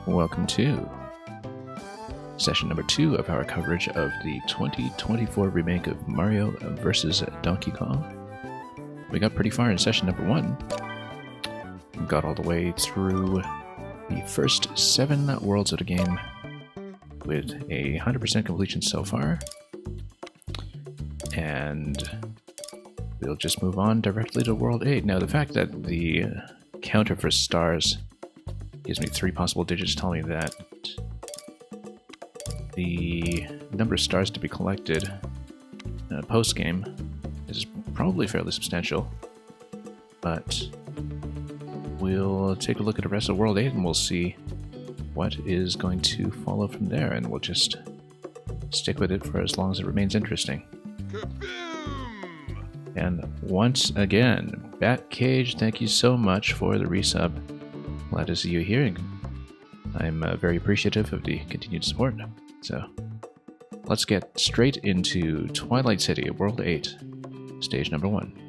Welcome to session number 2 of our coverage of the 2024 remake of Mario vs. Donkey Kong. We got pretty far in session number 1. We got all the way through the first 7 worlds of the game with a 100% completion so far. And we'll just move on directly to World 8. Now, the fact that the counter for stars gives me 3 possible digits telling me that the number of stars to be collected post-game is probably fairly substantial. But we'll take a look at the rest of World 8 and we'll see what is going to follow from there, and we'll just stick with it for as long as it remains interesting. And once again, Batcage, thank you so much for the resub. Glad to see you here, and I'm very appreciative of the continued support. So, let's get straight into Twilight City, World 8, Stage number 1.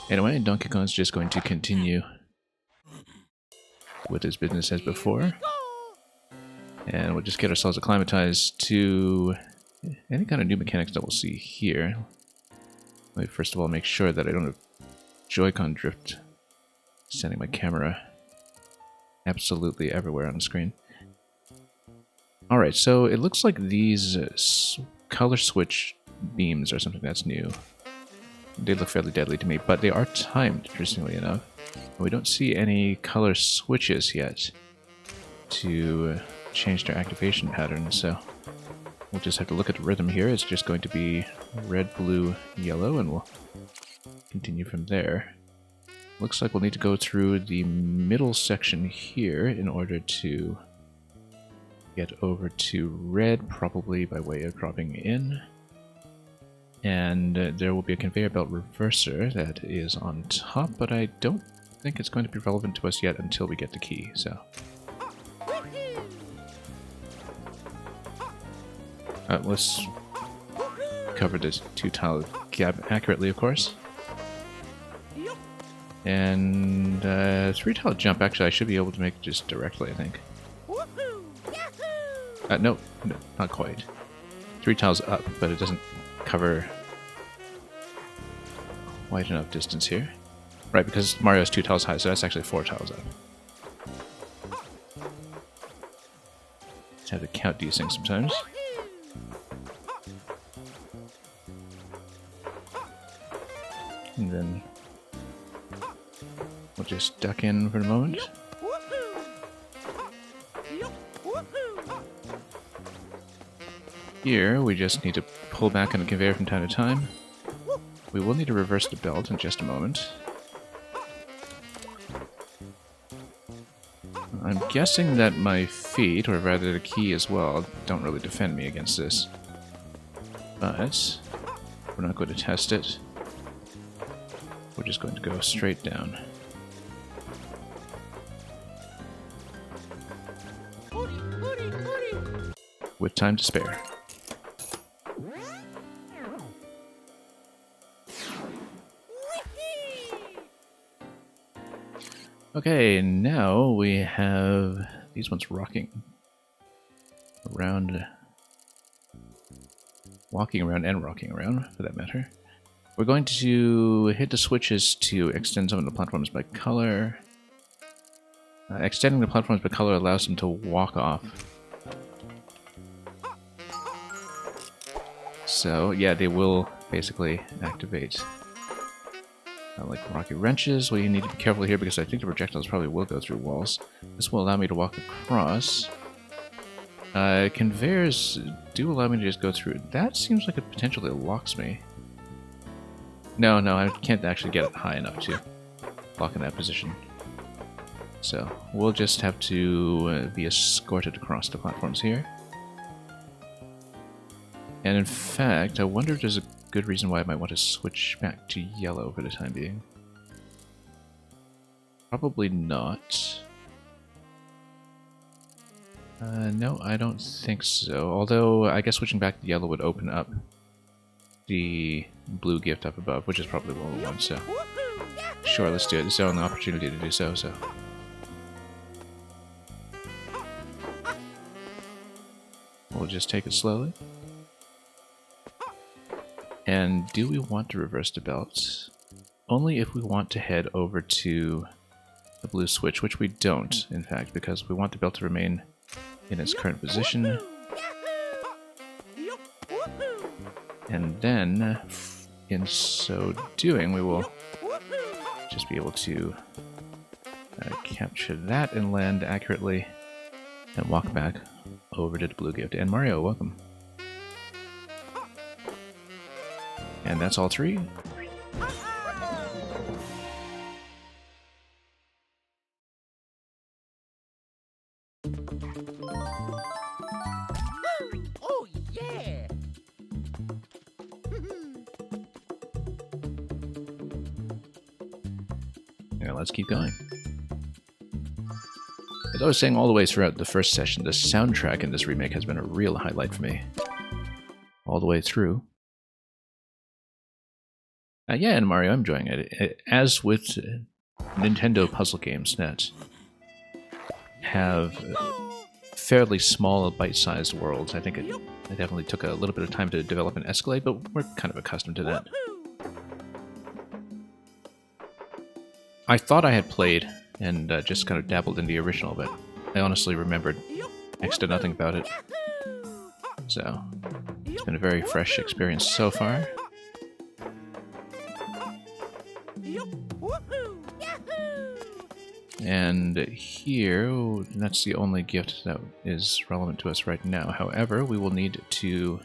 Anyway, Donkey Kong's just going to continue with his business as before. And we'll just get ourselves acclimatized to any kind of new mechanics that we'll see here. Let me first of all make sure that I don't have Joy-Con drift sending my camera absolutely everywhere on the screen. Alright, so it looks like these color switch beams are something that's new. They look fairly deadly to me, but they are timed, interestingly enough. And we don't see any color switches yet to change their activation pattern, so we'll just have to look at the rhythm here. It's just going to be red, blue, yellow, and we'll continue from there. Looks like we'll need to go through the middle section here in order to get over to red, probably by way of dropping in. And there will be a conveyor belt reverser that is on top, but I don't think it's going to be relevant to us yet until we get the key, so. Let's cover this 2-tile gap accurately, of course. And 3-tile jump, actually, I should be able to make just directly, I think. No, not quite. 3 tiles up, but it doesn't cover quite enough distance here. Right, because Mario's 2 tiles high, so that's actually 4 tiles up. Just have to count these things sometimes. And then we'll just duck in for a moment. Here, we just need to pull back on the conveyor from time to time. We will need to reverse the belt in just a moment. I'm guessing that my feet, or rather the key as well, don't really defend me against this. But we're not going to test it. We're just going to go straight down. With time to spare. Okay, now we have these ones rocking around, walking around and rocking around, for that matter. We're going to hit the switches to extend some of the platforms by color. Extending the platforms by color allows them to walk off. So, yeah, they will basically activate. Like rocky wrenches, we need to be careful here because I think the projectiles probably will go through walls. This will allow me to walk across. Conveyors do allow me to just go through. That seems like it potentially locks me. No, I can't actually get it high enough to lock in that position. So, we'll just have to be escorted across the platforms here. And in fact, I wonder if there's a good reason why I might want to switch back to yellow for the time being. Probably not. No, I don't think so. Although, I guess switching back to yellow would open up the blue gift up above, which is probably what we want, so... Sure, let's do it. This is our only opportunity to do so, so... We'll just take it slowly. And do we want to reverse the belt? Only if we want to head over to the blue switch, which we don't, in fact, because we want the belt to remain in its current position. And then, in so doing, we will just be able to capture that and land accurately and walk back over to the blue gift. And Mario, welcome. And that's all three. Oh, yeah! Yeah, let's keep going. As I was saying all the way throughout the first session, the soundtrack in this remake has been a real highlight for me. All the way through. Yeah, and Mario, I'm enjoying it. As with Nintendo puzzle games that have fairly small, bite-sized worlds, I think it definitely took a little bit of time to develop and escalate, but we're kind of accustomed to that. I thought I had played and just kind of dabbled in the original, but I honestly remembered next to nothing about it. So, it's been a very fresh experience so far. And here, that's the only gift that is relevant to us right now. However, we will need to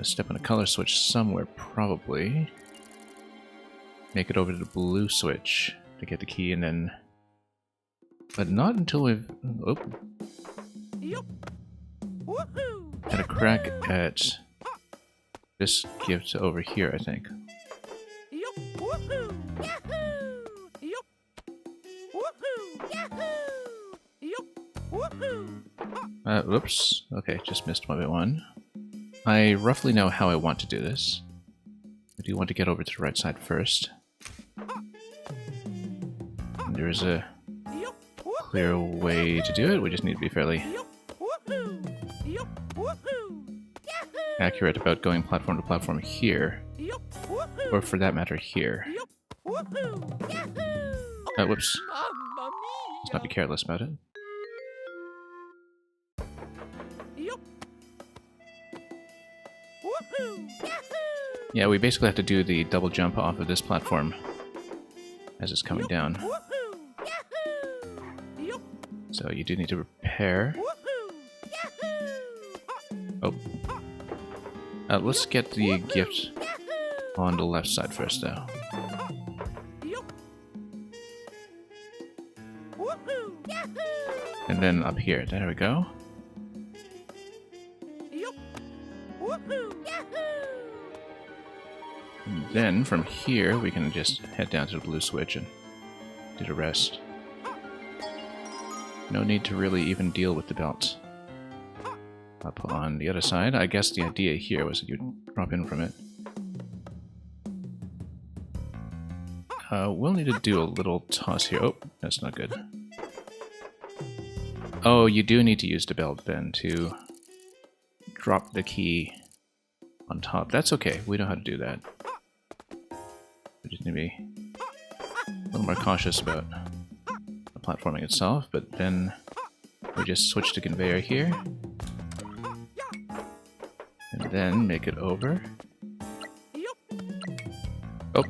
step on a color switch somewhere, probably. Make it over to the blue switch to get the key, and then... But not until we've... Oh. Had a crack at this gift over here, I think. Whoops. Okay, just missed by one. I roughly know how I want to do this. I do want to get over to the right side first. And there's a clear way to do it. We just need to be fairly accurate about going platform to platform here. Or for that matter, here. Whoops. Let's not be careless about it. Yeah, we basically have to do the double jump off of this platform as it's coming down. So you do need to repair. Oh. Let's get the gift on the left side first, though. And then up here. There we go. And then from here, we can just head down to the blue switch and do the rest. No need to really even deal with the belt. Up on the other side, I guess the idea here was that you'd drop in from it. We'll need to do a little toss here. Oh, that's not good. Oh, you do need to use the belt then to drop the key on top. That's okay, we know how to do that. We just need to be a little more cautious about the platforming itself, but then we just switch to conveyor here. And then make it over. Oh!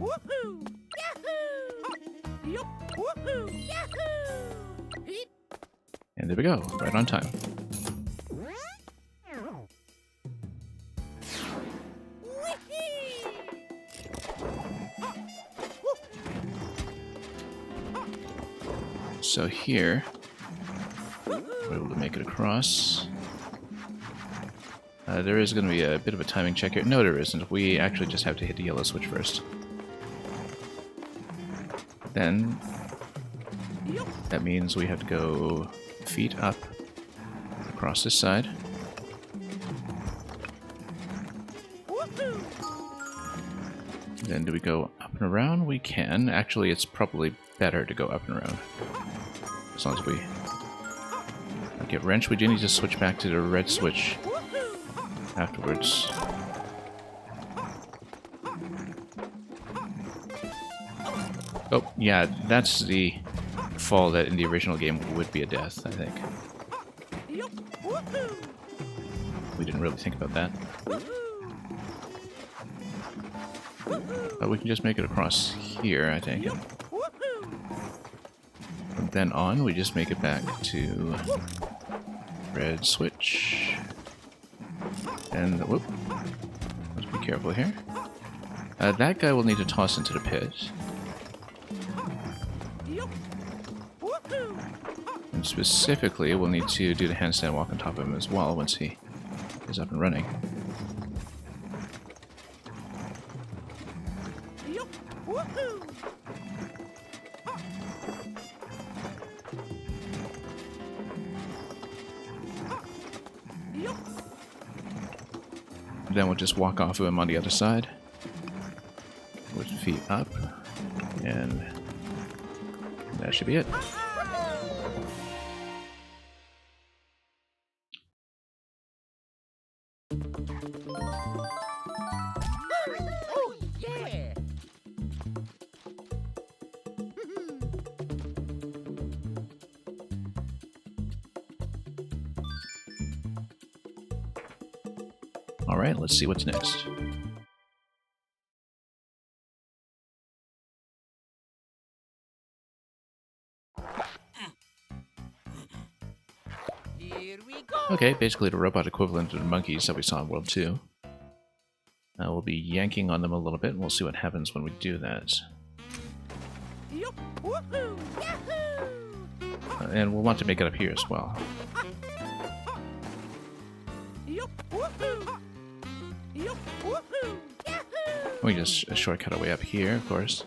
And there we go, right on time. So here, we're able to make it across. There is going to be a bit of a timing check here. No, there isn't. We actually just have to hit the yellow switch first. Then, that means we have to go feet up across this side. Then do we go up and around? We can. Actually, it's probably better to go up and around. As long as we get wrench, we do need to switch back to the red switch afterwards. Oh, yeah, that's the fall that in the original game would be a death, I think. We didn't really think about that. But we can just make it across here, I think. And from then on, we just make it back to red switch. And, whoop. Let's be careful here. That guy will need to toss into the pit. And specifically, we'll need to do the handstand walk on top of him as well once he is up and running. Then we'll just walk off of him on the other side with feet up, and that should be it. Oh, yeah. Alright, let's see what's next. Here we go. Okay, basically the robot equivalent of the monkeys that we saw in World 2. We'll be yanking on them a little bit, and we'll see what happens when we do that. Yup. Woohoo. Yahoo. And we'll want to make it up here as well. Yup. Woohoo. Yup. Woohoo. Yahoo. We just shortcut our way up here, of course.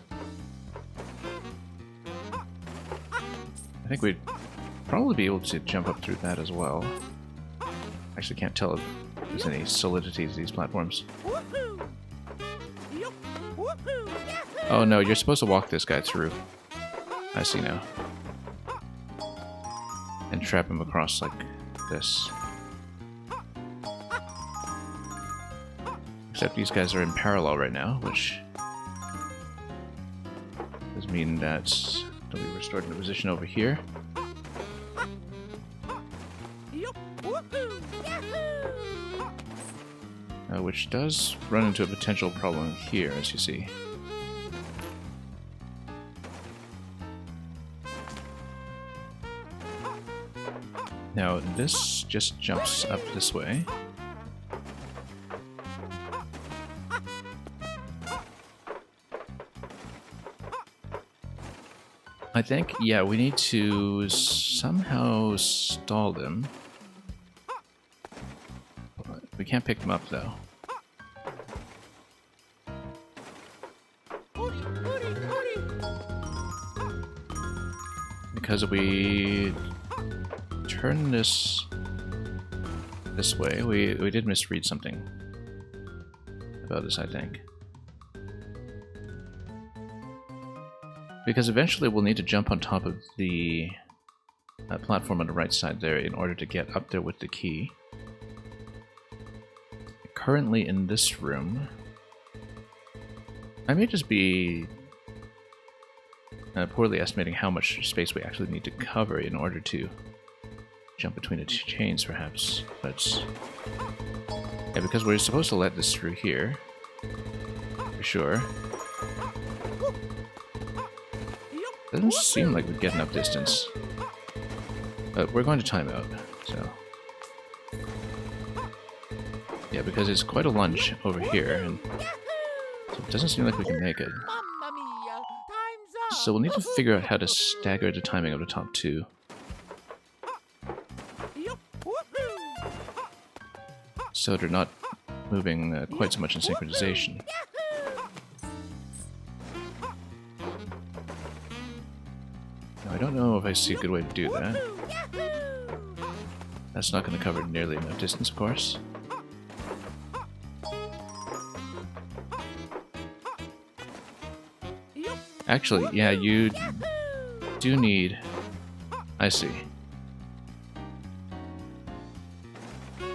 I think we'd probably be able to jump up through that as well. Actually, can't tell if there's any solidity to these platforms. Woohoo. Yup. Woohoo. Yahoo. Oh no, you're supposed to walk this guy through. I see now. And trap him across like this. Except these guys are in parallel right now, which does mean that they'll be restored in the position over here. Yup. Woohoo. Yahoo. Which does run into a potential problem here, as you see. Now, this just jumps up this way. I think, yeah, we need to somehow stall them. We can't pick them up, though. Hooty, hooty, hooty. Because if we turn this way, we did misread something about this, I think. Because eventually we'll need to jump on top of the platform on the right side there in order to get up there with the key. Currently in this room, I may just be poorly estimating how much space we actually need to cover in order to jump between the two chains, perhaps. But yeah, because we're supposed to let this through here, for sure. Doesn't seem like we'd get enough distance. But we're going to time out, so. Yeah, because it's quite a lunge over here, and so it doesn't seem like we can make it. Mamma mia. Time's up. So we'll need to figure out how to stagger the timing of the top two. Yup. Woohoo. So they're not moving quite so much in synchronization. Now, I don't know if I see a good way to do that. That's not going to cover nearly enough distance, of course. Actually, yeah, you do need... I see.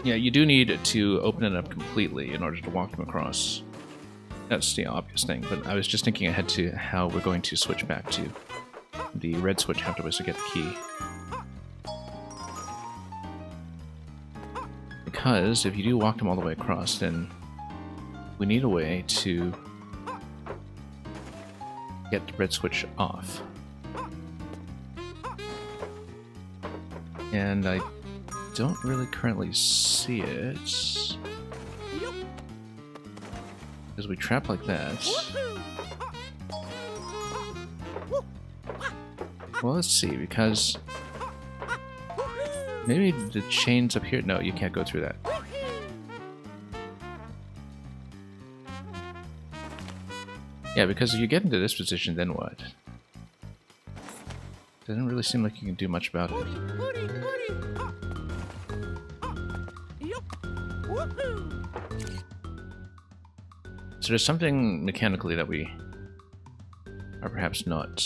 Yeah, you do need to open it up completely in order to walk them across. That's the obvious thing, but I was just thinking ahead to how we're going to switch back to the red switch afterwards to get the key. Because if you do walk them all the way across, then we need a way to get the red switch off. And I don't really currently see it. Because we trap like that. Well, let's see, because maybe the chain's up here. No, you can't go through that. Yeah, because if you get into this position, then what? Doesn't really seem like you can do much about it. So there's something mechanically that we are perhaps not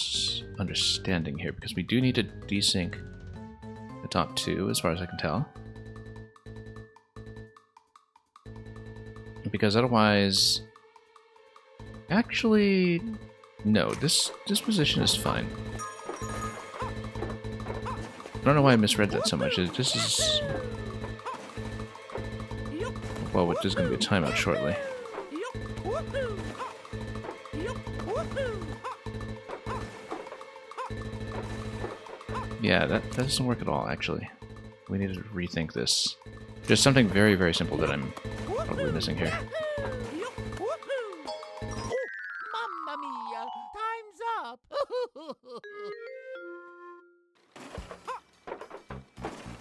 understanding here, because we do need to desync the top two, as far as I can tell. Because otherwise... Actually... No, this position is fine. I don't know why I misread that so much. This is... Well, there's going to be a timeout shortly. Yeah, that doesn't work at all, actually. We need to rethink this. There's something very, very simple that I'm probably missing here. Mamma mia! Time's up!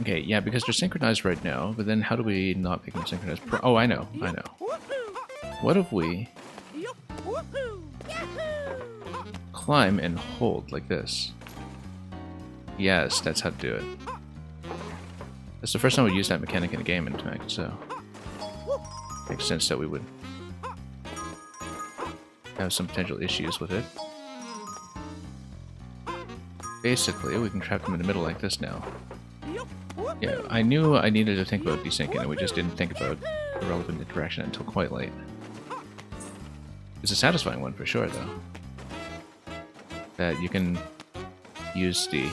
Okay, yeah, because they're synchronized right now, but then how do we not make them synchronized? Oh, I know. What if we climb and hold like this? Yes, that's how to do it. That's the first time we used that mechanic in a game, in fact, so... Makes sense that we would have some potential issues with it. Basically, we can trap them in the middle like this now. Yeah, I knew I needed to think about desyncing, and we just didn't think about the relevant interaction until quite late. It's a satisfying one for sure, though. That you can use the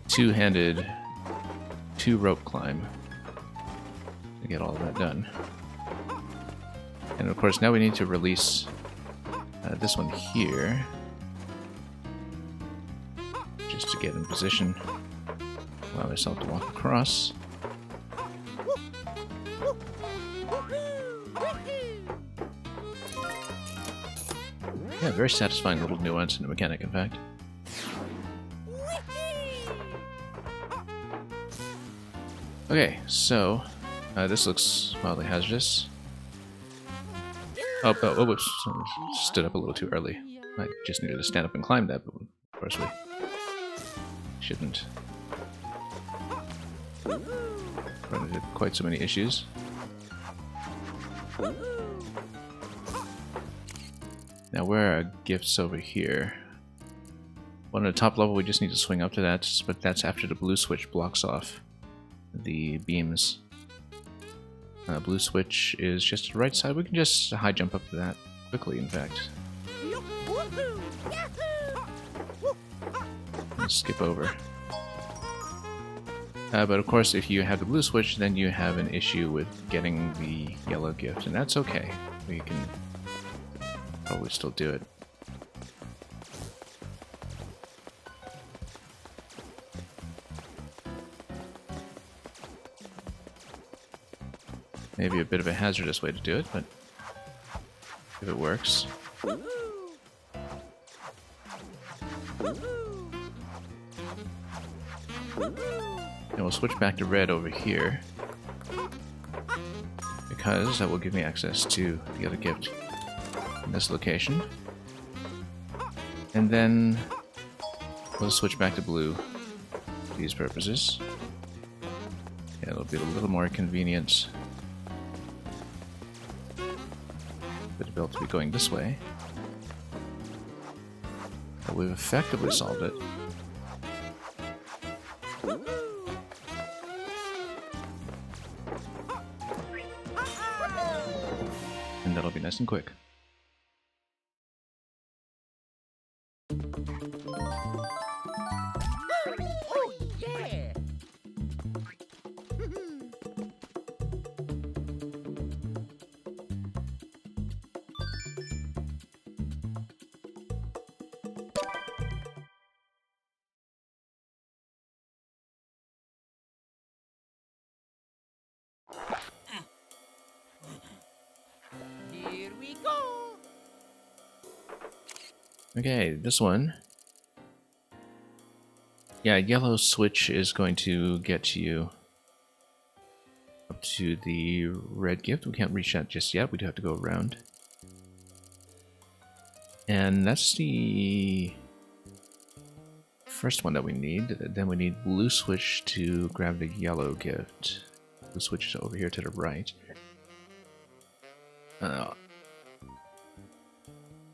two-handed, two-rope climb to get all of that done. And of course, now we need to release this one here, just to get in position. Allow myself to walk across. Yeah, very satisfying little nuance in the mechanic, in fact. Okay, so this looks mildly hazardous. Oh, whoops. Stood up a little too early. I just needed to stand up and climb that, but of course we shouldn't run into quite so many issues. Now, where are gifts over here? One at the top level, we just need to swing up to that, but that's after the blue switch blocks off the beams. Blue switch is just to the right side. We can just high jump up to that quickly, in fact. And skip over. But of course, if you have the blue switch, then you have an issue with getting the yellow gift, and that's okay. We can probably still do it. Maybe a bit of a hazardous way to do it, but if it works. And we'll switch back to red over here, because that will give me access to the other gift in this location. And then we'll switch back to blue for these purposes. It'll be a little more convenient for the belt to be going this way. But we've effectively solved it. And that'll be nice and quick. Oh, yeah. Here we go. Okay, this one. Yeah, yellow switch is going to get you up to the red gift. We can't reach that just yet. We do have to go around. And that's the first one that we need. Then we need blue switch to grab the yellow gift. Blue switch is over here to the right.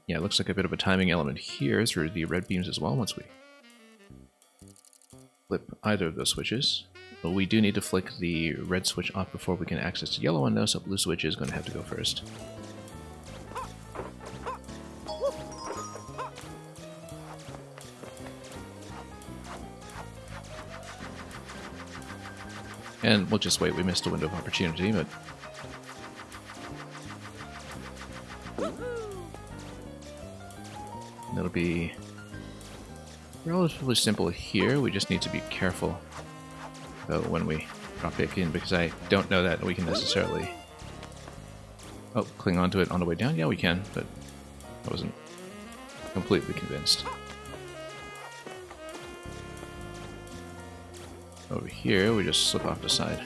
Yeah, it looks like a bit of a timing element here through the red beams as well once we flip either of those switches. But we do need to flick the red switch off before we can access the yellow one though, so blue switch is going to have to go first. And we'll just wait, we missed a window of opportunity, but it'll be relatively simple here. We just need to be careful though when we drop back in, because I don't know that we can necessarily cling onto it on the way down. Yeah, we can, but I wasn't completely convinced. Over here, we just slip off the side.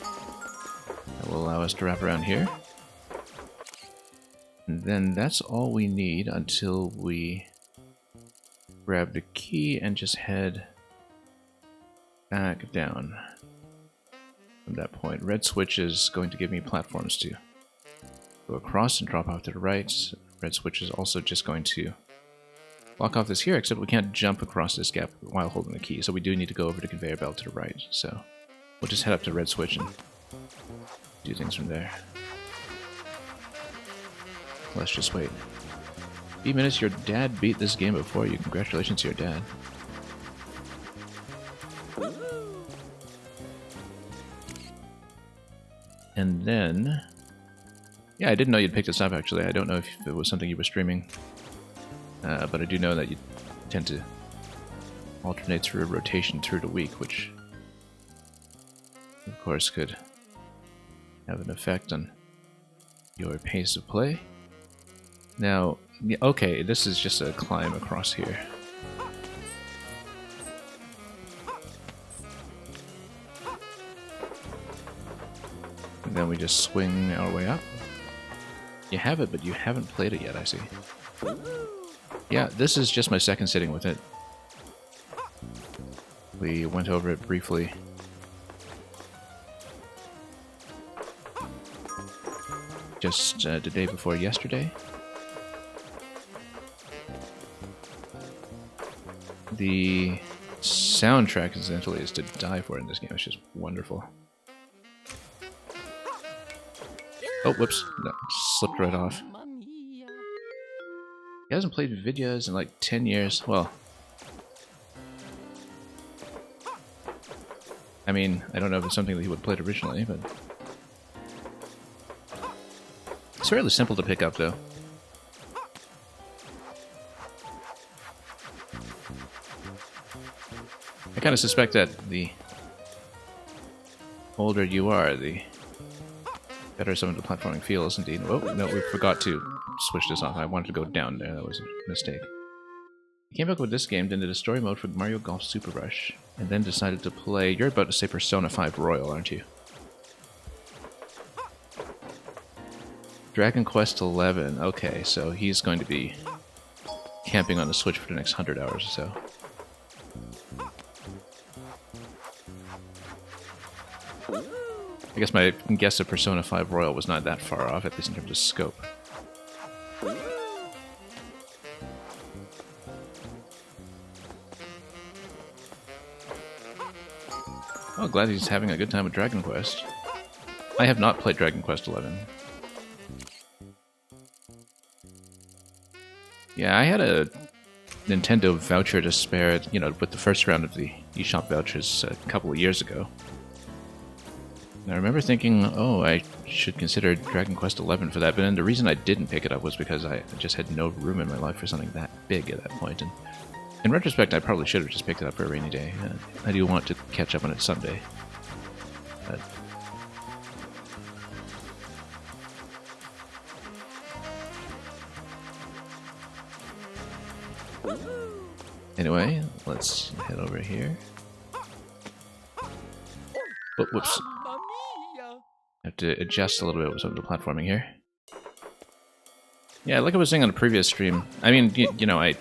That will allow us to wrap around here. And then that's all we need until we grab the key and just head back down. From that point, red switch is going to give me platforms to go across and drop off to the right. Red switch is also just going to block off this here, except we can't jump across this gap while holding the key, so we do need to go over the conveyor belt to the right. So we'll just head up to red switch and do things from there. Let's just wait. B-Minutes, your dad beat this game before you. Congratulations to your dad. And then... yeah, I didn't know you'd pick this up, actually. I don't know if it was something you were streaming. But I do know that you tend to alternate through a rotation through the week, which, of course, could have an effect on your pace of play. Now, okay, this is just a climb across here. And then we just swing our way up. You have it, but you haven't played it yet, I see. Yeah, this is just my second sitting with it. We went over it briefly. Just the day before yesterday. The soundtrack, incidentally, is to die for in this game. It's just wonderful. Oh, whoops. No, slipped right off. He hasn't played videos in like 10 years. Well, I mean, I don't know if it's something that he would have played originally, but it's fairly simple to pick up, though. I kind of suspect that the older you are, the better some of the platforming feels, indeed. Oh, no, we forgot to switch this off. I wanted to go down there. That was a mistake. He came back with this game, then did a story mode for Mario Golf Super Rush, and then decided to play... You're about to say Persona 5 Royal, aren't you? Dragon Quest XI. Okay, so he's going to be camping on the Switch for the next 100 hours or so. guess my guess of Persona 5 Royal was not that far off, at least in terms of scope. Oh, glad he's having a good time with Dragon Quest. I have not played Dragon Quest XI. Yeah, I had a Nintendo voucher to spare, you know, with the first round of the eShop vouchers a couple of years ago. And I remember thinking, oh, I should consider Dragon Quest XI for that, but then the reason I didn't pick it up was because I just had no room in my life for something that big at that point. And in retrospect, I probably should have just picked it up for a rainy day. I do want to catch up on it someday. But anyway, let's head over here. Oh, whoops. Mamma mia! I have to adjust a little bit with some of the platforming here. Yeah, like I was saying on a previous stream, I mean, you know, I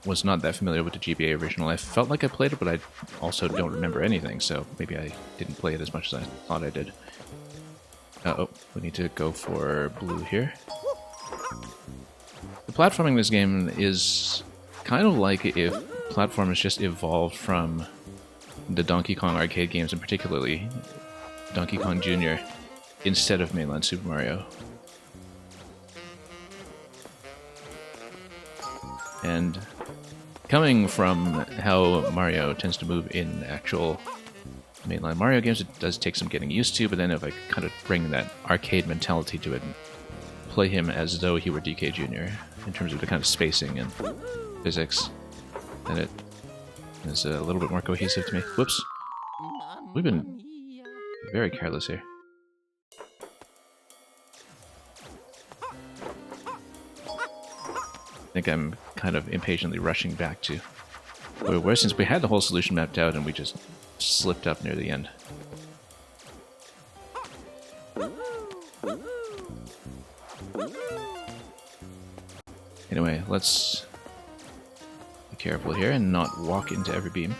was not that familiar with the GBA original. I felt like I played it, but I also don't remember anything, so maybe I didn't play it as much as I thought I did. Oh, we need to go for blue here. The platforming in this game is kind of like if platformers just evolved from the Donkey Kong arcade games, and particularly Donkey Kong Jr., instead of mainline Super Mario. And coming from how Mario tends to move in actual mainline Mario games, it does take some getting used to, but then if I kind of bring that arcade mentality to it and play him as though he were DK Jr. in terms of the kind of spacing and physics, then it is a little bit more cohesive to me. Whoops. We've been very careless here. I think I'm kind of impatiently rushing back to where we were, since we had the whole solution mapped out and we just slipped up near the end. Anyway, let's be careful here and not walk into every beam.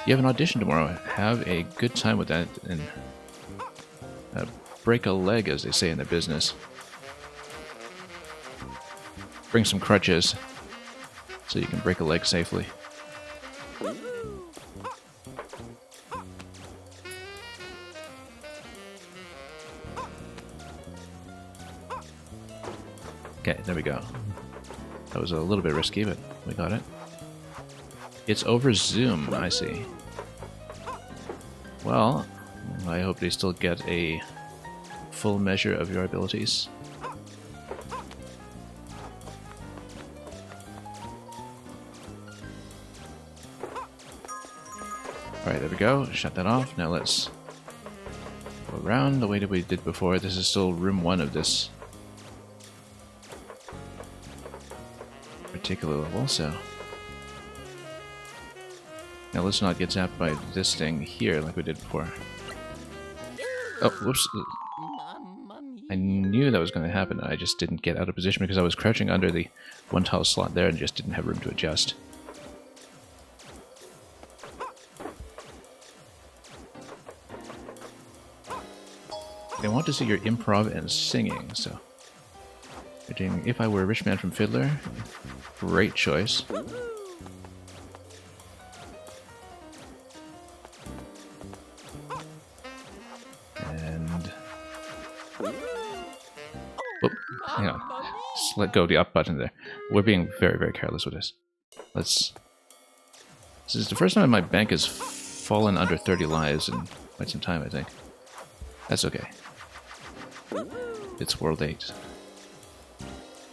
You have an audition tomorrow. Have a good time with that and break a leg, as they say in the business. Bring some crutches so you can break a leg safely. Okay, there we go. That was a little bit risky, but we got it. It's over Zoom, I see. Well, I hope they still get a full measure of your abilities. Alright, there we go. Shut that off. Now let's go around the way that we did before. This is still room 1 of this particular level, so... Now let's not get zapped by this thing here like we did before. Oh, whoops. I knew that was going to happen. I just didn't get out of position because I was crouching under the one tile slot there and just didn't have room to adjust. They want to see your improv and singing, so... You're doing If I Were a Rich Man from Fiddler. Great choice. And... Whoop, hang on. Just let go of the up button there. We're being very, very careless with this. Let's... This is the first time my bank has fallen under 30 lives in quite some time, I think. That's okay. It's World 8.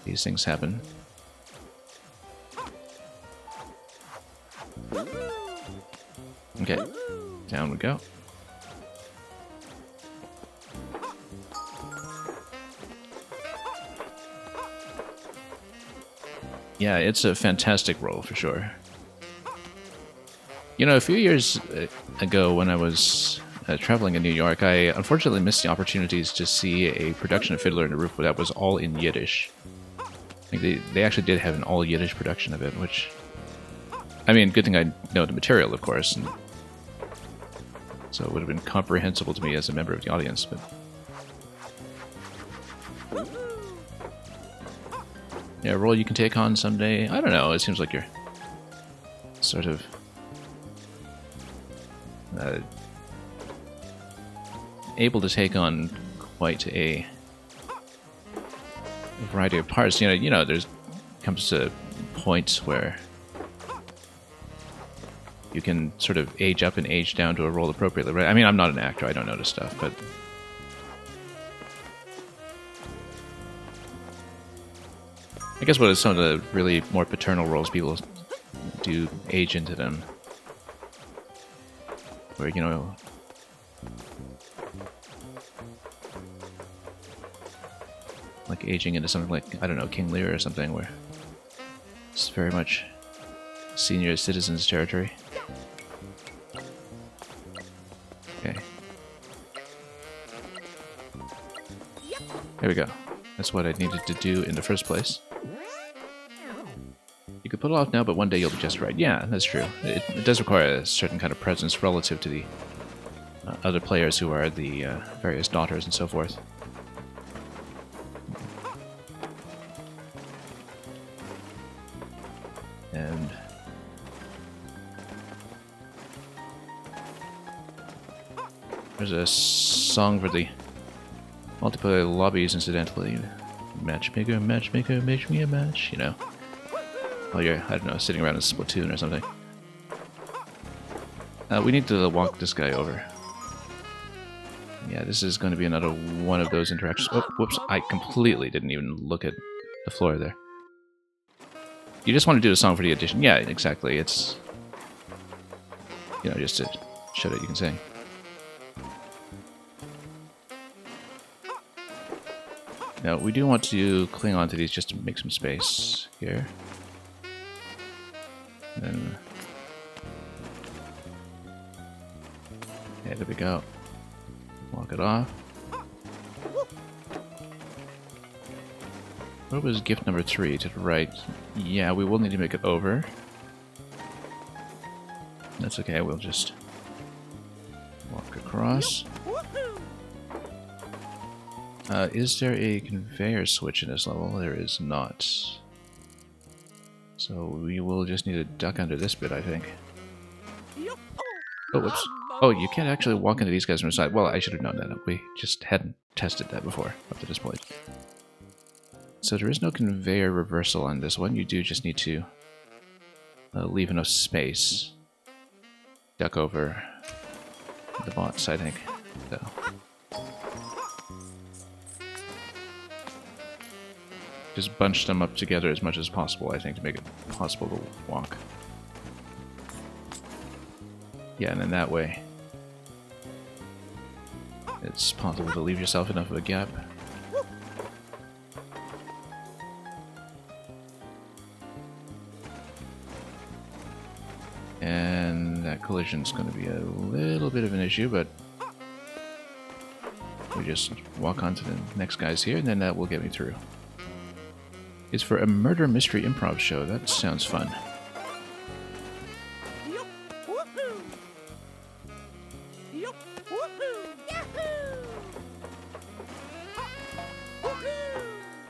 These things happen. Okay, down we go. Yeah, it's a fantastic roll for sure. You know, a few years ago when I was traveling in New York, I unfortunately missed the opportunities to see a production of Fiddler on the Roof, but that was all in Yiddish. I think they actually did have an all Yiddish production of it, which... I mean, good thing I know the material, of course. And So it would have been comprehensible to me as a member of the audience, but... Yeah, a role you can take on someday. I don't know, it seems like you're sort of able to take on quite a variety of parts. You know, there's comes to points where you can sort of age up and age down to a role appropriately, right? I mean, I'm not an actor, I don't know this stuff, but I guess what is some of the really more paternal roles people do age into them. Where, you know, like aging into something like, I don't know, King Lear or something, where it's very much senior citizens territory. Okay. There we go. That's what I needed to do in the first place. You could pull it off now, but one day you'll be just right. Yeah, that's true. It does require a certain kind of presence relative to the other players who are the various daughters and so forth. And there's a song for the multiplayer lobbies, incidentally. Matchmaker, matchmaker, make me a match, you know. While you're, I don't know, sitting around in Splatoon or something. We need to walk this guy over. Yeah, this is going to be another one of those interactions. Oh, whoops, I completely didn't even look at the floor there. You just want to do a song for the audition. Yeah, exactly. It's, you know, just to show that you can sing. Now, we do want to cling on to these just to make some space here. Then, yeah, there we go. Walk it off. Where was gift number 3? To the right. Yeah, we will need to make it over. That's okay, we'll just walk across. Is there a conveyor switch in this level? There is not. So we will just need to duck under this bit, I think. Oh, whoops. Oh, you can't actually walk into these guys from the side. Well, I should have known that. We just hadn't tested that before up to this point. So there is no conveyor reversal on this one. You do just need to leave enough space. Duck over the bots, I think. So. Just bunch them up together as much as possible, I think, to make it possible to walk. Yeah, and then that way it's possible to leave yourself enough of a gap. And that collision is going to be a little bit of an issue, but we just walk on to the next guys here, and then that will get me through. It's for a murder mystery improv show. That sounds fun.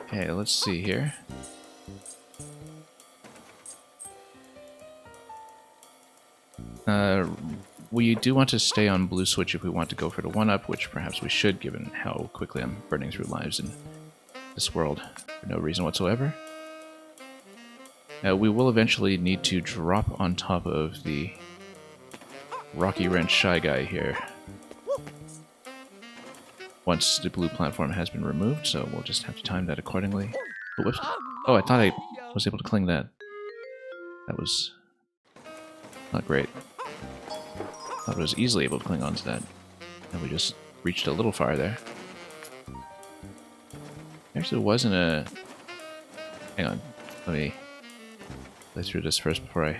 Okay, let's see here. We do want to stay on blue switch if we want to go for the 1-up, which perhaps we should, given how quickly I'm burning through lives in this world for no reason whatsoever. We will eventually need to drop on top of the Rocky Wrench Shy Guy here once the blue platform has been removed, so we'll just have to time that accordingly. Oh, whoops. Oh, I thought I was able to cling that. That was not great. I thought I was easily able to cling onto that. And we just reached a little far there. Actually, it wasn't a... Hang on. Let me play through this first before I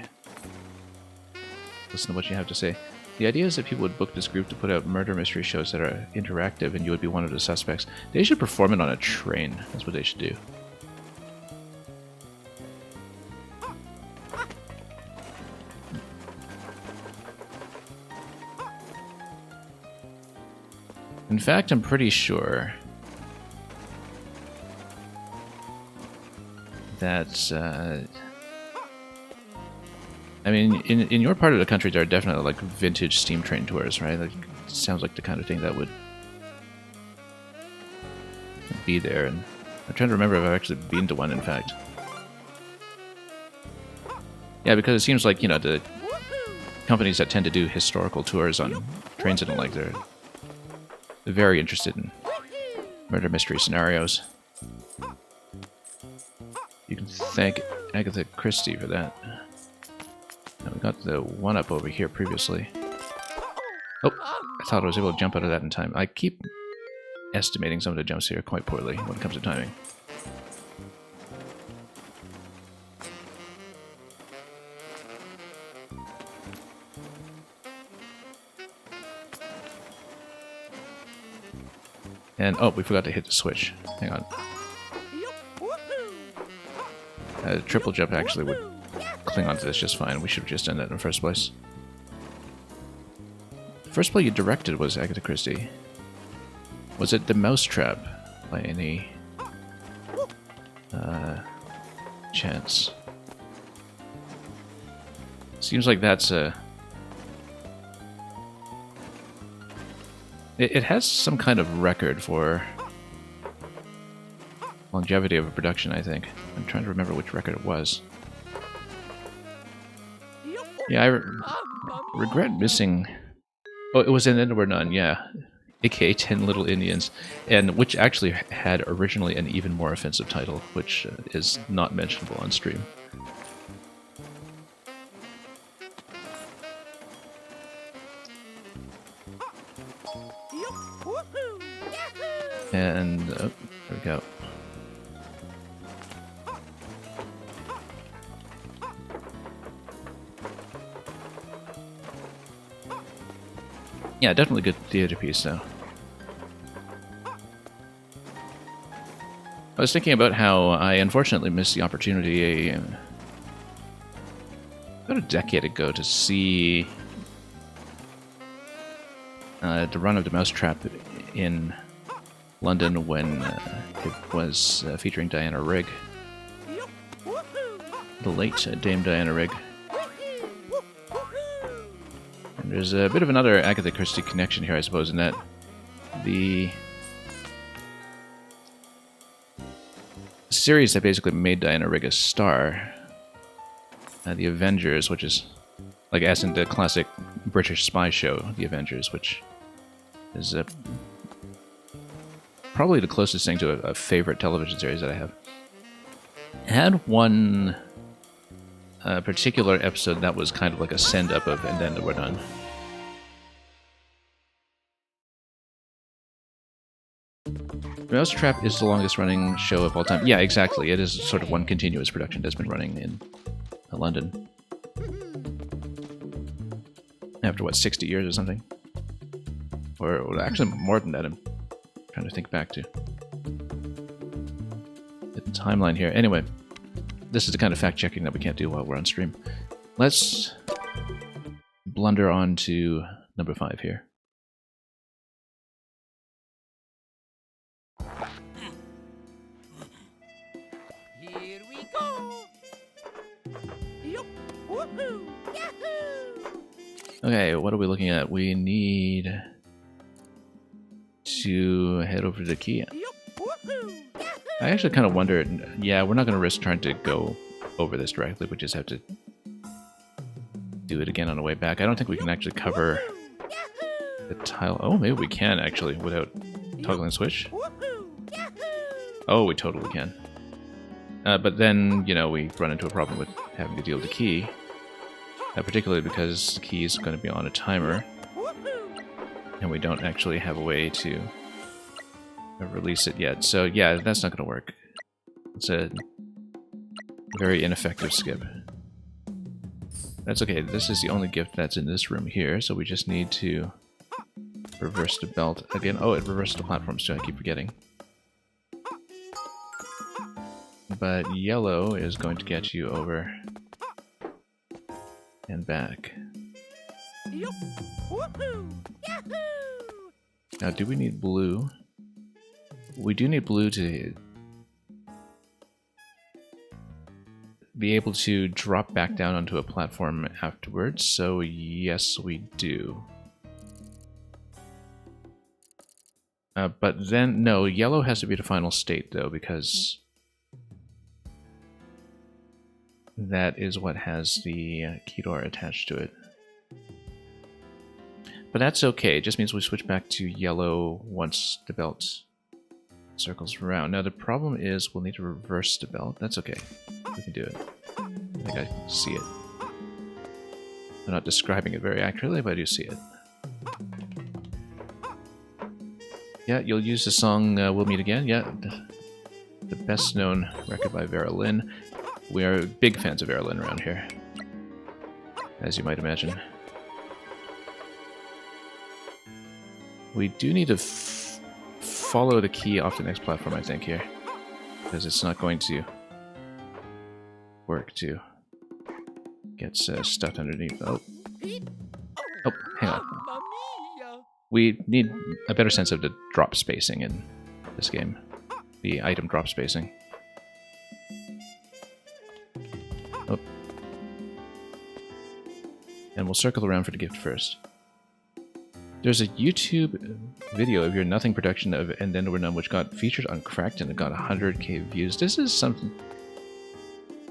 listen to what you have to say. The idea is that people would book this group to put out murder mystery shows that are interactive, and you would be one of the suspects. They should perform it on a train. That's what they should do. In fact, I'm pretty sure that, I mean, in your part of the country, there are definitely like vintage steam train tours, right? Like, it sounds like the kind of thing that would be there. And I'm trying to remember if I've actually been to one, in fact. Yeah, because it seems like, you know, the companies that tend to do historical tours on trains and the like, they're very interested in murder mystery scenarios. You can thank Agatha Christie for that. Now we got the one up over here previously. Oh, I thought I was able to jump out of that in time. I keep estimating some of the jumps here quite poorly when it comes to timing. And, oh, we forgot to hit the switch. Hang on. Triple jump actually would cling onto this just fine. We should have just done that in the first place. The first play you directed was Agatha Christie. Was it The Mousetrap, by any chance? Seems like that's a... It has some kind of record for longevity of a production, I think. I'm trying to remember which record it was. Yeah, I regret missing... Oh, it was in And We're None, yeah. AKA 10 Little Indians, and which actually had originally an even more offensive title, which is not mentionable on stream. And, oh, there we go. Yeah, definitely good theater piece, though. I was thinking about how I unfortunately missed the opportunity about a decade ago to see the run of The Mousetrap in London when it was featuring Diana Rigg. The late Dame Diana Rigg. And there's a bit of another Agatha Christie connection here, I suppose, in that the series that basically made Diana Rigg a star, The Avengers, which is, like, as in the classic British spy show, The Avengers, which is probably the closest thing to a favorite television series that I have. It had one particular episode that was kind of like a send-up of And Then We're Done. Mousetrap is the longest-running show of all time. Yeah, exactly. It is sort of one continuous production that's been running in London. After, what, 60 years or something? Or actually more than that. I'm trying to think back to the timeline here. Anyway, this is the kind of fact-checking that we can't do while we're on stream. Let's blunder on to number 5 here. Here we go. Yup. Woohoo. Yahoo. Okay, what are we looking at? We need to head over to the key. I actually kind of wonder, yeah, we're not going to risk trying to go over this directly, we just have to do it again on the way back. I don't think we can actually cover the tile. Oh, maybe we can actually without toggling the switch. Oh, we totally can. But then, you know, we run into a problem with having to deal with the key, particularly because the key is going to be on a timer. And we don't actually have a way to release it yet. So yeah, that's not going to work. It's a very ineffective skip. That's okay, this is the only gift that's in this room here, so we just need to reverse the belt again. Oh, it reversed the platforms too, I keep forgetting. But yellow is going to get you over and back. Now, do we need blue? We do need blue to be able to drop back down onto a platform afterwards, so yes, we do. But then, no, yellow has to be the final state, though, because that is what has the key door attached to it. But that's okay, it just means we switch back to yellow once the belt circles around. Now the problem is we'll need to reverse the belt. That's okay, we can do it. I think I can see it. I'm not describing it very accurately, but I do see it. Yeah, you'll use the song We'll Meet Again. Yeah, the best known record by Vera Lynn. We are big fans of Vera Lynn around here, as you might imagine. We do need to follow the key off the next platform, I think, here. Because it's not going to work to get stuck underneath. Oh, hang on. Mamma mia! We need a better sense of the drop spacing in this game. The item drop spacing. Oh. And we'll circle around for the gift first. There's a YouTube video of your Nothing production of And Then We're None, which got featured on Cracked and it got 100k views. This is something...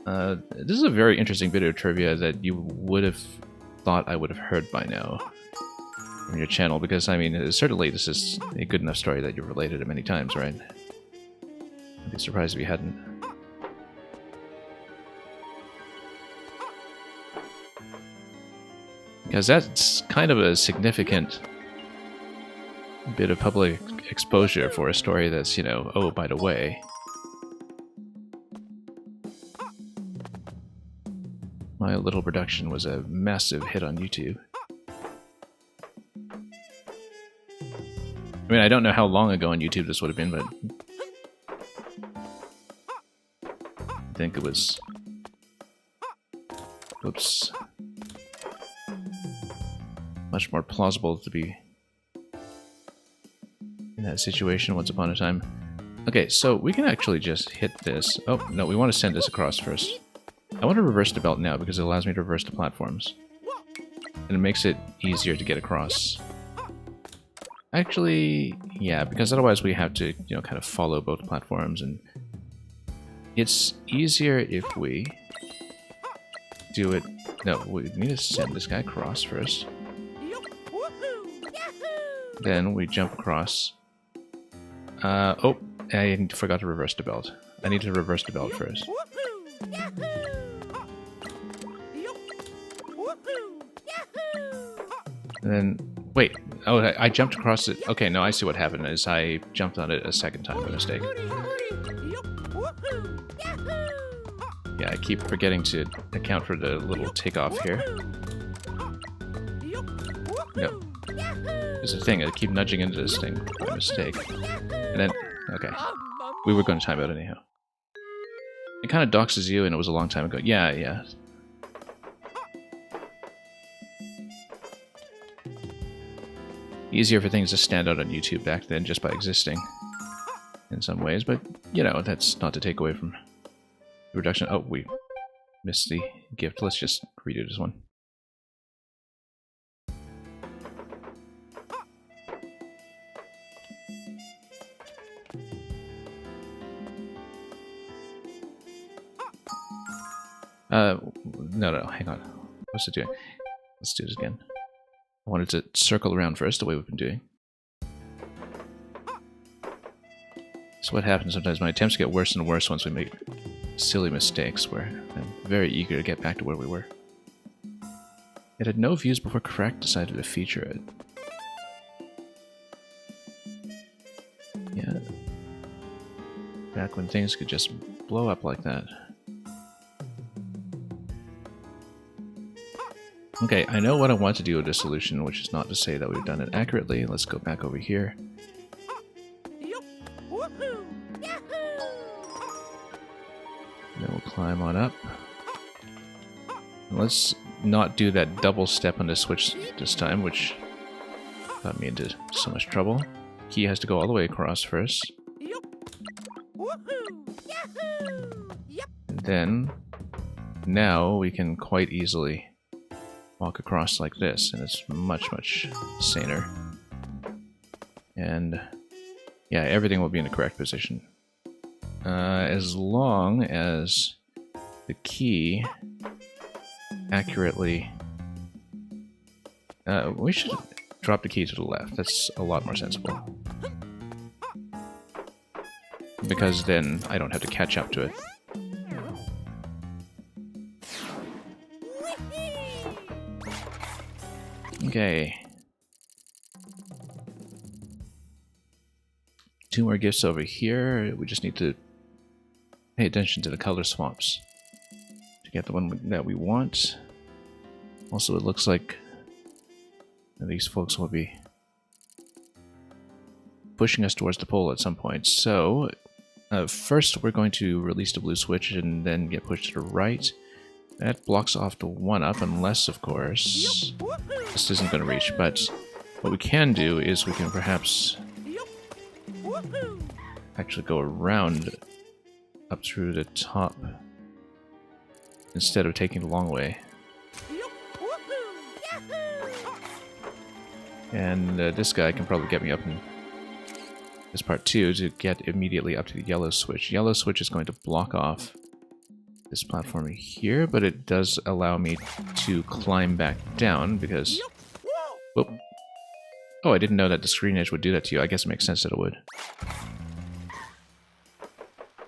this is a very interesting bit of trivia that you would have thought I would have heard by now from your channel, because, I mean, certainly this is a good enough story that you've related it many times, right? I'd be surprised if you hadn't. Because that's kind of a significant bit of public exposure for a story that's, you know, oh, by the way. My little production was a massive hit on YouTube. I mean, I don't know how long ago on YouTube this would have been, but I think it was... Oops. Much more plausible to be in that situation once upon a time. Okay, so we can actually just hit this. Oh, no, we want to send this across first. I want to reverse the belt now because it allows me to reverse the platforms. And it makes it easier to get across. Actually, yeah, because otherwise we have to, you know, kind of follow both platforms, and it's easier if we do it... No, we need to send this guy across first. Then we jump across. Oh, I forgot to reverse the belt. I need to reverse the belt first. And then, wait. Oh, I jumped across it. Okay, no, I see what happened is I jumped on it a second time by mistake. Yeah, I keep forgetting to account for the little takeoff here. Yep. There's a thing, I keep nudging into this thing by mistake. And then, okay. We were going to time out anyhow. It kind of doxes you, and it was a long time ago. Yeah, yeah. Easier for things to stand out on YouTube back then just by existing in some ways, but, you know, that's not to take away from the reduction. Oh, we missed the gift. Let's just redo this one. No, hang on. What's it doing? Let's do this again. I wanted to circle around first, the way we've been doing. So what happens sometimes, my attempts get worse and worse once we make silly mistakes, where I'm very eager to get back to where we were. It had no views before Crack decided to feature it. Yeah. Back when things could just blow up like that. Okay, I know what I want to do with this solution, which is not to say that we've done it accurately. Let's go back over here. Then we'll climb on up. And let's not do that double step on the switch this time, which Got me into so much trouble. Key has to go all the way across first. Yup. Woohoo! Yahoo! Yep. And then, now we can quite easily walk across like this, and it's much, much saner. And yeah, everything will be in the correct position. As long as the key accurately... we should drop the key to the left. That's a lot more sensible. Because then I don't have to catch up to it. Okay. 2 more gifts over here. We just need to pay attention to the color swaps to get the one that we want. Also, it looks like these folks will be pushing us towards the pole at some point. So, first we're going to release the blue switch and then get pushed to the right. That blocks off the 1-up, unless, of course, this isn't going to reach. But what we can do is we can perhaps actually go around up through the top instead of taking the long way. And this guy can probably get me up in this part too to get immediately up to the yellow switch. Yellow switch is going to block off this platform here, but it does allow me to climb back down because... Whoop. Oh, I didn't know that the screen edge would do that to you. I guess it makes sense that it would.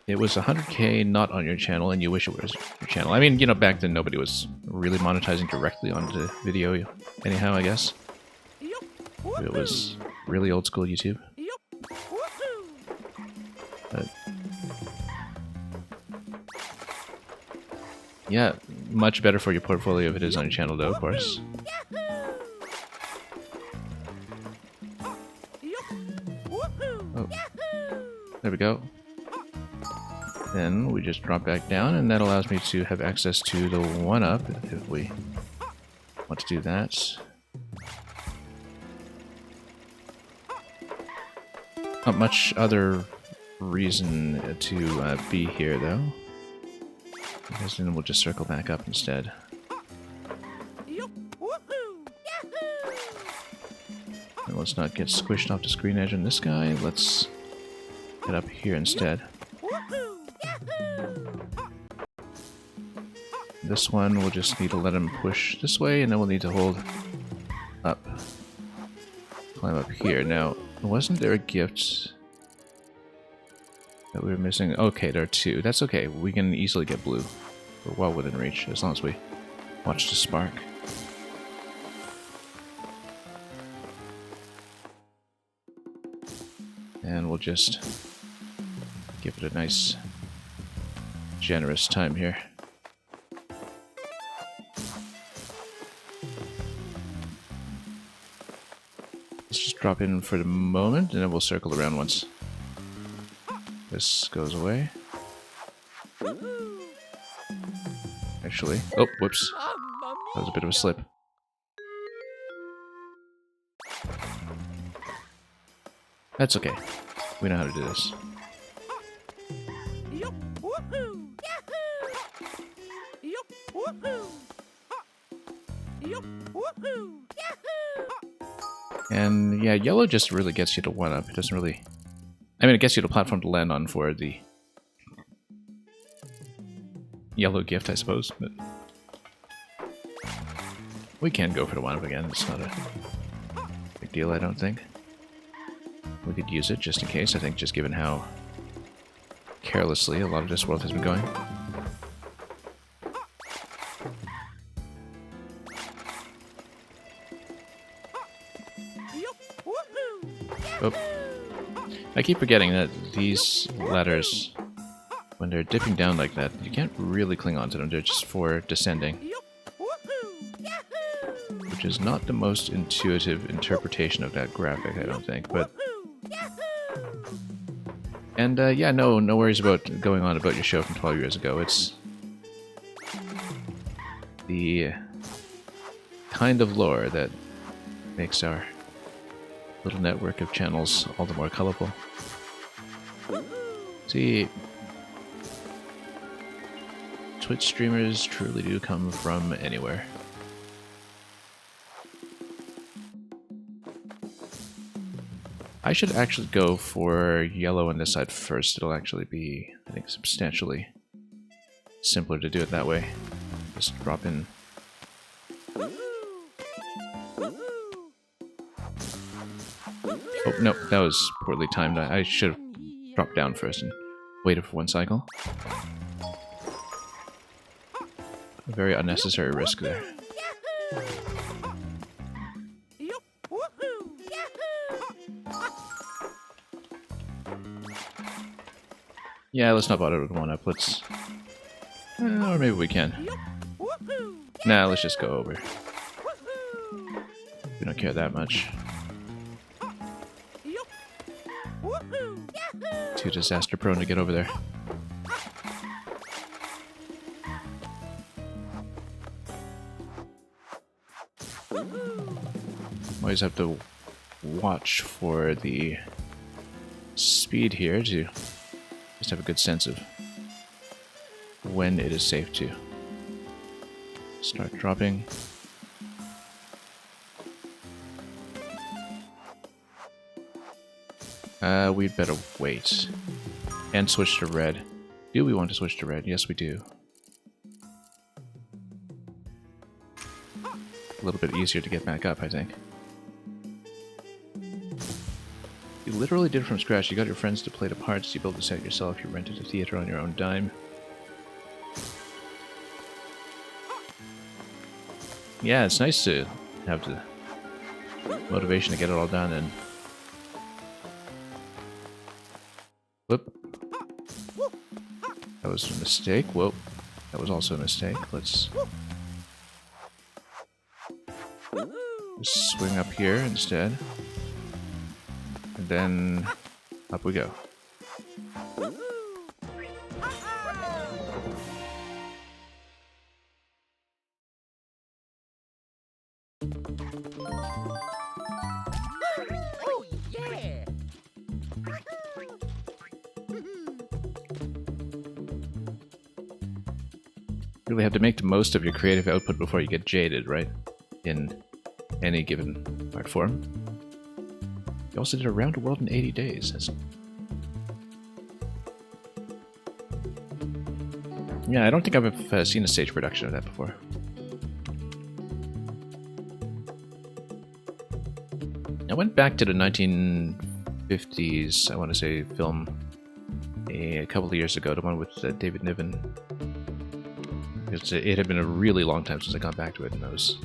It was 100k not on your channel, and you wish it was your channel. I mean, you know, back then nobody was really monetizing directly onto video anyhow, I guess. It was really old school YouTube. But yeah, much better for your portfolio if it is on your channel though, of course. Oh. There we go. Then we just drop back down, and that allows me to have access to the 1-up if we want to do that. Not much other reason to be here, though. Because then we'll just circle back up instead. And let's not get squished off the screen edge on this guy. Let's get up here instead. This one, we'll just need to let him push this way, and then we'll need to hold up. Climb up here. Now, wasn't there a gift that we were missing? Okay, there are 2. That's okay. We can easily get blue. We're well within reach, as long as we watch the spark. And we'll just give it a nice, generous time here. Let's just drop in for the moment, and then we'll circle around once this goes away. Actually, oh, whoops. That was a bit of a slip. That's okay. We know how to do this. And yeah, yellow just really gets you to 1-up. It doesn't really... I mean, it gets you to platform to land on for the yellow gift, I suppose, but we can go for the 1-up again. It's not a big deal, I don't think. We could use it just in case, I think, just given how carelessly a lot of this world has been going. Oh. I keep forgetting that these ladders, when they're dipping down like that, you can't really cling onto them. They're just for descending. Which is not the most intuitive interpretation of that graphic, I don't think, but... And yeah, no worries about going on about your show from 12 years ago. It's the kind of lore that makes our little network of channels, all the more colorful. See, Twitch streamers truly do come from anywhere. I should actually go for yellow on this side first. It'll actually be, I think, substantially simpler to do it that way. Just drop in. Oh, no, that was poorly timed. I should have dropped down first and waited for one cycle. A very unnecessary risk there. Yeah, let's not bother with one up. Let's... or maybe we can. Nah, let's just go over. We don't care that much. Too disaster prone to get over there. Always have to watch for the speed here to just have a good sense of when it is safe to start dropping. We'd better wait and switch to red. Do we want to switch to red? Yes, we do. A little bit easier to get back up, I think. You literally did it from scratch. You got your friends to play the parts. You built the set yourself. You rented a theater on your own dime. Yeah, it's nice to have the motivation to get it all done and... Whoop. That was a mistake. Whoa. That was also a mistake. Let's... just swing up here instead. And then... up we go. Oh, yeah! Really have to make the most of your creative output before you get jaded, right? In any given art form. You also did Around the World in 80 days. Yeah, I don't think I've seen a stage production of that before. I went back to the 1950s, I want to say, film a couple of years ago, the one with David Niven. It had been a really long time since I got back to it, and I was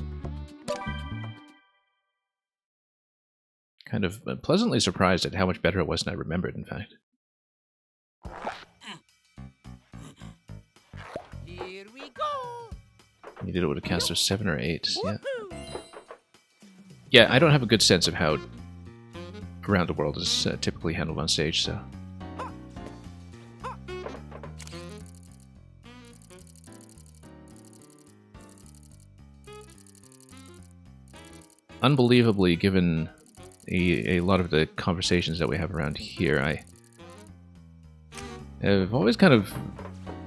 kind of pleasantly surprised at how much better it was than I remembered, in fact. Here we go! You did it with a cast of 7 or 8, yeah. Yeah, I don't have a good sense of how Around the World is typically handled on stage, so... Unbelievably, given a lot of the conversations that we have around here, I've always kind of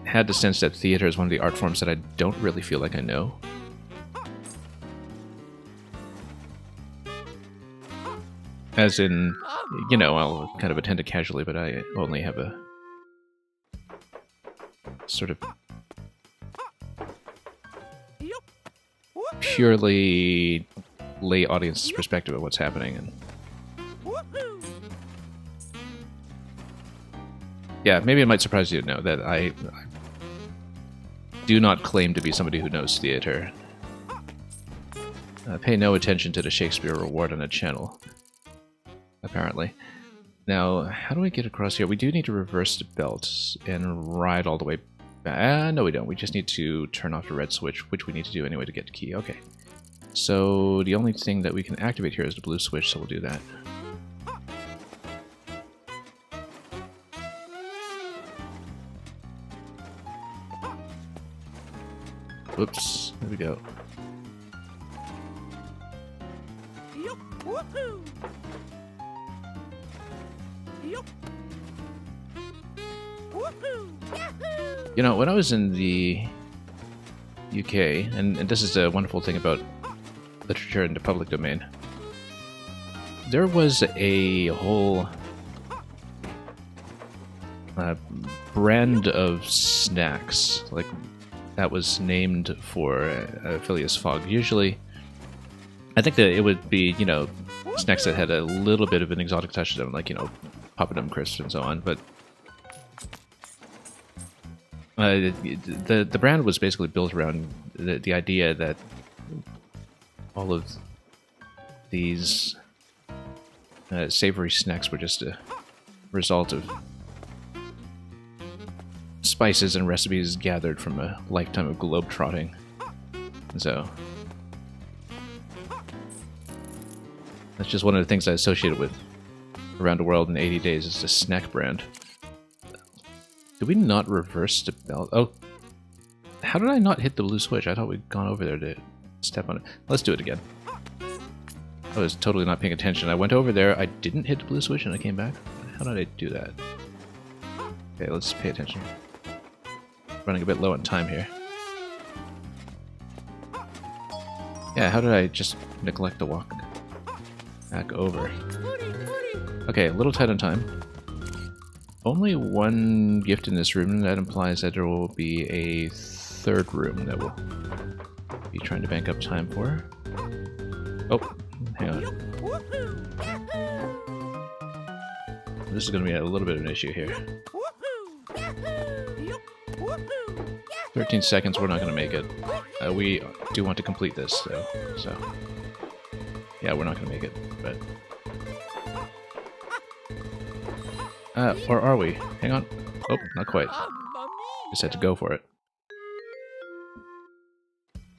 had the sense that theater is one of the art forms that I don't really feel like I know. As in, you know, I'll kind of attend it casually, but I only have a sort of purely lay audience perspective of what's happening. And yeah, maybe it might surprise you to know that I do not claim to be somebody who knows theater. Pay no attention to the Shakespeare reward on a channel, apparently. Now, how do we get across here? We do need to reverse the belt and ride all the way back. No, we don't. We just need to turn off the red switch, which we need to do anyway to get the key. Okay. So the only thing that we can activate here is the blue switch, so we'll do that. Whoops, there we go. You know, when I was in the UK, and this is a wonderful thing about literature in the public domain, there was a whole brand of snacks like that was named for Phileas Fogg. Usually, I think that it would be, you know, snacks that had a little bit of an exotic touch to them, like, you know, Papadum crisps and so on. But the brand was basically built around the idea that all of these savory snacks were just a result of spices and recipes gathered from a lifetime of globe-trotting. So that's just one of the things I associated with Around the World in 80 Days is the snack brand. Did we not reverse the belt? Oh, how did I not hit the blue switch? I thought we'd gone over there to step on it. Let's do it again. I was totally not paying attention. I went over there, I didn't hit the blue switch, and I came back. How did I do that? Okay, let's pay attention. Running a bit low on time here. Yeah, how did I just neglect to walk back over? Okay, a little tight on time. Only one gift in this room, and that implies that there will be a third room that we'll be trying to bank up time for. Oh, hang on. This is going to be a little bit of an issue here. 13 seconds, we're not going to make it. We do want to complete this, though, so... Yeah, we're not going to make it, but... or are we? Hang on. Oh, not quite. Just had to go for it.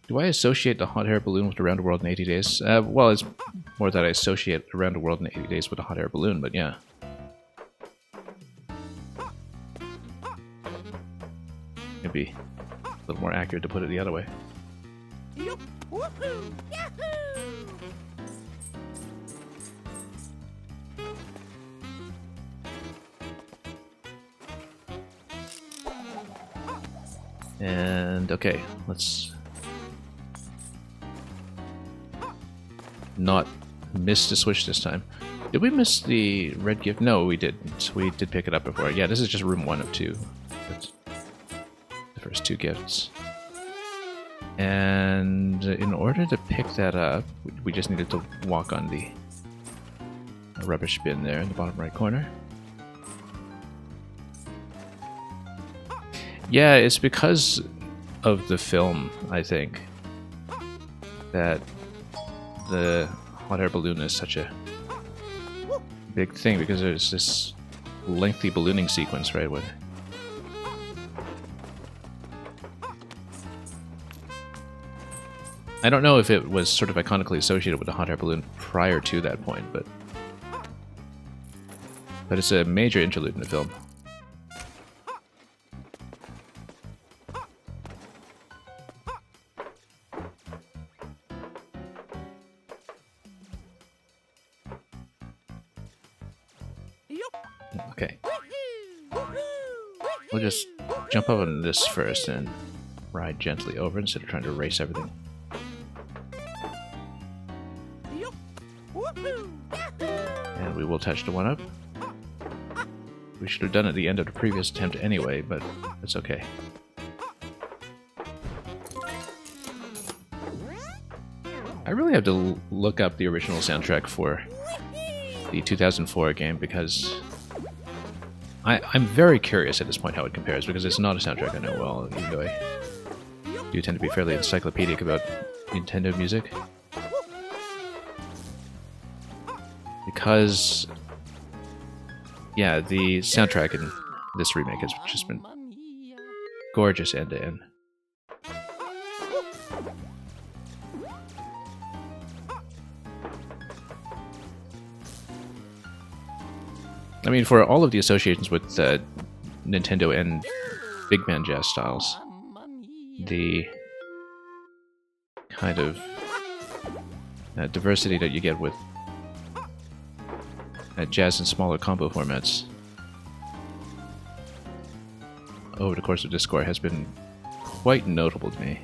Do I associate the hot air balloon with Around the World in 80 Days? Well, it's more that I associate Around the World in 80 Days with a hot air balloon, but yeah. It'd be a little more accurate to put it the other way. And okay, let's not miss the switch this time. Did we miss the red gift? No, we didn't. We did pick it up before. Yeah, this is just room 1 of 2. That's the first 2 gifts. And in order to pick that up, we just needed to walk on the rubbish bin there in the bottom right corner. Yeah, it's because of the film, I think, that the hot air balloon is such a big thing, because there's this lengthy ballooning sequence, right? With I don't know if it was sort of iconically associated with the hot air balloon prior to that point, but it's a major interlude in the film. Okay. We'll just jump up on this first and ride gently over instead of trying to race everything. And we will touch the 1-up. We should have done it at the end of the previous attempt anyway, but it's okay. I really have to look up the original soundtrack for the 2004 game, because I'm very curious at this point how it compares, because it's not a soundtrack I know well, even though I do tend to be fairly encyclopedic about Nintendo music. Because, yeah, the soundtrack in this remake has just been gorgeous end to end. I mean, for all of the associations with Nintendo and Big Man Jazz styles, the kind of diversity that you get with jazz and smaller combo formats over the course of Discord has been quite notable to me.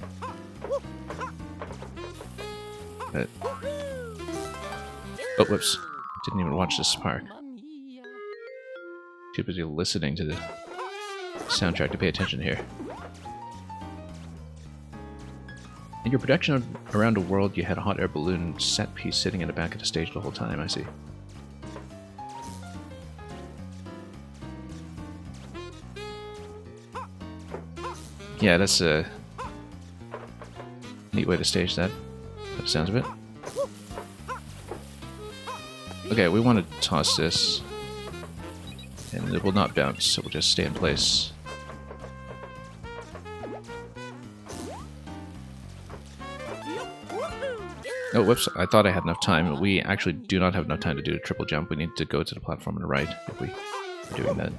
But, oh, whoops. Didn't even watch the spark. Too busy listening to the soundtrack to pay attention here. In your production around the world, you had a hot air balloon set piece sitting in the back of the stage the whole time, I see. Yeah, that's a neat way to stage that, by the sounds of it. Okay, we want to toss this, and it will not bounce, so we'll just stay in place. Oh, whoops, I thought I had enough time. We actually do not have enough time to do a triple jump. We need to go to the platform on the right if we are doing that.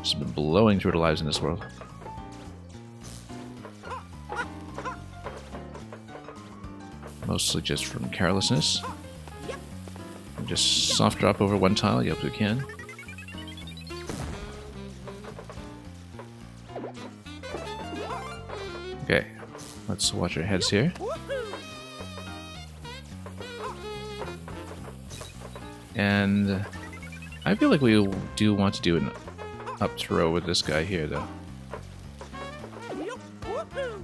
Just been blowing through the lives in this world. Mostly just from carelessness. And just soft drop over one tile, yep we can. Okay, let's watch our heads here. And I feel like we do want to do an up throw with this guy here, though.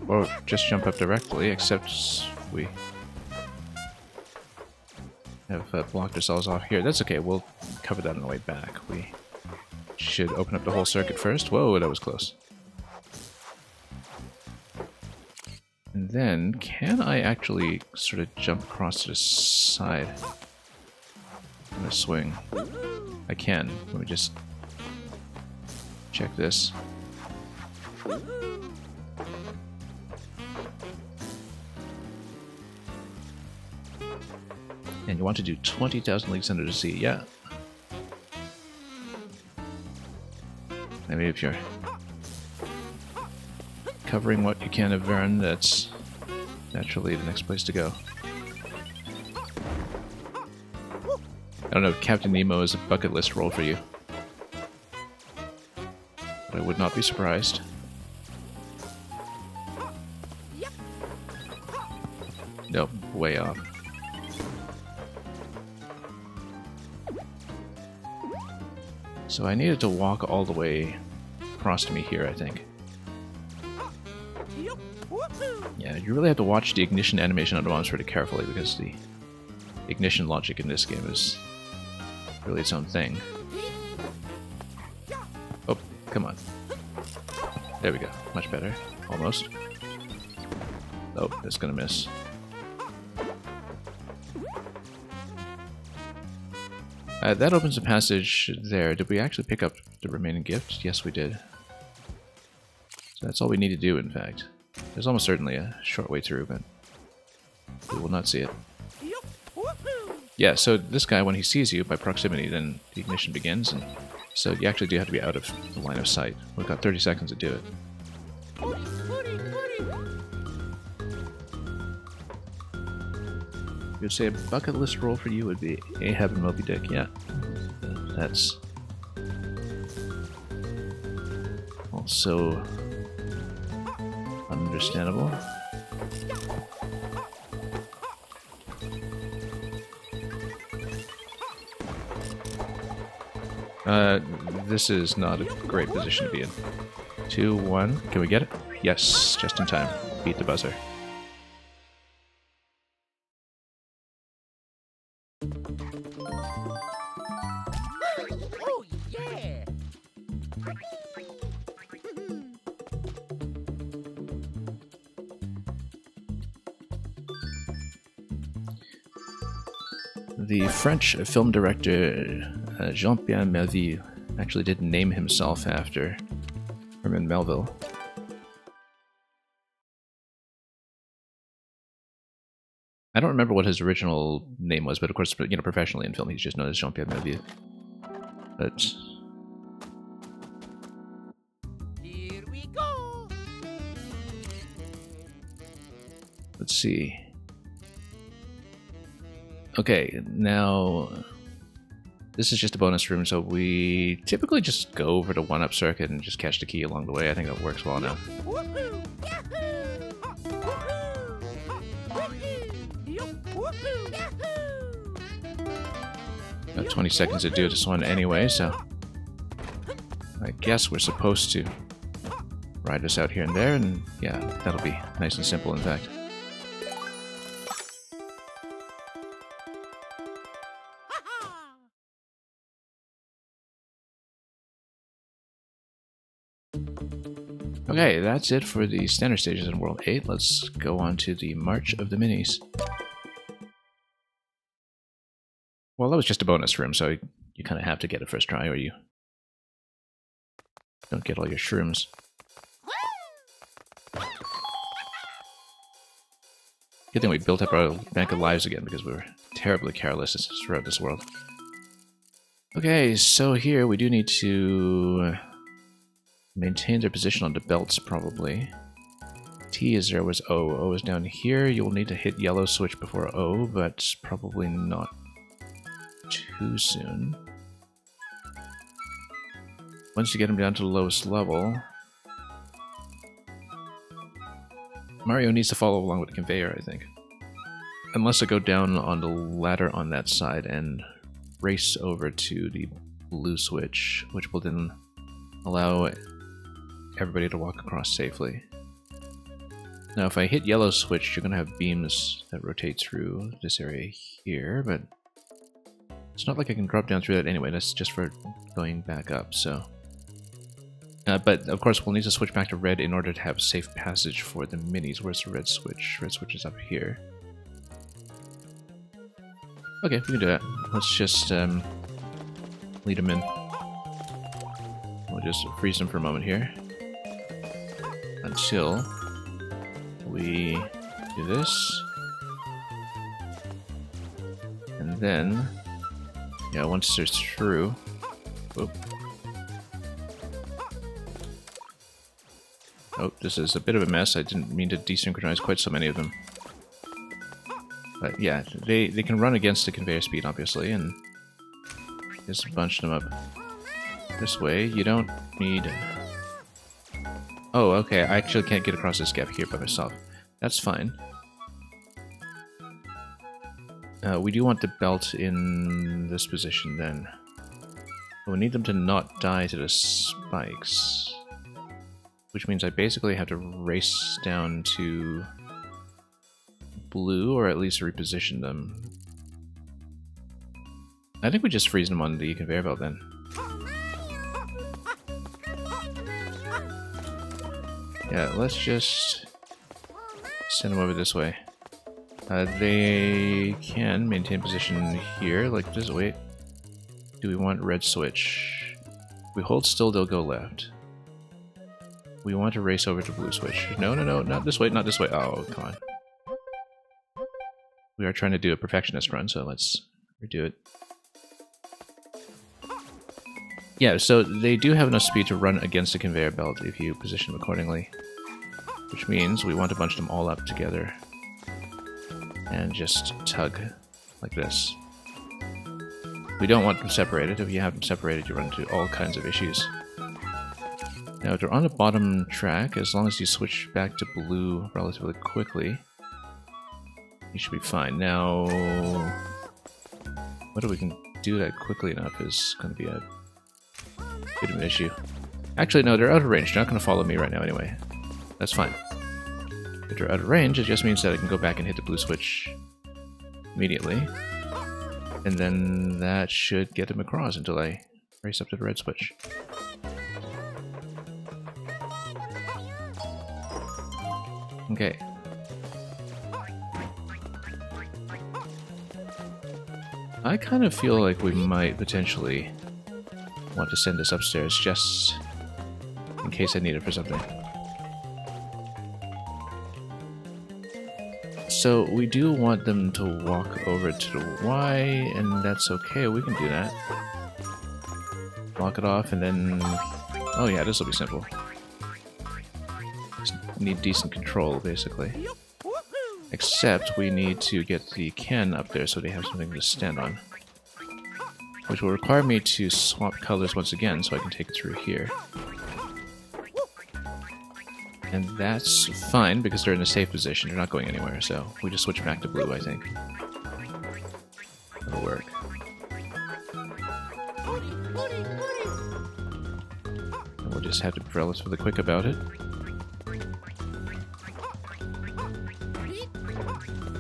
Or just jump up directly, except we have blocked ourselves off here. That's okay, we'll cover that on the way back. We should open up the whole circuit first. Whoa, that was close. And then, can I actually sort of jump across to the side? I'm gonna swing. I can. Let me just check this. And you want to do 20,000 Leagues Under the Sea, yeah. Maybe if you're covering what you can of Verne, that's naturally the next place to go. I don't know if Captain Nemo is a bucket list role for you. But I would not be surprised. Nope, way off. So I needed to walk all the way across to me here, I think. Yeah, you really have to watch the ignition animation on the bombs pretty carefully because the ignition logic in this game is really its own thing. Oh, come on. There we go. Much better. Almost. Oh, it's gonna miss. That opens a passage there. Did we actually pick up the remaining gift? Yes, we did. So that's all we need to do, in fact. There's almost certainly a short way through, but we will not see it. Yeah, so this guy, when he sees you by proximity, then the ignition begins, and so you actually do have to be out of the line of sight. We've got 30 seconds to do it. You'd say a bucket list role for you would be Ahab and Moby Dick, yeah. That's also understandable. This is not a great position to be in. 2, 1, can we get it? Yes, just in time. Beat the buzzer. Oh, yeah! The French film director Jean-Pierre Melville actually did name himself after Herman Melville. I don't remember what his original name was, but of course, you know, professionally in film, he's just known as Jean-Pierre Melville. But Here we go! let's see. Okay, now This is just a bonus room, so we typically just go over to 1-up circuit and just catch the key along the way. I think that works well now. Woohoo! Yahoo! Woohoo! Yahoo! Got 20 seconds to do this one anyway, so I guess we're supposed to ride this out here and there, and yeah, that'll be nice and simple, in fact. Okay, that's it for the standard stages in World 8. Let's go on to the March of the Minis. Well, that was just a bonus room, so you kind of have to get it first try, or you don't get all your shrooms. Good thing we built up our bank of lives again, because we were terribly careless throughout this world. Okay, so here we do need to maintain their position on the belts, probably. T is there, was O. O is down here. You'll need to hit yellow switch before O, but probably not too soon. Once you get him down to the lowest level, Mario needs to follow along with the conveyor, I think. Unless I go down on the ladder on that side and race over to the blue switch, which will then allow everybody to walk across safely. Now if I hit yellow switch, you're going to have beams that rotate through this area here, but it's not like I can drop down through that anyway. That's just for going back up, so... but of course we'll need to switch back to red in order to have safe passage for the minis. Where's the red switch? Red switch is up here. Okay, we can do that. Let's just lead them in. We'll just freeze them for a moment here. Until we do this. And then, yeah, once they're through, whoop. Oh, this is a bit of a mess. I didn't mean to desynchronize quite so many of them. But yeah, they can run against the conveyor speed, obviously, and just bunch them up this way. You don't need... Oh, okay, I actually can't get across this gap here by myself. That's fine. We do want the belt in this position then. We need them to not die to the spikes. Which means I basically have to race down to blue, or at least reposition them. I think we just freeze them on the conveyor belt then. Yeah, let's just send them over this way. They can maintain position here, like this. Wait, do we want red switch? If we hold still, they'll go left. We want to race over to blue switch. No, no, no, not this way, not this way. Oh, come on. We are trying to do a perfectionist run, so let's redo it. Yeah, so they do have enough speed to run against the conveyor belt if you position them accordingly. Which means we want to bunch them all up together. And just tug like this. We don't want them separated. If you have them separated, you run into all kinds of issues. Now, if they're on the bottom track, as long as you switch back to blue relatively quickly, you should be fine. Now, whether we can do that quickly enough is going to be a bit of an issue. Actually, no, they're out of range. They're not going to follow me right now anyway. That's fine. If they're out of range, it just means that I can go back and hit the blue switch immediately. And then that should get them across until I race up to the red switch. Okay. I kind of feel like we might potentially want to send this upstairs just in case I need it for something. So we do want them to walk over to the Y, and that's okay, we can do that. Block it off and then... Oh yeah, this will be simple. Just need decent control, basically. Except we need to get the Ken up there so they have something to stand on. which will require me to swap colors once again so I can take it through here. And that's fine because they're in a safe position, they're not going anywhere, so we just switch back to blue, I think. That'll work. And we'll just have to be relatively quick about it.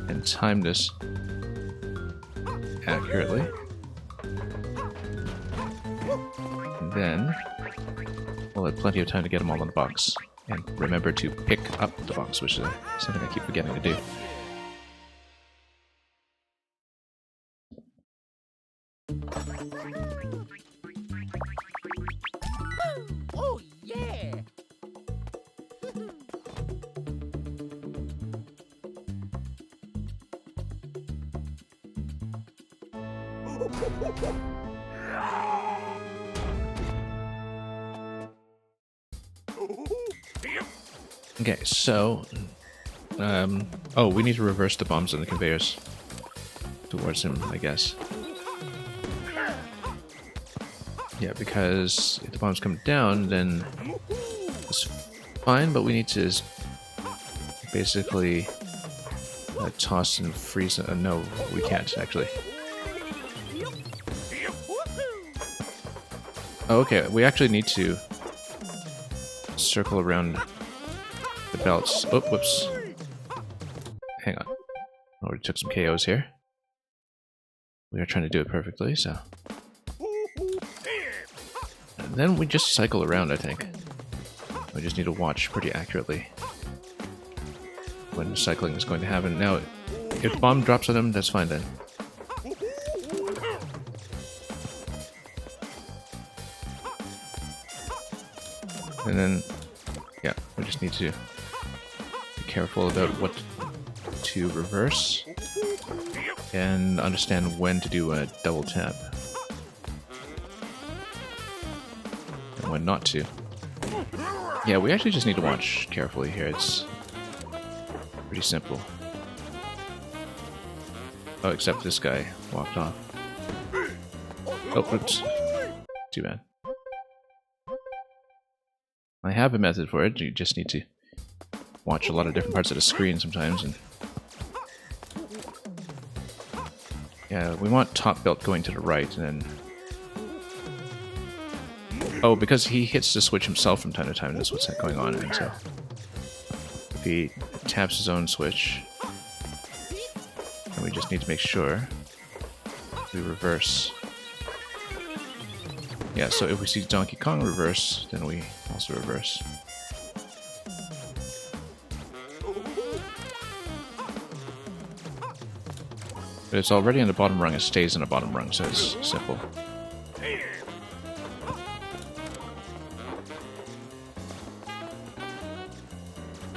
And time this accurately. And then we'll have plenty of time to get them all in the box. And remember to pick up the box, which is something I keep forgetting to do. Oh, yeah. Okay, so... oh, we need to reverse the bombs on the conveyors towards him, I guess. Yeah, because if the bombs come down, then it's fine, but we need to basically toss and freeze... no, we can't, actually. Oh, okay, we actually need to circle around the belts. Oh, whoops. Hang on. Already took some KOs here. We are trying to do it perfectly, so... And then we just cycle around, I think. We just need to watch pretty accurately when cycling is going to happen. Now, if the bomb drops on him, that's fine then. And then, yeah, we just need to be careful about what to reverse and understand when to do a double tap and when not to. Yeah, we actually just need to watch carefully here. It's pretty simple. Oh, except this guy walked off. Oh, oops. Too bad. I have a method for it, you just need to watch a lot of different parts of the screen sometimes. And yeah, we want top belt going to the right, and then... Oh, because he hits the switch himself from time to time, that's what's going on, and so... If he taps his own switch, then we just need to make sure we reverse. Yeah, so if we see Donkey Kong reverse, then we also reverse. But it's already on the bottom rung, it stays on the bottom rung, so it's simple.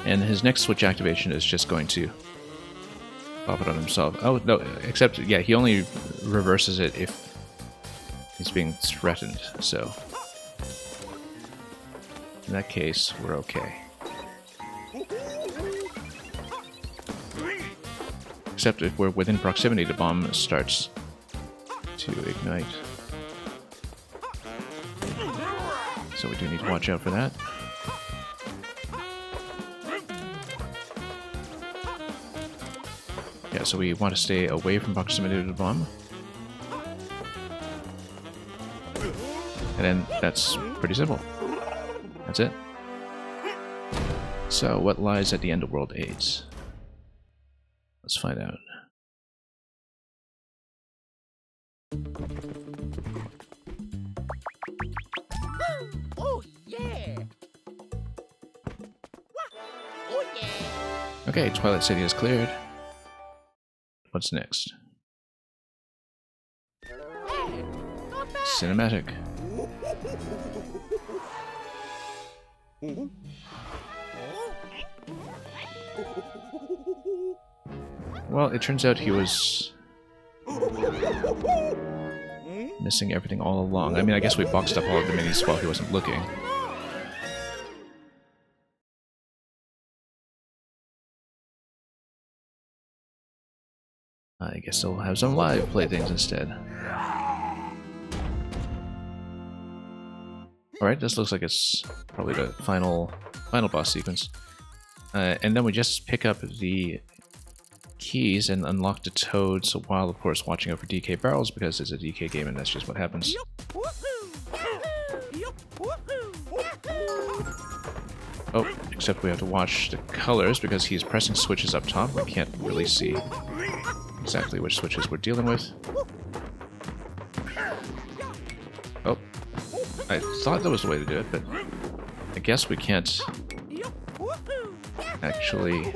And his next switch activation is just going to pop it on himself. Oh, no, except, yeah, he only reverses it if he's being threatened, so in that case, we're okay. Except if we're within proximity, the bomb starts to ignite. So we do need to watch out for that. Yeah, so we want to stay away from proximity to the bomb. And then that's pretty simple. That's it. So, what lies at the end of World AIDS? Let's find out. Oh, yeah. Oh, yeah. Okay, Twilight City is cleared. What's next? Cinematic. Well, it turns out he was missing everything all along. I mean, I guess we boxed up all of the minis while he wasn't looking. I guess I'll have some live playthings instead. Alright, this looks like it's probably the final boss sequence. And then we just pick up the keys and unlock the toads while, of course, watching out for DK barrels because it's a DK game and that's just what happens. Oh, except we have to watch the colors because he's pressing switches up top. We can't really see exactly which switches we're dealing with. Oh, I thought that was the way to do it, but I guess we can't actually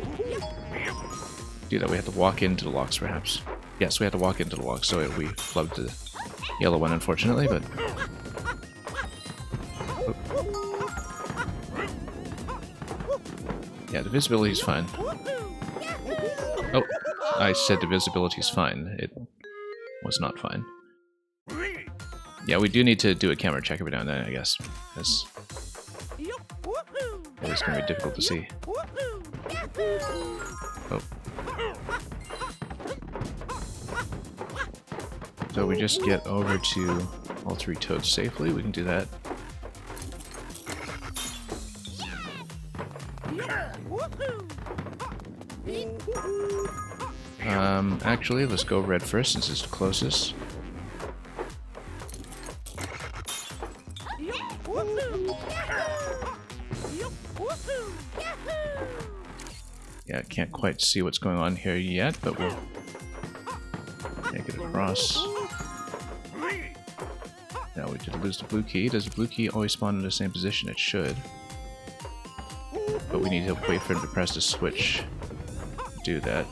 do that. We have to walk into the locks, perhaps. Yes, we have to walk into the locks, so we flubbed the yellow one, unfortunately, but... Yeah, the visibility is fine. Oh, I said the visibility is fine. It was not fine. Yeah, we do need to do a camera check every now and then, I guess, because it is going to be difficult to see. Oh. So we just get over to all three toads safely. We can do that. Actually, let's go red first since it's the closest. Yeah, can't quite see what's going on here yet, but we'll make it across. Now we did lose the blue key. Does the blue key always spawn in the same position? It should. But we need to wait for him to press the switch to do that.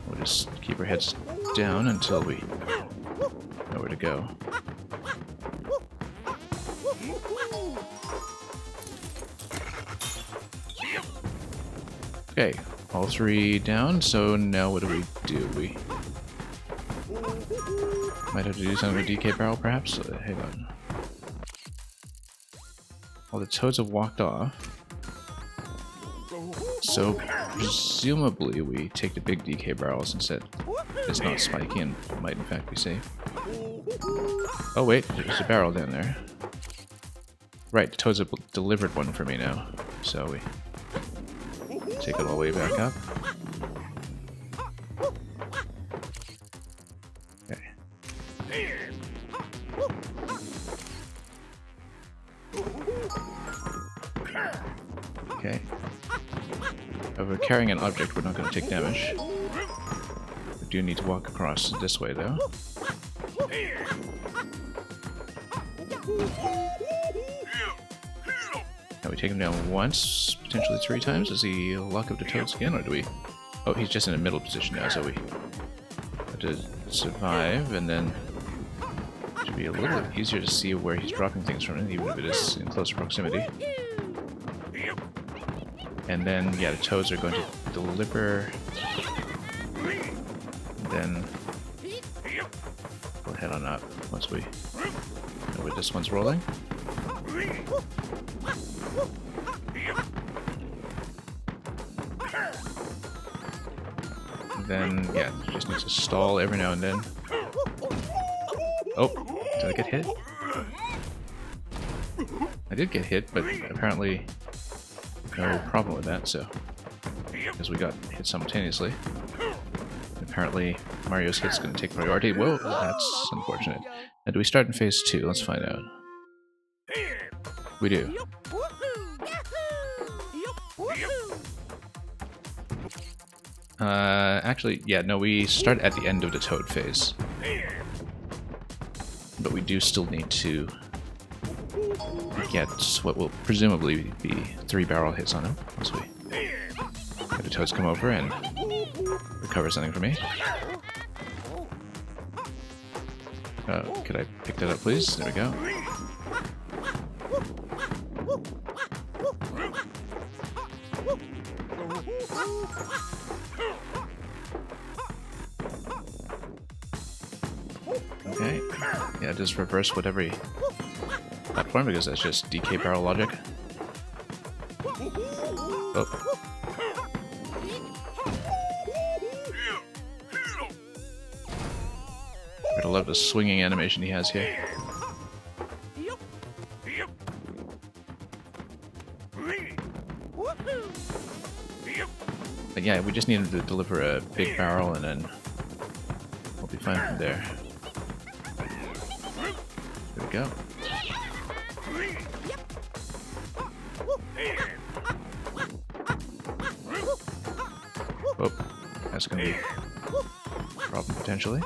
We'll just keep our heads down until we know where to go. Okay, all three down, so now what do? We might have to do something with DK barrel, perhaps? Hang on. Well, the toads have walked off. So, presumably we take the big DK barrel since it's not spiky and might in fact be safe. Oh wait, there's a barrel down there. Right, the toads have delivered one for me now. So we take it all the way back up. Okay. Okay. If we're carrying an object, we're not going to take damage. We do need to walk across this way, though. Now we take him down once, potentially 3 times. Does he lock up the toads again, or do we... Oh, he's just in a middle position now, so we have to survive, and then it should be a little easier to see where he's dropping things from, even if it is in closer proximity. And then, yeah, the toads are going to deliver. Then we'll head on up once we know where this one's rolling. And then, yeah, just needs to stall every now and then. Oh, did I get hit? I did get hit, but apparently no problem with that, so because we got hit simultaneously. Apparently Mario's hit's gonna take priority. Whoa, that's unfortunate. Now do we start in phase 2? Let's find out. We do. Actually, yeah, no, we start at the end of the toad phase. But we do still need to get what will presumably be 3 barrel hits on him once we have the toads come over and recover something for me. Could I pick that up, please? There we go. Okay. Yeah, just reverse whatever platform because that's just DK barrel logic. Oh. I love the swinging animation he has here. But yeah, we just need him to deliver a big barrel and then we'll be fine from there. There we go. Oh, that's gonna be a problem potentially.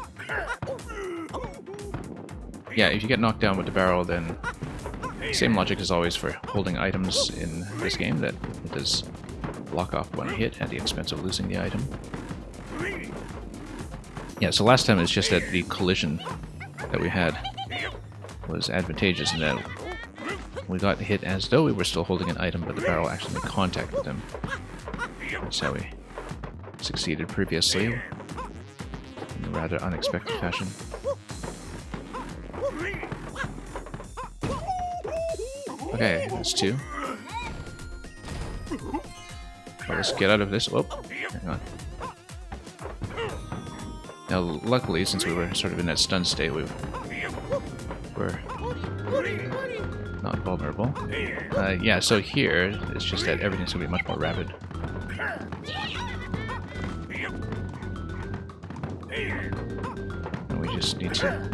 Yeah, if you get knocked down with the barrel, then same logic as always for holding items in this game, that it does block off one hit at the expense of losing the item. Yeah, so last time it's just that the collision that we had was advantageous in that we got hit as though we were still holding an item, but the barrel actually made contact with them. That's how we succeeded previously, in a rather unexpected fashion. Okay, that's 2. Well, let's get out of this. Oh, hang on. Now, luckily, since we were sort of in that stun state, we were not vulnerable. Yeah, so here, it's just that everything's going to be much more rapid. And we just need to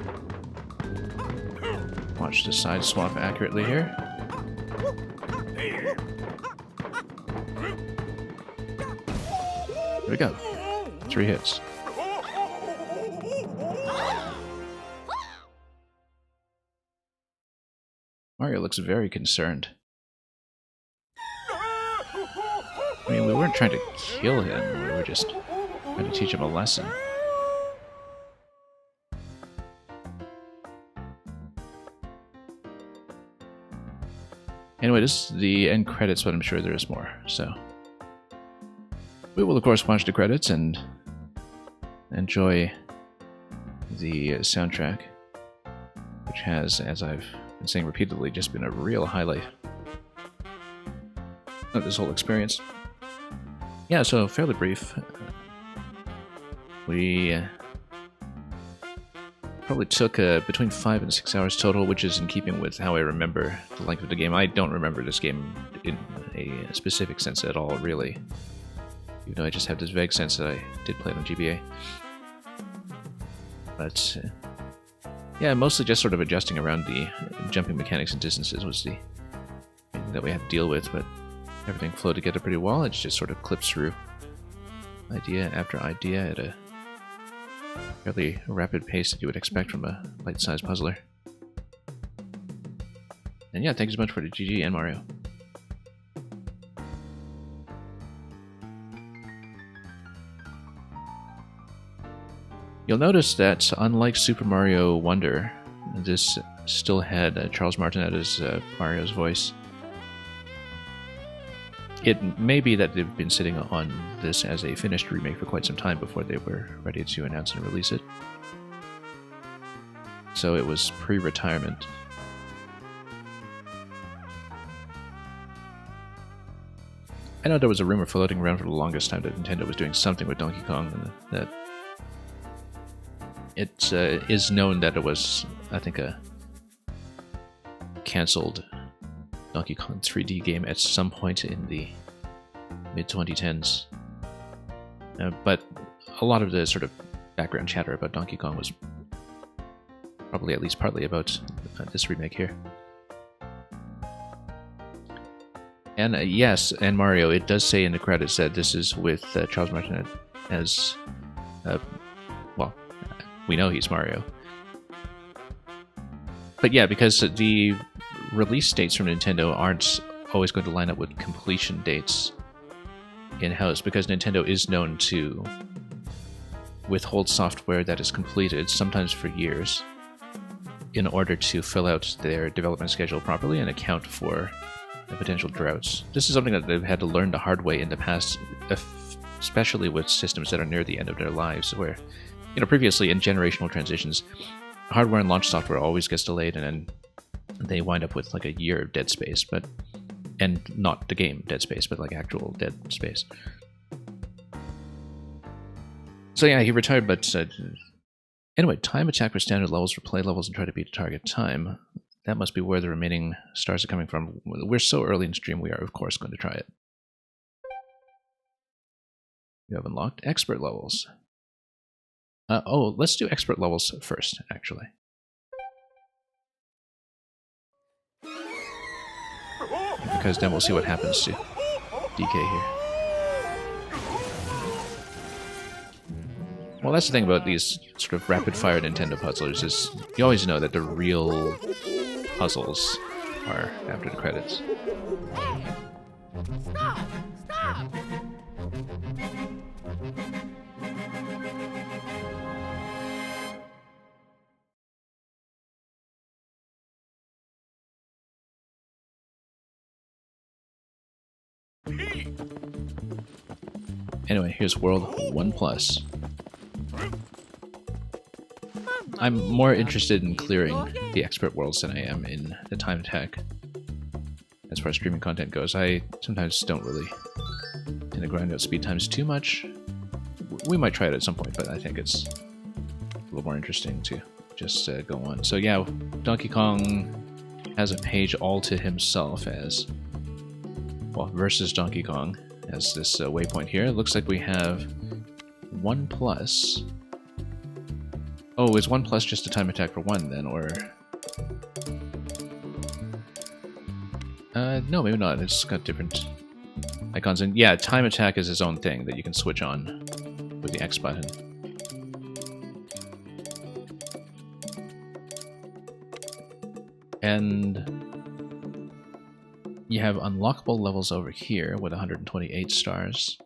watch the side swap accurately here. There we go. 3 hits. Mario looks very concerned. I mean, we weren't trying to kill him, we were just trying to teach him a lesson. Anyway, this is the end credits, but I'm sure there is more, so... We will, of course, watch the credits and enjoy the soundtrack, which has, as I've been saying repeatedly, just been a real highlight of this whole experience. Yeah, so fairly brief. We probably took between 5 and 6 hours total, which is in keeping with how I remember the length of the game. I don't remember this game in a specific sense at all, really. Even though I just have this vague sense that I did play it on GBA. But, yeah, mostly just sort of adjusting around the jumping mechanics and distances was the thing that we had to deal with, but everything flowed together pretty well. It just sort of clips through idea after idea at a fairly rapid pace that you would expect from a bite-sized puzzler. And yeah, thanks so much for the GG and Mario. You'll notice that, unlike Super Mario Wonder, this still had Charles Martinet as Mario's voice. It may be that they've been sitting on this as a finished remake for quite some time before they were ready to announce and release it. So it was pre-retirement. I know there was a rumor floating around for the longest time that Nintendo was doing something with Donkey Kong, and that it is known that it was, I think, a cancelled Donkey Kong 3D game at some point in the mid-2010s. But a lot of the sort of background chatter about Donkey Kong was probably at least partly about this remake here. And yes, and Mario, it does say in the credits that this is with Charles Martinet as, well, we know he's Mario. But yeah, because the release dates from Nintendo aren't always going to line up with completion dates in-house, because Nintendo is known to withhold software that is completed, sometimes for years, in order to fill out their development schedule properly and account for the potential droughts. This is something that they've had to learn the hard way in the past, especially with systems that are near the end of their lives, where, you know, previously in generational transitions, hardware and launch software always gets delayed, and then they wind up with like a year of dead space, and not the game Dead Space, but like actual dead space. So yeah, he retired, but anyway, time attack for standard levels, for play levels, and try to beat the target time. That must be where the remaining stars are coming from. We're so early in stream, we are of course going to try it. You have unlocked expert levels. Oh, let's do expert levels first, actually. Because then we'll see what happens to DK here. Well, that's the thing about these sort of rapid-fire Nintendo puzzlers is you always know that the real puzzles are after the credits. Stop! Stop! Anyway, here's World 1+. I'm more interested in clearing the expert worlds than I am in the time attack. As far as streaming content goes, I sometimes don't really tend to grind out speed times too much. We might try it at some point, but I think it's a little more interesting to just go on. So yeah, Donkey Kong has a page all to himself as, well, versus Donkey Kong as this waypoint here. It looks like we have 1+. Oh, is 1+ just a time attack for 1 then, or... no, maybe not. It's got different icons. And yeah, time attack is its own thing that you can switch on with the X button. And you have unlockable levels over here with 128 stars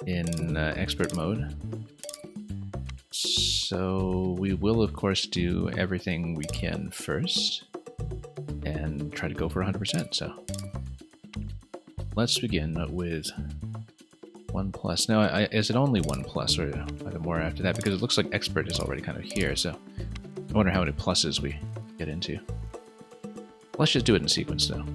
in expert mode. So we will, of course, do everything we can first and try to go for 100%. So let's begin with 1+. Now, is it only 1+, or are there more after that? Because it looks like expert is already kind of here, so I wonder how many pluses we get into. Let's just do it in sequence, though.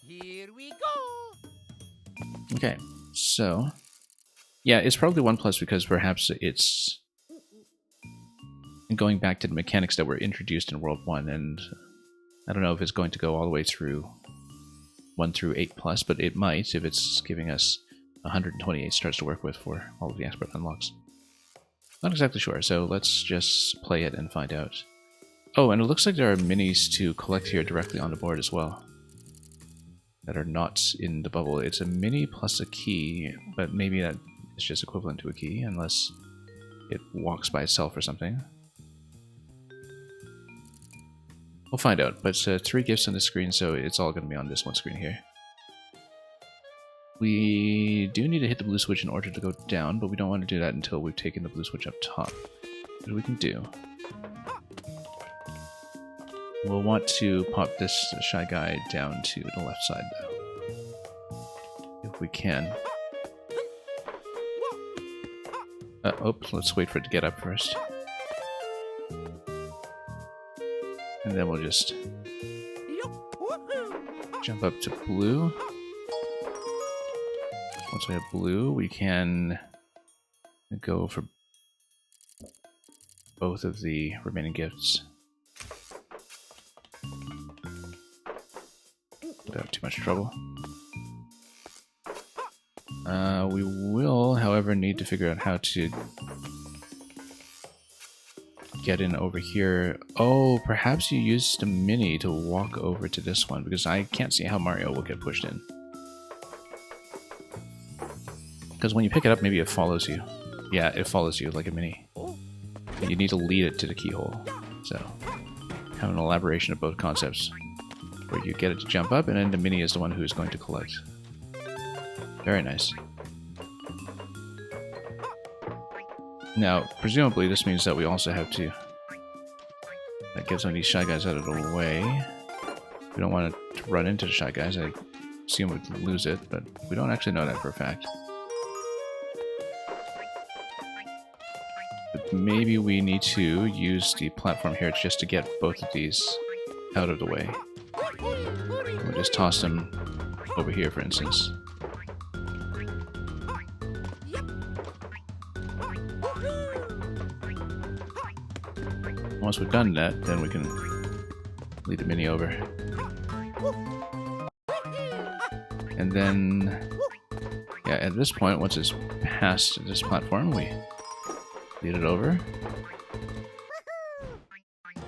Here we go. Okay, so yeah, it's probably 1+ because perhaps it's going back to the mechanics that were introduced in World 1, and I don't know if it's going to go all the way through 1 through 8+, but it might if it's giving us 128 stars to work with for all of the expert unlocks. Not exactly sure, so let's just play it and find out. Oh, and it looks like there are minis to collect here directly on the board as well that are not in the bubble. It's a mini plus a key, but maybe that is just equivalent to a key unless it walks by itself or something. We'll find out, but 3 gifts on the screen, so it's all going to be on this one screen here. We do need to hit the blue switch in order to go down, but we don't want to do that until we've taken the blue switch up top. What we can do... We'll want to pop this Shy Guy down to the left side, though. If we can. Oops, let's wait for it to get up first. And then we'll just jump up to blue. Once we have blue, we can go for both of the remaining gifts without too much trouble. We will, however, need to figure out how to get in over here. Oh, perhaps you use the mini to walk over to this one, because I can't see how Mario will get pushed in. Because when you pick it up, maybe it follows you. Yeah, it follows you like a mini. And you need to lead it to the keyhole. So, have an elaboration of both concepts, where you get it to jump up, and then the mini is the one who's going to collect. Very nice. Now, presumably this means that we also have to get some of these Shy Guys out of the way. We don't want to run into the Shy Guys. I assume we'd lose it, but we don't actually know that for a fact. But maybe we need to use the platform here just to get both of these out of the way. We'll just toss them over here, for instance. Once we've done that, then we can lead the mini over. And then, yeah, at this point, once it's past this platform, we lead it over.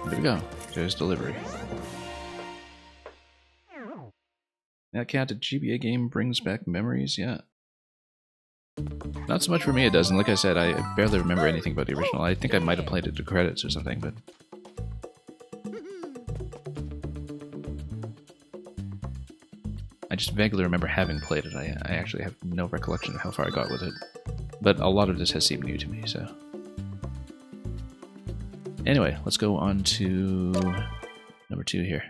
There we go. There's delivery. That cat, a GBA game brings back memories, yeah. Not so much for me, it doesn't. Like I said, I barely remember anything about the original. I think I might have played it to credits or something, but... I just vaguely remember having played it. I actually have no recollection of how far I got with it. But a lot of this has seemed new to me, so... Anyway, let's go on to number 2 here.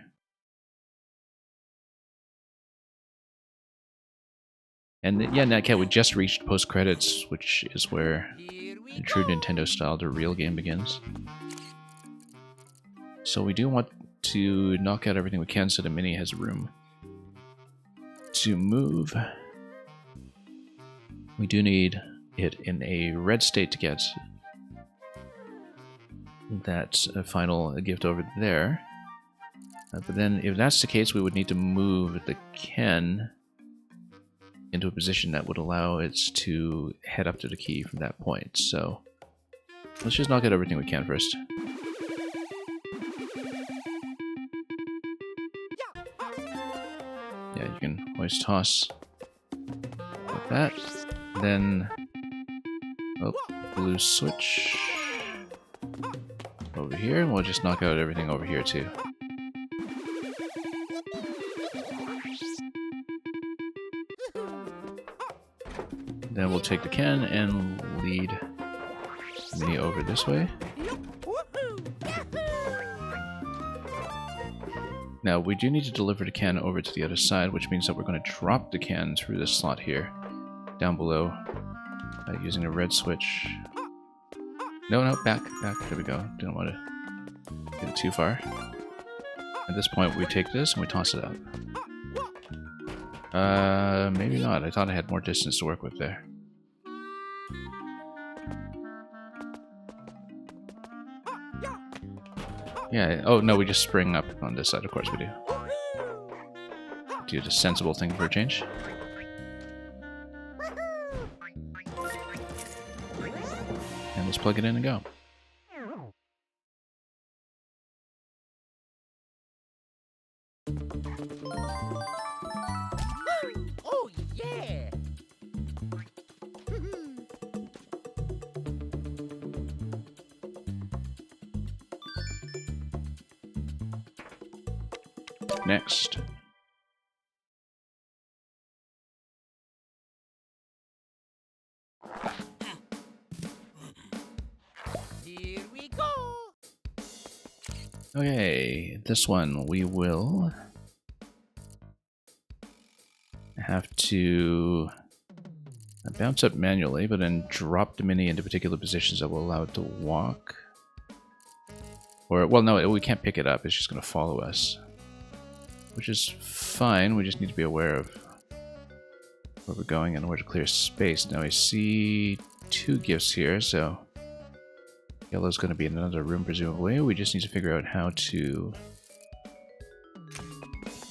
And yeah, Natcat, we just reached post-credits, which is where the true Nintendo style, the real game begins. So we do want to knock out everything we can so the mini has room to move. We do need it in a red state to get that final gift over there. But then if that's the case, we would need to move the Ken into a position that would allow it to head up to the key from that point. So let's just knock out everything we can first. Yeah, you can always toss like that. Then, oh, blue switch over here, and we'll just knock out everything over here too. Then we'll take the can and lead Mini over this way. Now, we do need to deliver the can over to the other side, which means that we're going to drop the can through this slot here, down below, using a red switch. No, back. There we go. Didn't want to get it too far. At this point, we take this and we toss it out. Maybe not. I thought I had more distance to work with there. Yeah, oh no, we just spring up on this side, of course we do. Do the sensible thing for a change. And let's plug it in and go. Oh yeah! Next. Here we go! Okay, this one we will have to bounce up manually, but then drop the mini into particular positions that will allow it to walk. Or, well, no, we can't pick it up. It's just going to follow us. Which is fine. We just need to be aware of where we're going and where to clear space. Now I see 2 gifts here, so yellow's going to be in another room, presumably. We just need to figure out how to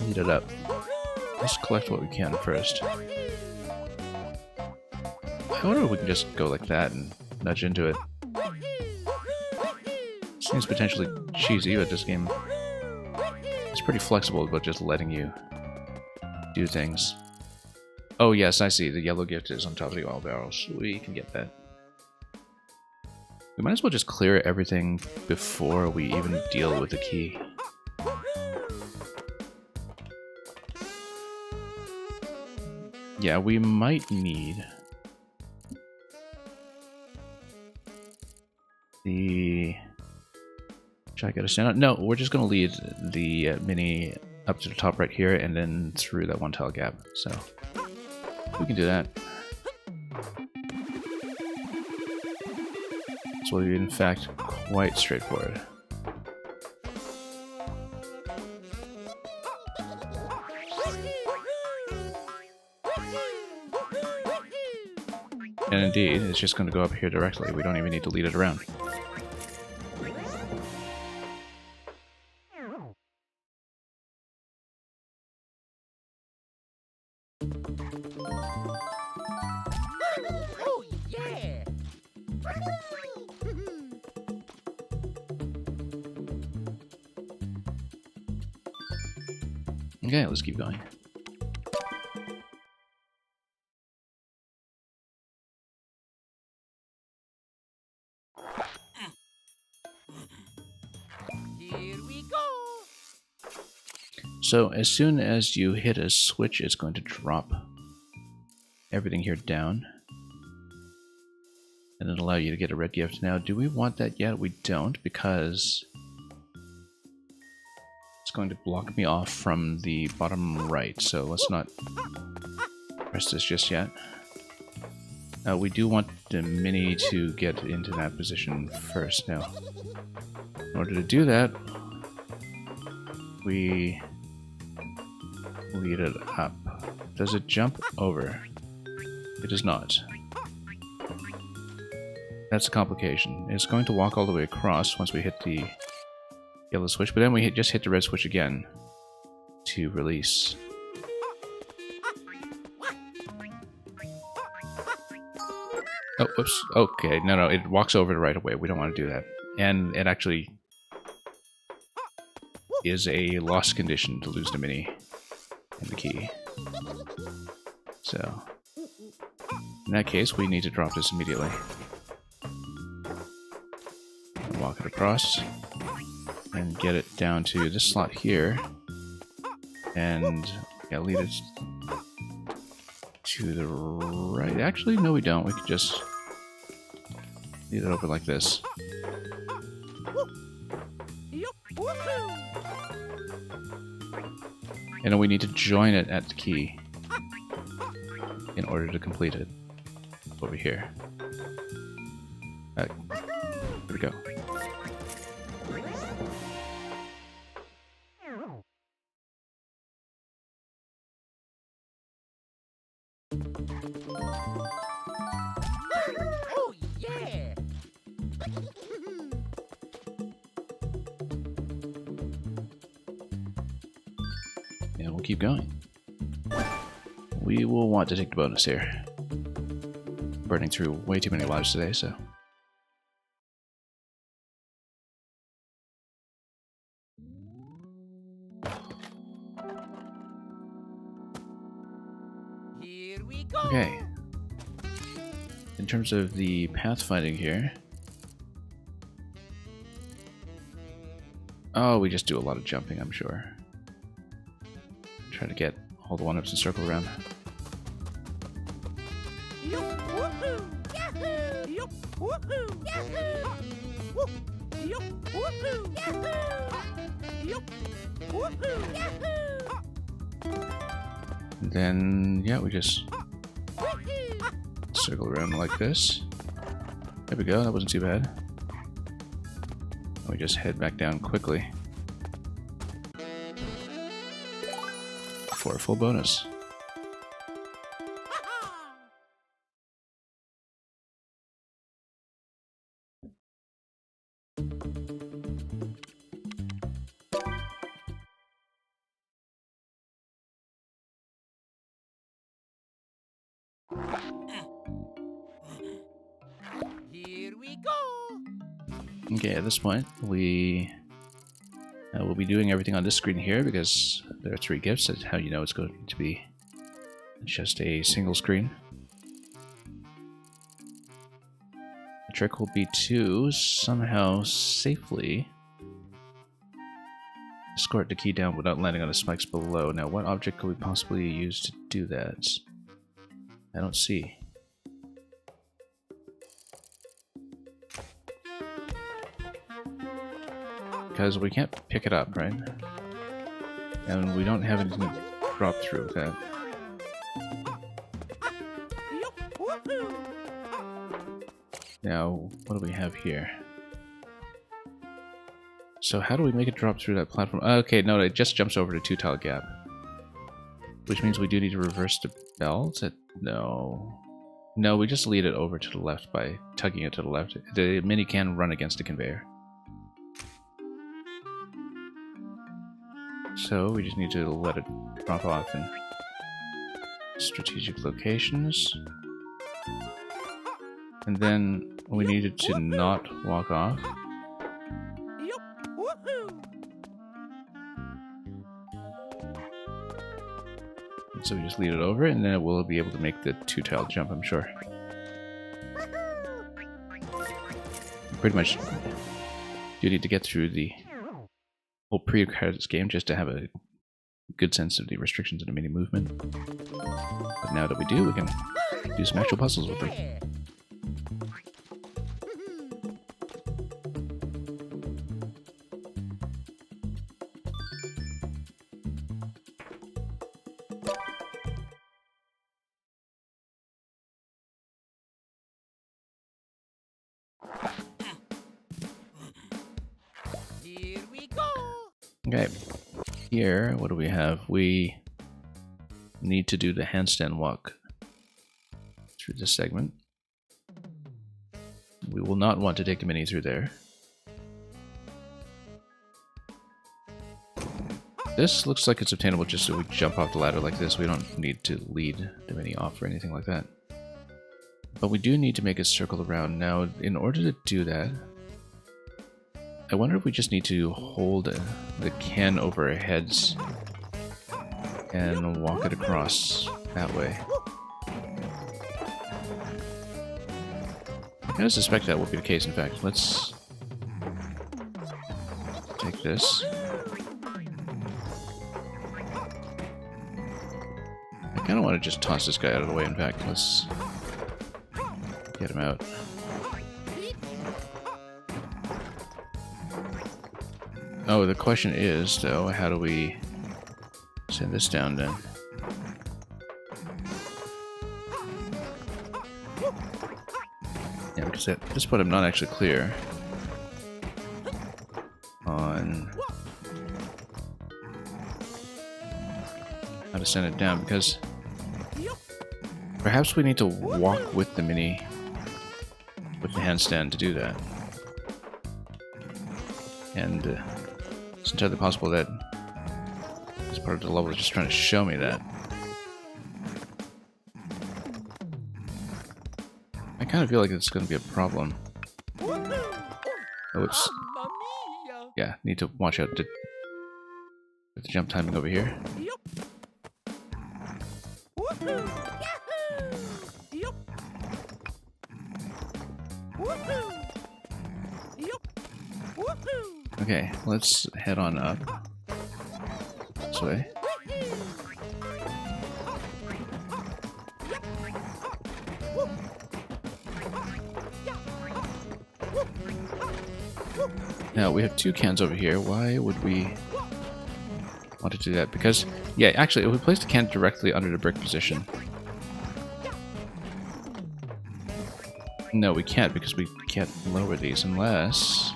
lead it up. Let's collect what we can first. I wonder if we can just go like that and nudge into it. Seems potentially cheesy, but this game is pretty flexible about just letting you do things. Oh yes, I see. The yellow gift is on top of the oil barrels. We can get that. We might as well just clear everything before we even deal with the key. Yeah, we might need the... Should I get a stand up? No, we're just going to lead the mini up to the top right here and then through that 1 tile gap. So we can do that. This will be, in fact, quite straightforward. And indeed, it's just going to go up here directly. We don't even need to lead it around. Oh, yeah. Okay, let's keep going. Here we go. So as soon as you hit a switch, it's going to drop everything here down. And it'll allow you to get a red gift. Now, do we want that yet? We don't, because it's going to block me off from the bottom right. So let's not press this just yet. We do want the mini to get into that position first. Now, in order to do that, we lead it up. Does it jump over? It does not. That's a complication. It's going to walk all the way across once we hit the yellow switch, but then we just hit the red switch again to release. Oh, whoops. Okay, no, it walks over right away. We don't want to do that. And it actually is a lost condition to lose the mini and the key. So, in that case, we need to drop this immediately. Walk it across and get it down to this slot here, and yeah, lead it to the right. Actually, no, we don't. We could just lead it over like this. And then we need to join it at the key in order to complete it. Over here. Here we go. Oh, yeah. And we'll keep going. We will want to take the bonus here. Burning through way too many lives today, so. Here we go. Okay. In terms of the pathfinding here. Oh, we just do a lot of jumping, I'm sure. Try to get all the one-ups and circle around. Yup, woohoo! Yahoo! Yup, woohoo! Yahoo! Woo! Yup, woohoo! Yahoo! Yup, woohoo! Yahoo! And then, yeah, we just Woohoo! circle around like this. There we go, that wasn't too bad. We just head back down quickly for a full bonus. Here we go. Okay, at this point, we will be doing everything on this screen here because there are 3 gifts. That's how you know it's going to be just a single screen. The trick will be to somehow safely escort the key down without landing on the spikes below. Now, what object could we possibly use to do that? I don't see. Because we can't pick it up, right? And we don't have anything to drop through with that. Yup, woohoo! Now, what do we have here? So how do we make it drop through that platform? Okay, no, it just jumps over the 2-tile gap. Which means we do need to reverse the belt? No. No, we just lead it over to the left by tugging it to the left. The mini can run against the conveyor. So we just need to let it drop off in strategic locations. And then we needed to not walk off. So we just lead it over, and then it will be able to make the two-tile jump, I'm sure. Pretty much you need to get through the whole pre-credits game just to have a good sense of the restrictions of the mini movement. But now that we do, we can do some actual puzzles with it. Here we go. Okay, here, what do we have? We need to do the handstand walk through this segment. We will not want to take the mini through there. This looks like it's obtainable just so we jump off the ladder like this. We don't need to lead the mini off or anything like that. But we do need to make a circle around. Now, in order to do that, I wonder if we just need to hold the can over our heads and walk it across that way. I kind of suspect that will be the case, in fact. Let's take this. I kind of want to just toss this guy out of the way, in fact. Let's get him out. Oh, the question is, though, how do we send this down then? Yeah, because at this point I'm not actually clear on how to send it down, because perhaps we need to walk with the mini, with the handstand to do that. And it's entirely possible that this part of the level is just trying to show me that. I kind of feel like it's going to be a problem. Oh, it's... Mamma mia. Yeah, need to watch out with the jump timing over here. Woohoo! Yahoo! Yup. Woohoo! Yup. Woohoo! Okay, let's head on up this way. Now, we have two cans over here. Why would we want to do that? Because, yeah, actually, if we place the can directly under the brick position... No, we can't, because we can't lower these unless...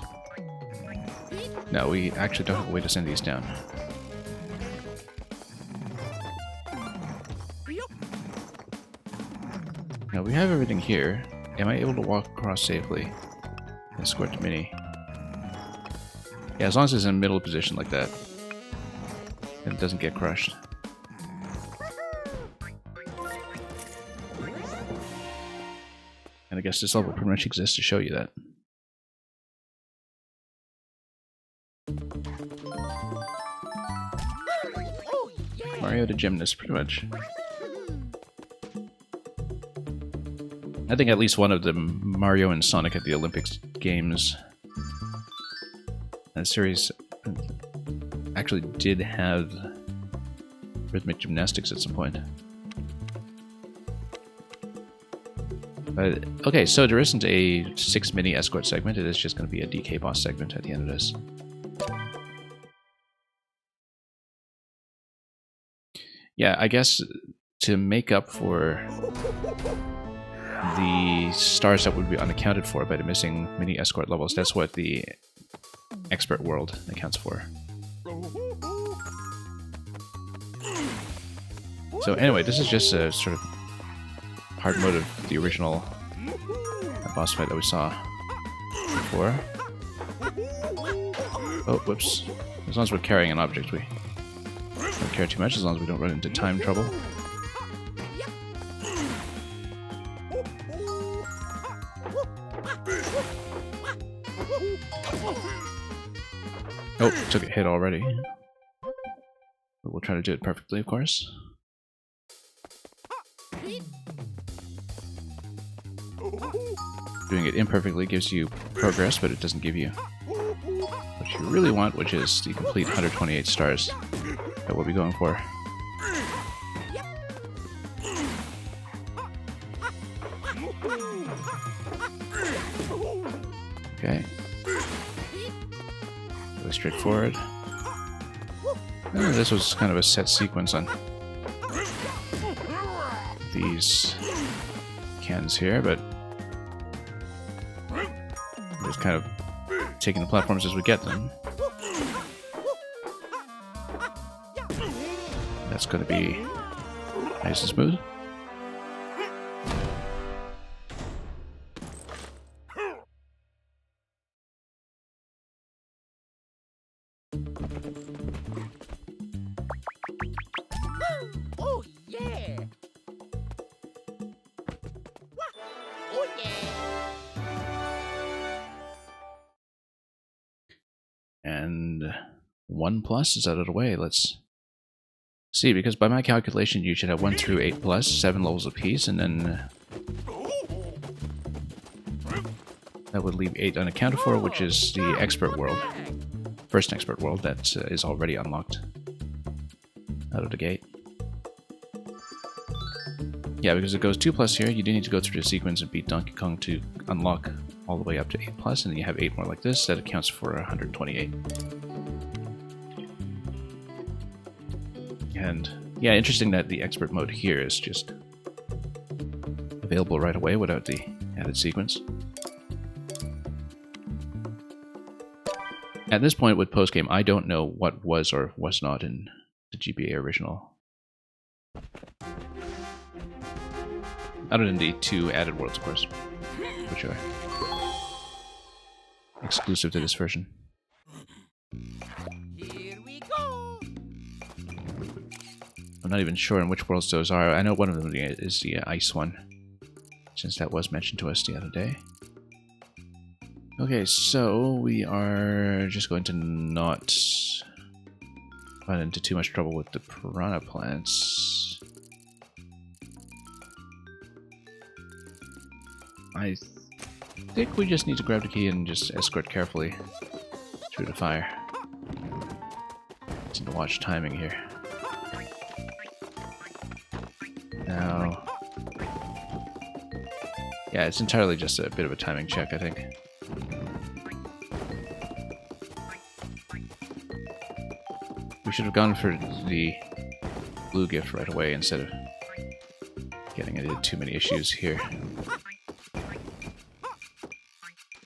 No, we actually don't have a way to send these down. Now, we have everything here. Am I able to walk across safely? Escort the mini. Yeah, as long as it's in a middle position like that, and it doesn't get crushed. And I guess this level pretty much exists to show you that. Oh, yeah. Mario the Gymnast, pretty much. I think at least one of them, Mario and Sonic at the Olympics Games, that series actually did have rhythmic gymnastics at some point. But, okay, so there isn't a 6 mini escort segment, it is just going to be a DK boss segment at the end of this. Yeah, I guess to make up for the stars that would be unaccounted for by the missing mini escort levels, that's what the expert world accounts for. So anyway, this is just a sort of hard mode of the original boss fight that we saw before. Oh, whoops. As long as we're carrying an object, we don't care too much, as long as we don't run into time trouble. Oh, took a hit already. But we'll try to do it perfectly, of course. Doing it imperfectly gives you progress, but it doesn't give you what you really want, which is the complete 128 stars that we'll be going for. Okay. Really straightforward. This was kind of a set sequence on these cans here, but just kind of taking the platforms as we get them. That's going to be nice and smooth. Oh yeah. Oh yeah. And 1+ is out of the way. Let's see, because by my calculation you should have 1 through 8+, 7 levels apiece, and then that would leave 8 unaccounted for, which is the expert world. First expert world that is already unlocked out of the gate. Yeah, because it goes 2+ here, you do need to go through the sequence and beat Donkey Kong to unlock all the way up to 8+, and then you have 8 more like this, that accounts for 128. And yeah, interesting that the expert mode here is just available right away without the added sequence. At this point with postgame, I don't know what was or was not in the GBA original. Other than the 2 added worlds, of course, which are exclusive to this version. Here we go. I'm not even sure on which worlds those are. I know one of them is the ice one, since that was mentioned to us the other day. Okay, so we are just going to not run into too much trouble with the piranha plants. I think we just need to grab the key and just escort carefully through the fire. Just need to watch timing here. Now, yeah, it's entirely just a bit of a timing check, I think. We should have gone for the blue gift right away instead of getting into too many issues here.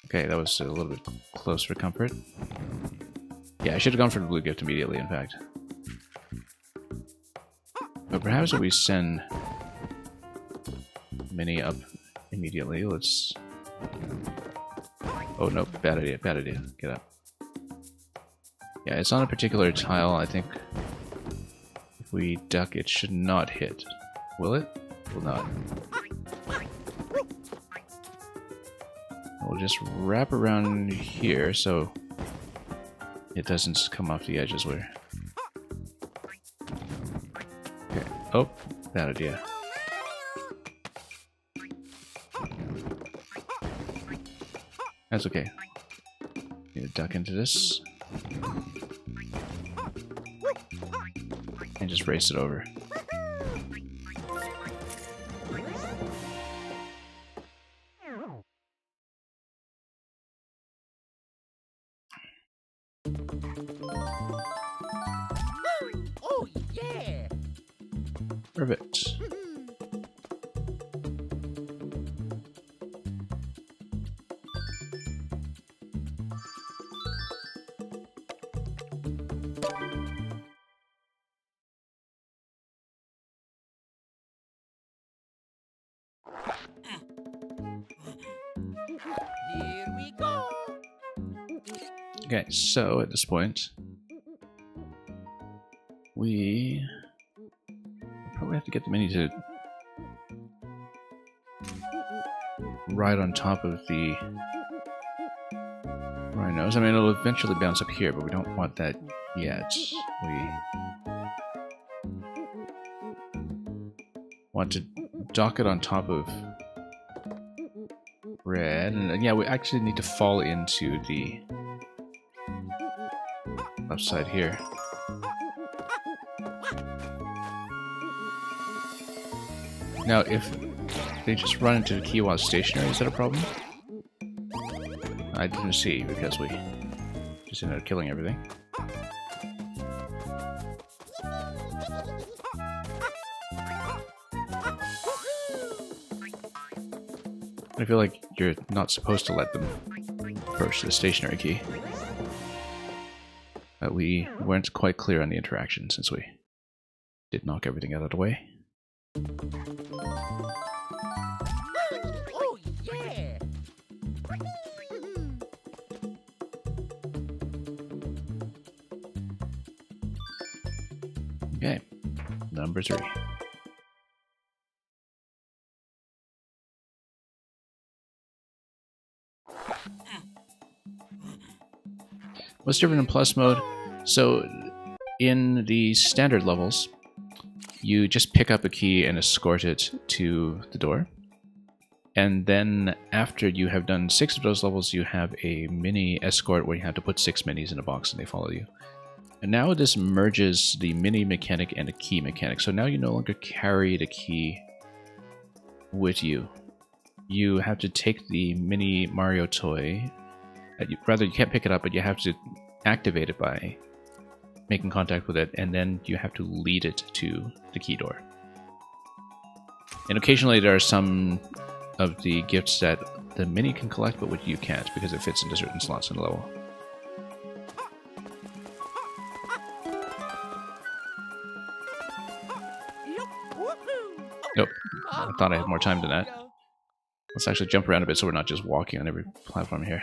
Okay, that was a little bit close for comfort. Yeah, I should have gone for the blue gift immediately, in fact. But perhaps if we send Minnie up immediately, let's... Oh, no, bad idea, bad idea. Get up. Yeah, it's on a particular tile. I think if we duck, it should not hit. Will it? Will not. We'll just wrap around here so it doesn't come off the edges where... Okay. Oh, bad idea. That's okay. Need to duck into this. And just race it over. Oh yeah. Perfect. Here we go. Okay, so at this point, we probably have to get the mini to ride on top of the rhinos. I mean, it'll eventually bounce up here, but we don't want that yet. We want to dock it on top of red, and yeah, we actually need to fall into the left side here. Now, if they just run into the key while it's stationary, is that a problem? I didn't see because we just ended up killing everything. I feel like you're not supposed to let them approach the stationary key. But we weren't quite clear on the interaction since we did knock everything out of the way. Oh, yeah. Okay, number 3. What's different in Plus mode? So, in the standard levels, you just pick up a key and escort it to the door. And then after you have done 6 of those levels, you have a mini escort where you have to put 6 minis in a box and they follow you. And now this merges the mini mechanic and the key mechanic. So now you no longer carry the key with you. You have to take the mini Mario toy. Rather, you can't pick it up, but you have to activate it by making contact with it, and then you have to lead it to the key door. And occasionally there are some of the gifts that the mini can collect, but which you can't because it fits into certain slots in the level. Nope, I thought I had more time than that. Let's actually jump around a bit so we're not just walking on every platform here.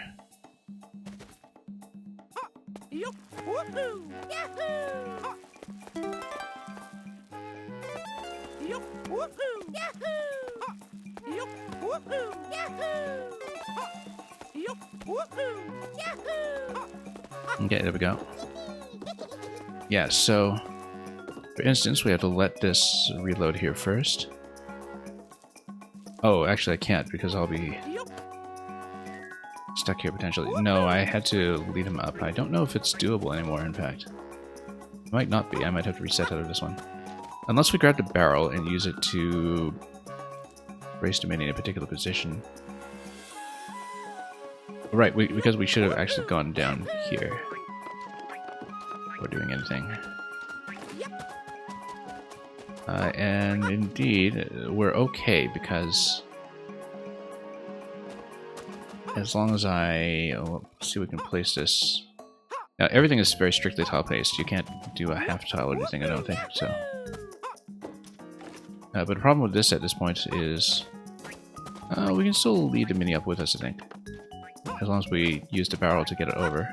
Okay, there we go. Yeah, so for instance, we have to let this reload here first. Oh, actually I can't because I'll be stuck here potentially. No, I had to lead him up. I don't know if it's doable anymore, in fact. It might not be. I might have to reset out of this one. Unless we grab the barrel and use it to race the mini in a particular position. Right, because we should have actually gone down here before doing anything. And indeed, we're okay because as long as let's see if we can place this. Now, everything is very strictly tile-based. You can't do a half tile or anything, I don't think, so. But the problem with this at this point is we can still lead the mini up with us, I think. As long as we use the barrel to get it over.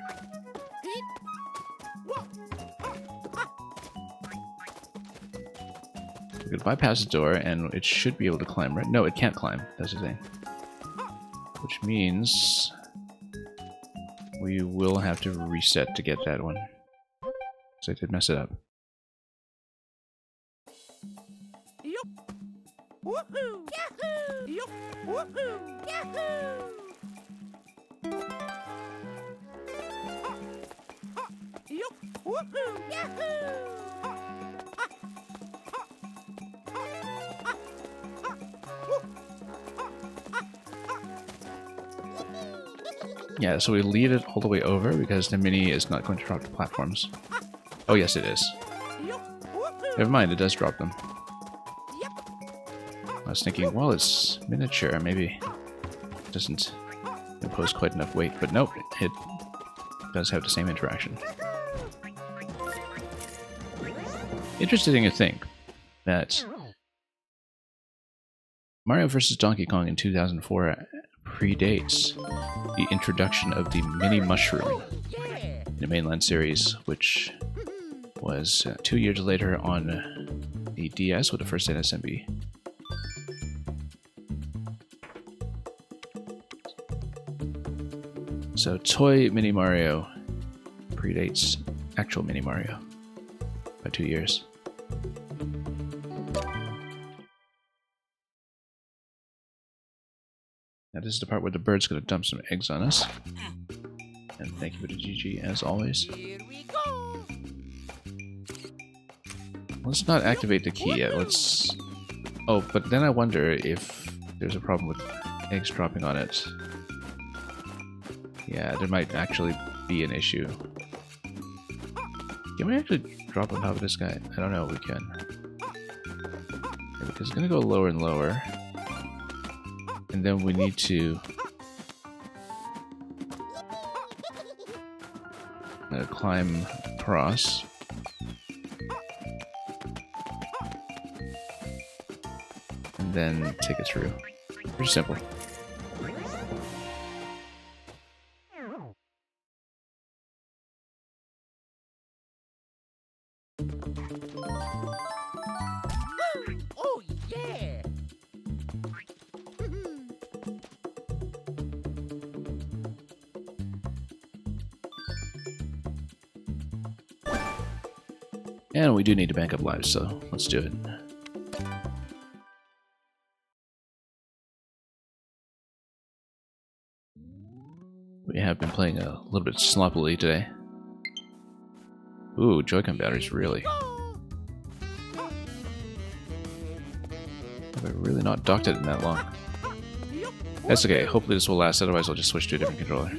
We could bypass the door and it should be able to climb, right? No, it can't climb, that's the thing. Which means we will have to reset to get that one. Because I did mess it up. Woohoo! Yahoo! Woohoo! Yahoo! Woohoo! Yahoo! Yeah, so we lead it all the way over because the mini is not going to drop the platforms. Oh yes, it is. Never mind, it does drop them. I was thinking, well, it's miniature, maybe it doesn't impose quite enough weight, but nope, it does have the same interaction. Interesting to think that Mario vs. Donkey Kong in 2004 predates the introduction of the Mini Mushroom Yeah. in the mainland series, which was 2 years later on the DS with the first NSMB. So toy Mini Mario predates actual Mini Mario by 2 years. Now this is the part where the bird's going to dump some eggs on us. And thank you for the GG as always. Here we go. Let's not activate the key yet. Let's... Oh, but then I wonder if there's a problem with eggs dropping on it. Yeah, there might actually be an issue. Can we actually drop on top of this guy? I don't know if we can. Yeah, because it's going to go lower and lower. And then we need to... climb across. And then take it through. Pretty simple. Oh, yeah. And we do need to bank up lives, so let's do it. We have been playing a little bit sloppily today. Ooh, Joy-Con batteries, really. Have I really not docked it in that long? That's okay, hopefully this will last, otherwise I'll just switch to a different controller.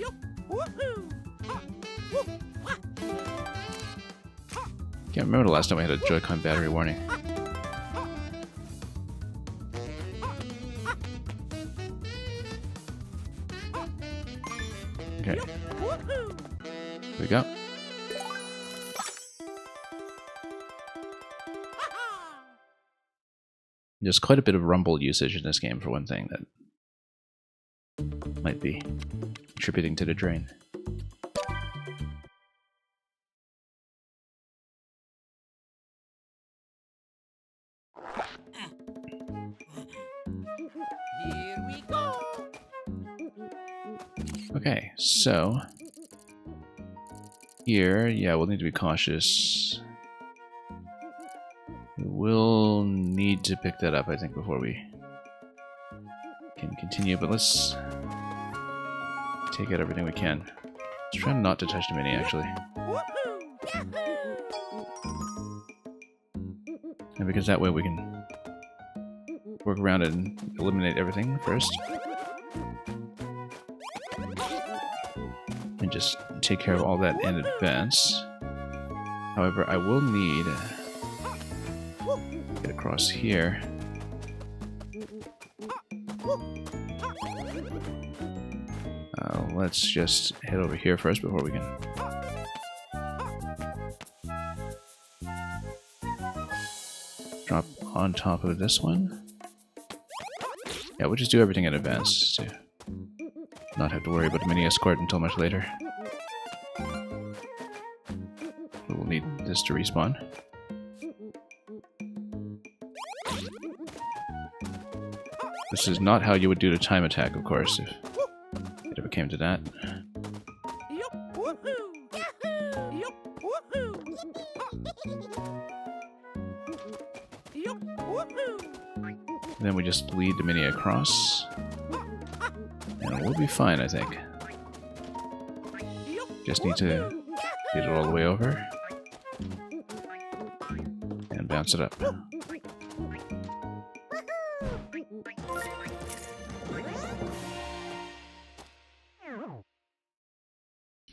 Can't remember the last time I had a Joy-Con battery warning. Okay. Here we go. There's quite a bit of rumble usage in this game for one thing that might be contributing to the drain. Here we go. Okay, so here, yeah, we'll need to be cautious. We will need to pick that up, I think, before we can continue, but let's take out everything we can. Let's try not to touch the mini, actually. And because that way we can work around and eliminate everything first. And just take care of all that in advance. However, I will need to get across here. Let's just head over here first before we can drop on top of this one. Yeah, we'll just do everything in advance to not have to worry about the mini escort until much later. We'll need this to respawn. This is not how you would do the time attack, of course, if it ever came to that. Then we just lead the mini across, and we'll be fine, I think. Just need to get it all the way over and bounce it up.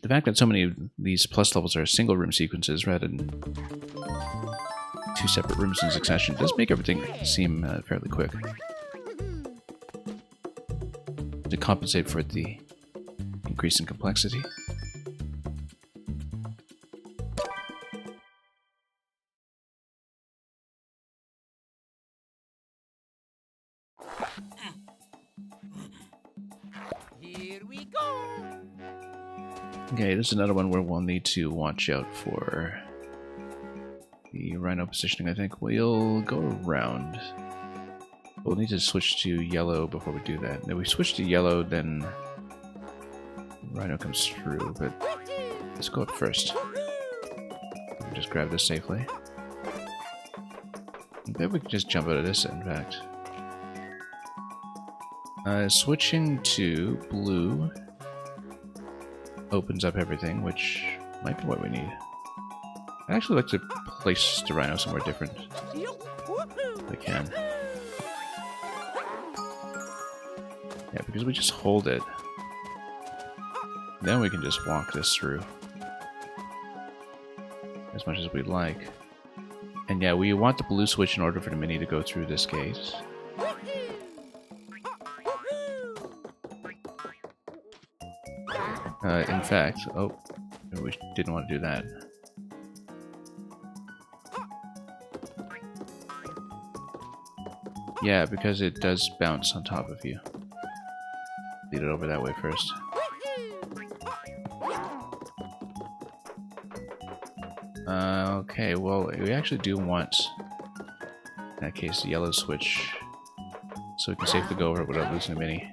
The fact that so many of these plus levels are single room sequences rather than two separate rooms in succession does make everything seem fairly quick. To compensate for the increase in complexity. Here we go. Okay, this is another one where we'll need to watch out for the rhino positioning. I think we'll go around. We'll need to switch to yellow before we do that. If we switch to yellow, then the rhino comes through, but let's go up first. Just grab this safely. Maybe we can just jump out of this, in fact. Switching to blue opens up everything, which might be what we need. I'd actually like to place the rhino somewhere different if I can. Yeah, because we just hold it. Then we can just walk this through as much as we'd like. And yeah, we want the blue switch in order for the mini to go through this gate. In fact, oh, we didn't want to do that. Yeah, because it does bounce on top of you. Lead it over that way first. Okay, well, we actually do want, in that case, the yellow switch, so we can safely go over it without losing a mini.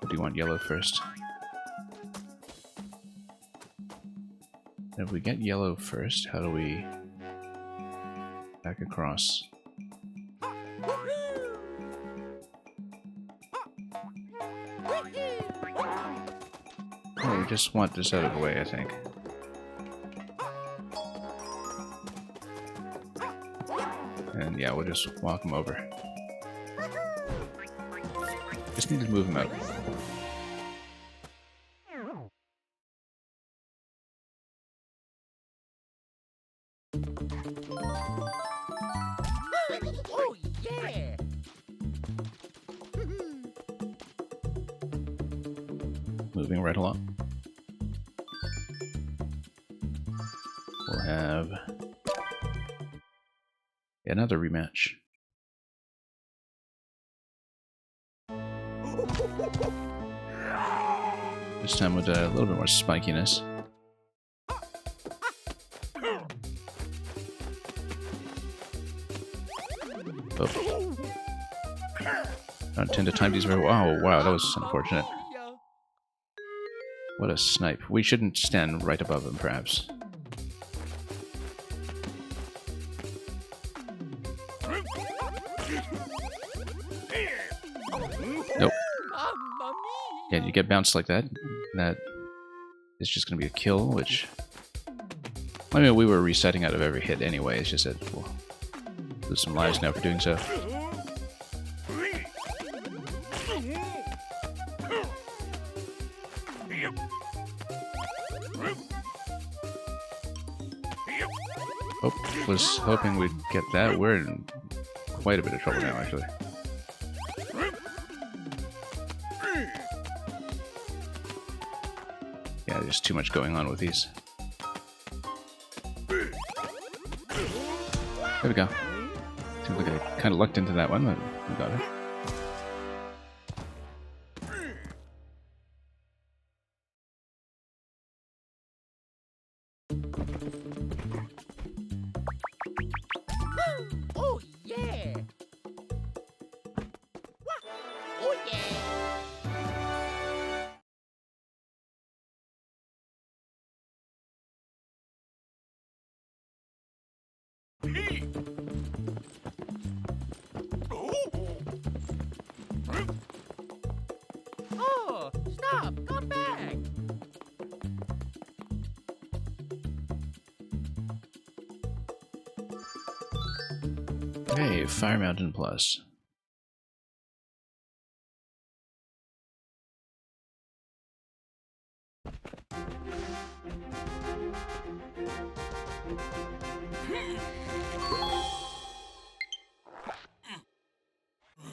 But do you want yellow first? If we get yellow first, how do we back across? Oh, we just want this out of the way, I think. And yeah, we'll just walk him over. Just need to move him out. Oh, yeah. Moving right along. We'll have another rematch. This time with a little bit more spikiness. Oh. I don't tend to time these very well. Oh, wow, that was unfortunate. What a snipe. We shouldn't stand right above him, perhaps. Nope. Yeah, you get bounced like that. That is just going to be a kill, which... I mean, we were resetting out of every hit anyway. It's just that we'll lose some lives now for doing so. Oh, was hoping we'd get that. We're in quite a bit of trouble now, actually. Yeah, there's too much going on with these. There we go. Seems like I kind of lucked into that one, but we got it. Oh, yeah. Oh, yeah. Oh, stop! Come back! Hey, Fire Mountain Plus.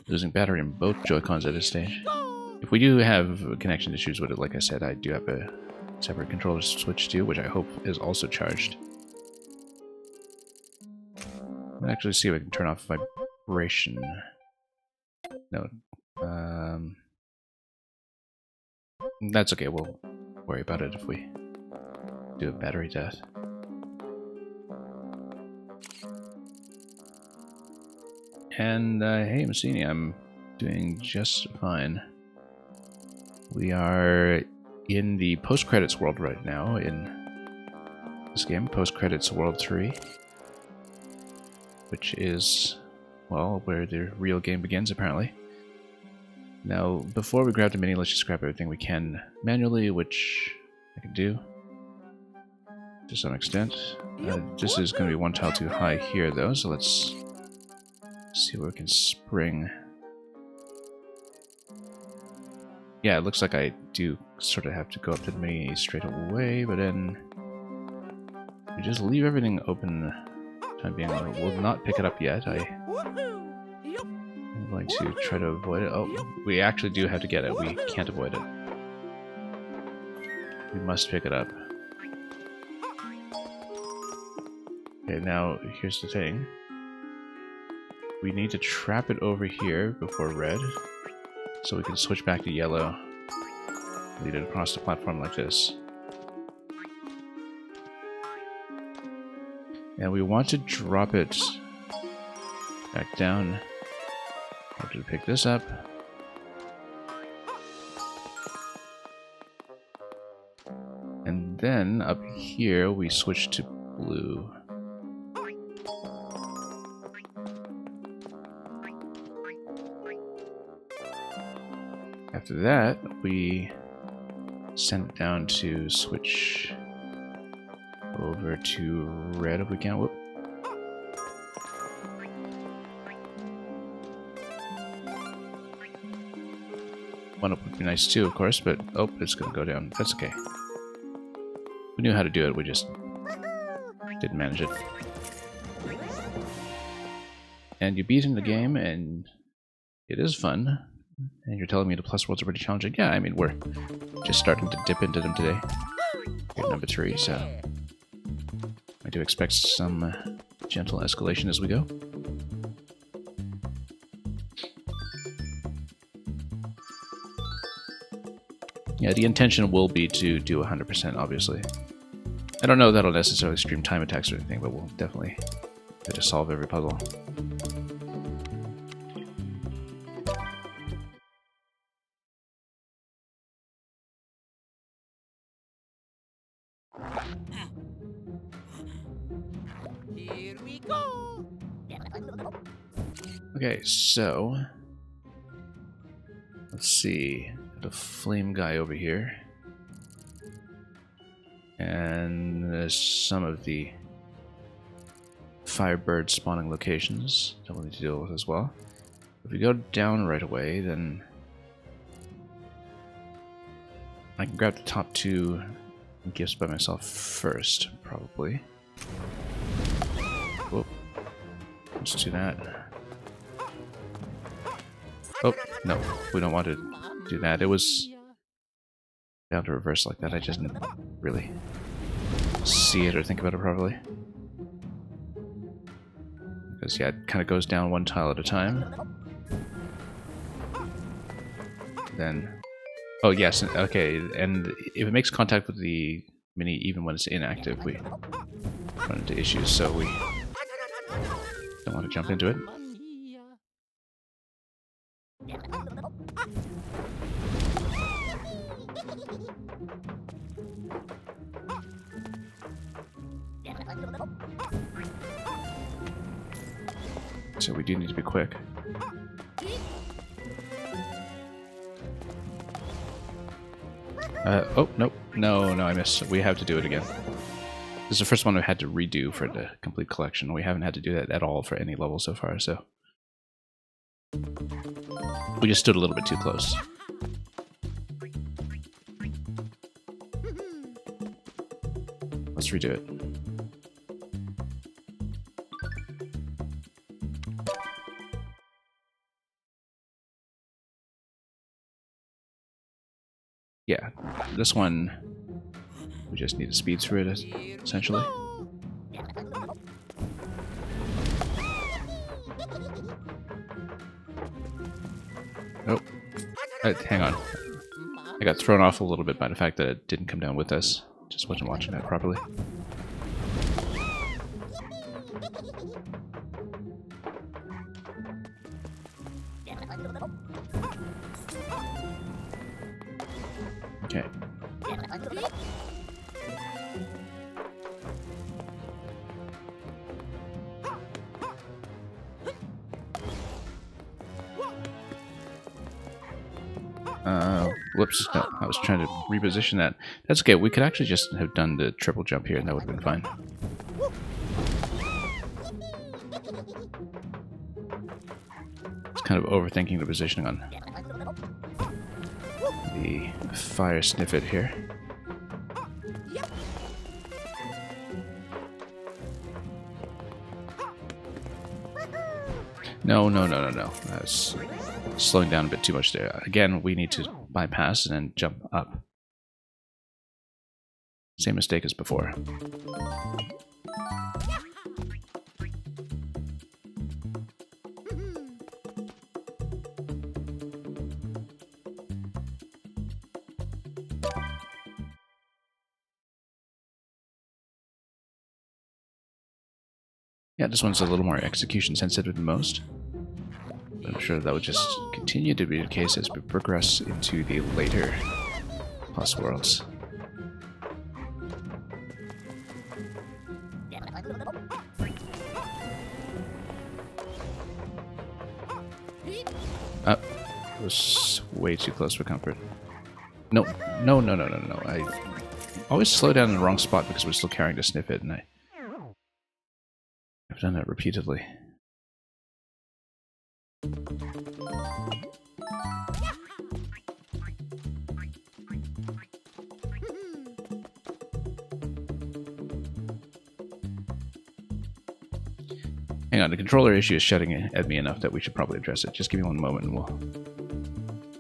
Losing battery in both Joy-Cons at this stage. If we do have connection issues with it, like I said, I do have a separate controller to switch to, which I hope is also charged. I'll actually see if I can turn off vibration. No. That's okay, we'll worry about it if we do a battery death. And hey Massini, I'm doing just fine. We are in the post-credits world right now in this game, Post-Credits World 3. Which is, well, where the real game begins, apparently. Now, before we grab the mini, let's just grab everything we can manually, which I can do to some extent. This is going to be one tile too high here, though, so let's see where we can spring. Yeah, it looks like I do sort of have to go up to the mini straight away, but then we just leave everything open. Time being, I will not pick it up yet. I'm going to try to avoid it. Oh, we actually do have to get it. We can't avoid it. We must pick it up. Okay, now here's the thing. We need to trap it over here before red, so we can switch back to yellow. Lead it across the platform like this. And we want to drop it back down. How to pick this up. And then up here we switch to blue. After that, we send it down to switch over to red if we can. Whoop. One up would be nice too, of course, but oh, it's gonna go down. That's okay. We knew how to do it, we just didn't manage it. And you beat in the game, and it is fun. And you're telling me the plus worlds are pretty challenging. Yeah, I mean, we're just starting to dip into them today. We're number 3, so I do expect some gentle escalation as we go. Yeah, the intention will be to do 100%, obviously. I don't know if that'll necessarily stream time attacks or anything, but we'll definitely try to solve every puzzle. Here we go. Okay, so let's see. The flame guy over here. And there's some of the firebird spawning locations that we'll need to deal with as well. If we go down right away, then I can grab the top 2 gifts by myself first, probably. Whoop. Let's do that. Oh, no, we don't want to do that. It was down to reverse like that. I just didn't really see it or think about it properly. Because, yeah, it kind of goes down one tile at a time. Then... oh, yes, okay, and if it makes contact with the mini even when it's inactive, we run into issues, so we don't want to jump into it. So we do need to be quick. Oh, nope. No, I missed. We have to do it again. This is the first one we had to redo for the complete collection. We haven't had to do that at all for any level so far, so... we just stood a little bit too close. Let's redo it. Yeah, this one, we just need to speed through it, essentially. Oh, hang on. I got thrown off a little bit by the fact that it didn't come down with us. Just wasn't watching that properly. Okay. Whoops. No, I was trying to reposition that. That's okay. We could actually just have done the triple jump here and that would have been fine. It's kind of overthinking the positioning on the fire sniffet here. No. I was slowing down a bit too much there. Again, we need to bypass and then jump up. Same mistake as before. Yeah, this one's a little more execution sensitive than most. I'm sure that would just continue to be the case as we progress into the later Plus Worlds. It was way too close for comfort. No. I always slow down in the wrong spot because we're still carrying the sniffet, and I've done that repeatedly. Hang on, the controller issue is shutting at me enough that we should probably address it. Just give me one moment and we'll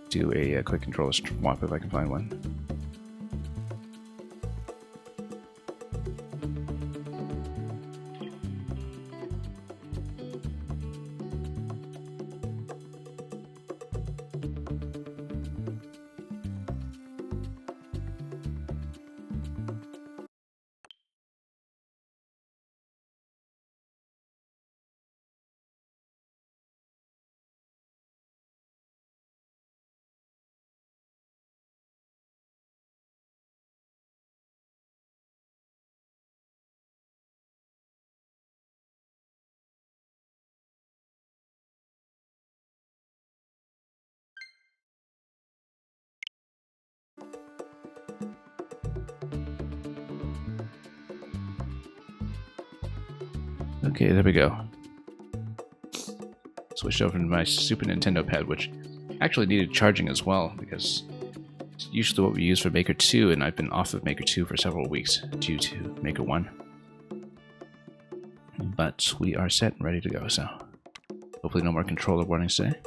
do a quick controller swap if I can find one. Okay, there we go. Switched over to my Super Nintendo pad, which actually needed charging as well, because it's usually what we use for Maker 2, and I've been off of Maker 2 for several weeks due to Maker 1. But we are set and ready to go, so hopefully no more controller warnings today.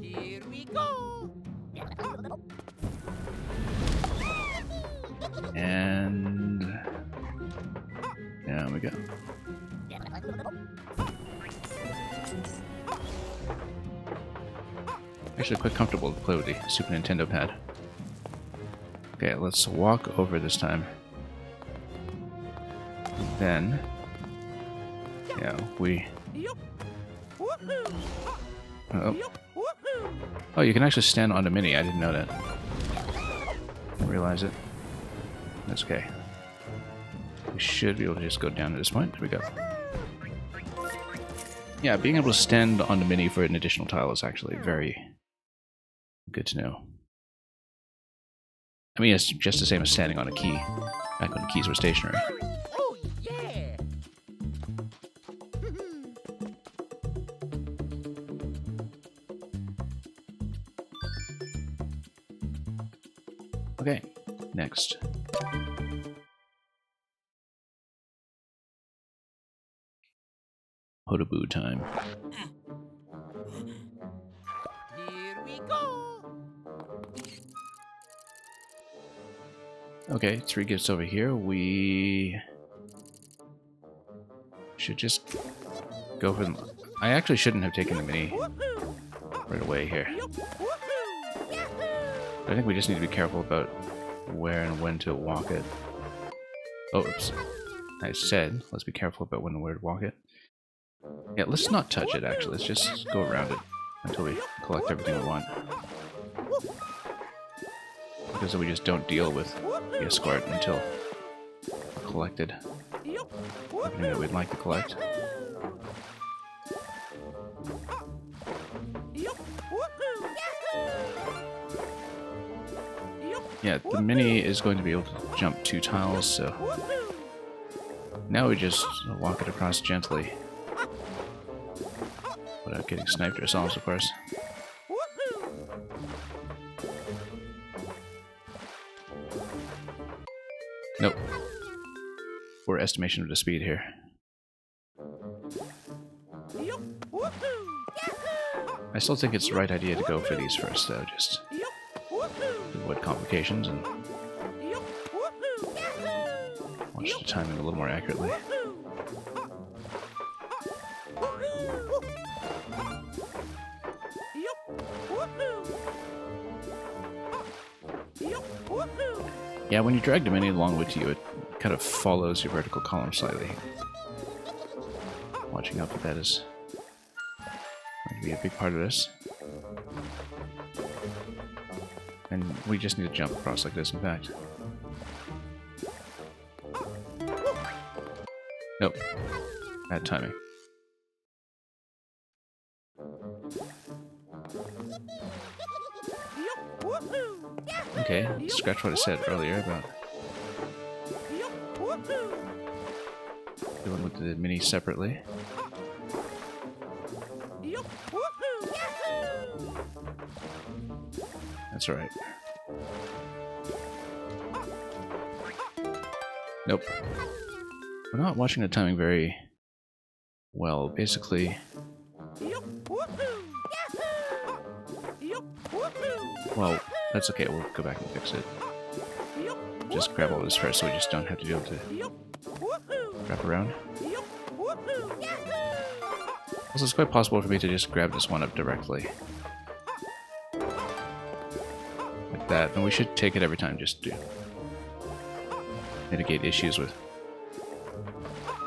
Here we go. And there we go. Actually quite comfortable to play with the Super Nintendo pad. Okay, let's walk over this time. Then, yeah, we... Oh. Oh, you can actually stand on the mini. I didn't know that. Didn't realize it. That's okay. We should be able to just go down to this point. There we go. Yeah, being able to stand on the mini for an additional tile is actually very good to know. I mean, it's just the same as standing on a key, back when the keys were stationary. Oh, yeah. Okay, next. Hodaboo time. Here we go. Okay, 3 gifts over here. We should just go for them. I actually shouldn't have taken the mini right away here. I think we just need to be careful about where and when to walk it. Oh, oops. I said, let's be careful about when and where to walk it. Yeah, let's not touch it, actually. Let's just go around it until we collect everything we want. Because then we just don't deal with the escort until we're collected everything that we'd like to collect. Yeah, the mini is going to be able to jump 2 tiles, so now we just walk it across gently without getting sniped ourselves, of course. Nope. Poor estimation of the speed here. I still think it's the right idea to go for these first, though, just to avoid complications and watch the timing a little more accurately. Yeah, when you drag the mini along with you, it kind of follows your vertical column slightly. Watching out for that is going to be a big part of this. And we just need to jump across like this, in fact. Nope. Bad timing. Okay, scratch what I said earlier about dealing with the mini separately. That's alright. Nope. We're not watching the timing very well. Basically, well, that's okay. We'll go back and fix it. Just grab all this first so we just don't have to be able to wrap around. Also, it's quite possible for me to just grab this one up directly. Like that. And we should take it every time just to mitigate issues with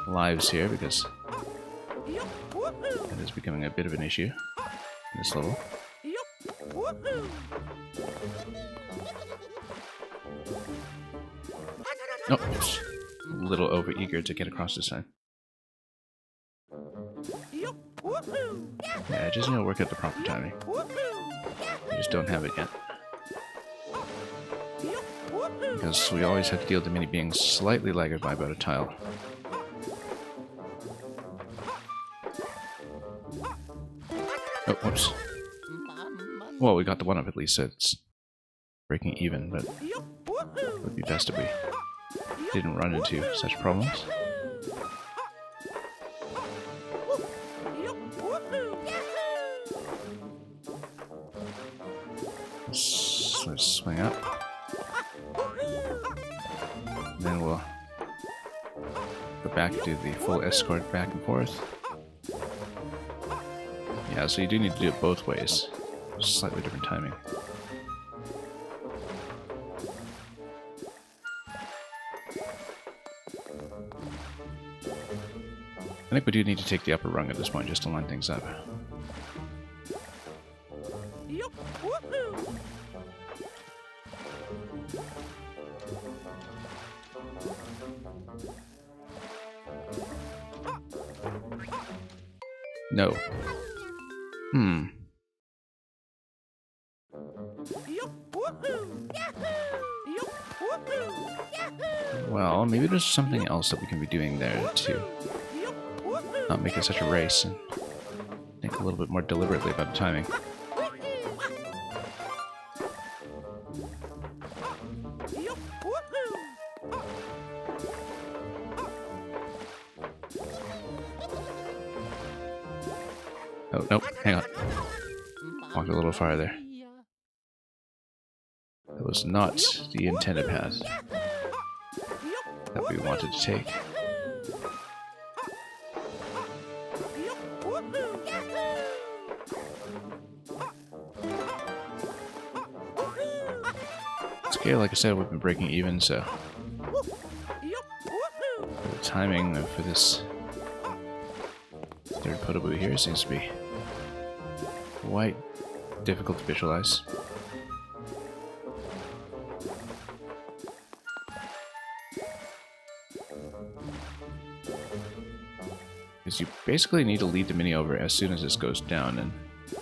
lives here, because that is becoming a bit of an issue in this level. Oh, oops. A little overeager to get across this side. Yeah, I just need to work out the proper timing. I just don't have it yet. Because we always have to deal with the mini being slightly lagged by about a tile. Oh, whoops. Well, we got the one up at least, so it's breaking even, but it would be best if we didn't run into such problems. Let's swing up. And then we'll go back to the full escort back and forth. Yeah, so you do need to do it both ways. Slightly different timing. I think we do need to take the upper rung at this point just to line things up. No. Well, maybe there's something else that we can be doing there to not make it such a race and think a little bit more deliberately about the timing. Oh, nope, hang on. Walked a little farther. That was not the intended path. that we wanted to take. Scale, like I said, we've been breaking even, so the timing for this third Podoboo here seems to be quite difficult to visualize. Because you basically need to lead the mini over as soon as this goes down, and it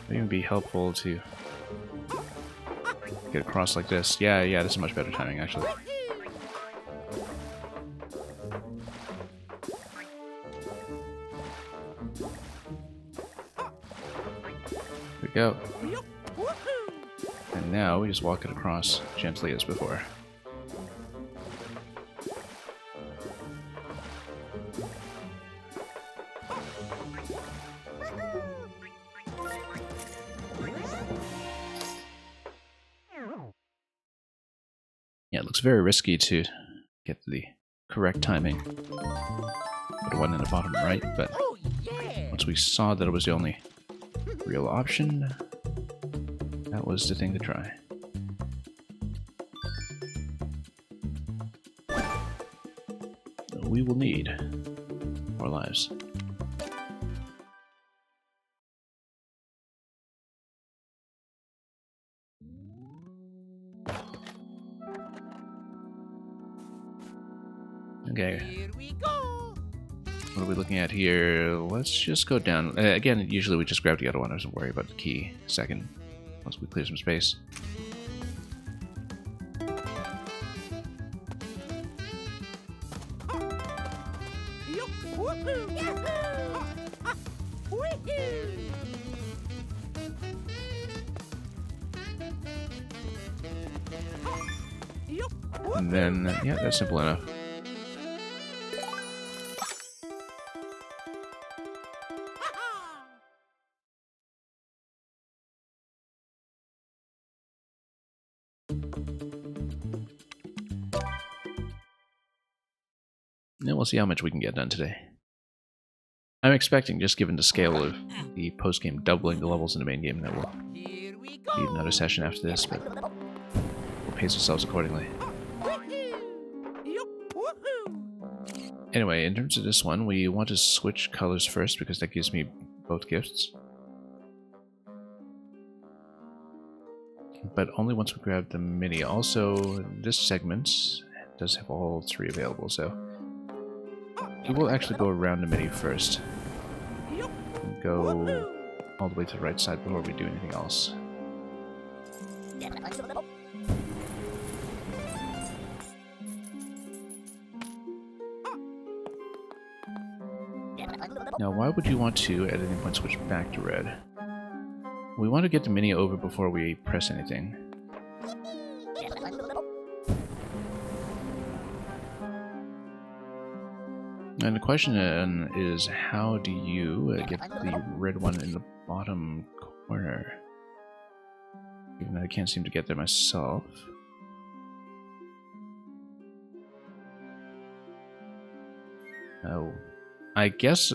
would even be helpful to get across like this. Yeah, this is much better timing, actually. There we go. And now we just walk it across gently as before. Yeah, it looks very risky to get the correct timing. Put one in the bottom right, but Oh, yeah. once we saw that it was the only real option, that was the thing to try. We will need more lives. Okay, Here we go. what are we looking at here? Let's just go down. Again, usually we just grab the other one. I don't worry about the key second once we clear some space. Woohoo! Yahoo! Woohoo! And then, yeah, that's simple enough. And we'll see how much we can get done today. I'm expecting, just given the scale of the post-game doubling the levels in the main game, that we'll Here we need go. another session after this, but we'll pace ourselves accordingly. Woohoo! Anyway, in terms of this one, we want to switch colors first because that gives me both gifts. But only once we grab the mini. Also, this segment does have all three available, so we will actually go around the mini first. And go all the way to the right side before we do anything else. Now, why would you want to, at any point, switch back to red? We want to get the mini over before we press anything. And the question is, how do you get the red one in the bottom corner? Even though I can't seem to get there myself. Oh, I guess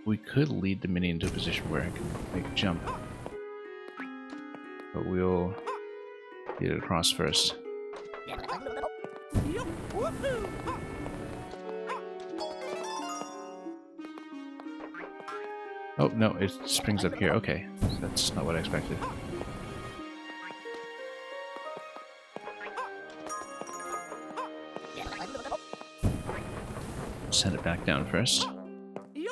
we could lead the mini into a position where I can make a jump. But we'll get it across first. Oh, no, it springs up here. Okay, that's not what I expected. Send it back down first. We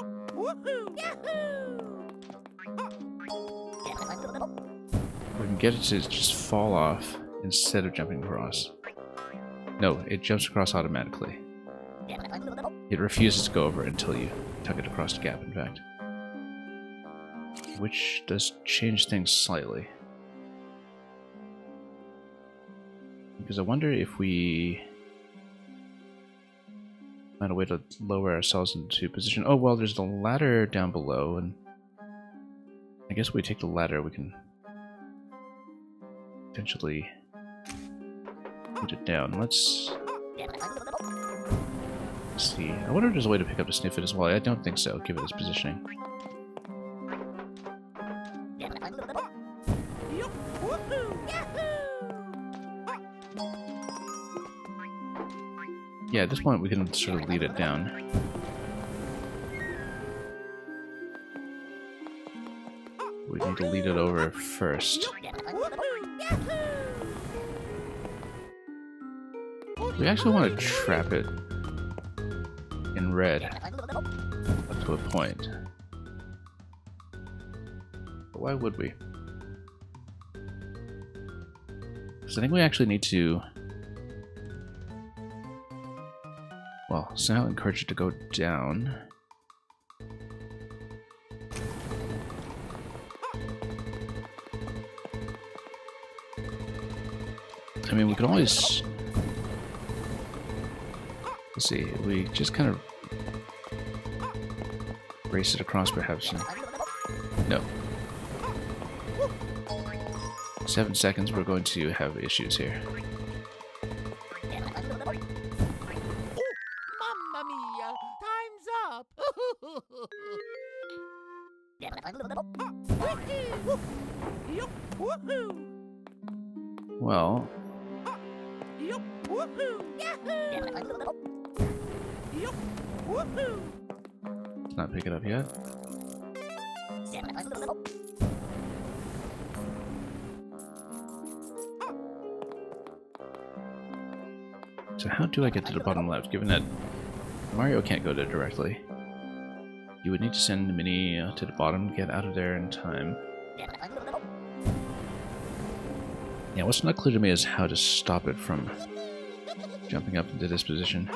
can get it to just fall off instead of jumping across. No, it jumps across automatically. It refuses to go over until you tug it across the gap, in fact. Which does change things slightly. Because I wonder if we find a way to lower ourselves into position. Oh, well, there's the ladder down below, and I guess if we take the ladder, we can potentially lead it down. Let's see. I wonder if there's a way to pick up the sniff it as well. I don't think so, given its positioning. Yeah, at this point we can sort of lead it down. We need to lead it over first. We actually want to trap it in red up to a point. But why would we? Because I think we actually need to... Well, somehow encourage it to go down. I mean, we could always... Let's see, we just kind of race it across perhaps. No. 7 seconds, we're going to have issues here. Mamma mia! Time's up! Well... Let's not pick it up yet. So how do I get to the bottom left, given that Mario can't go there directly? You would need to send the Mini to the bottom to get out of there in time. Yeah, what's not clear to me is how to stop it from jumping up into this position.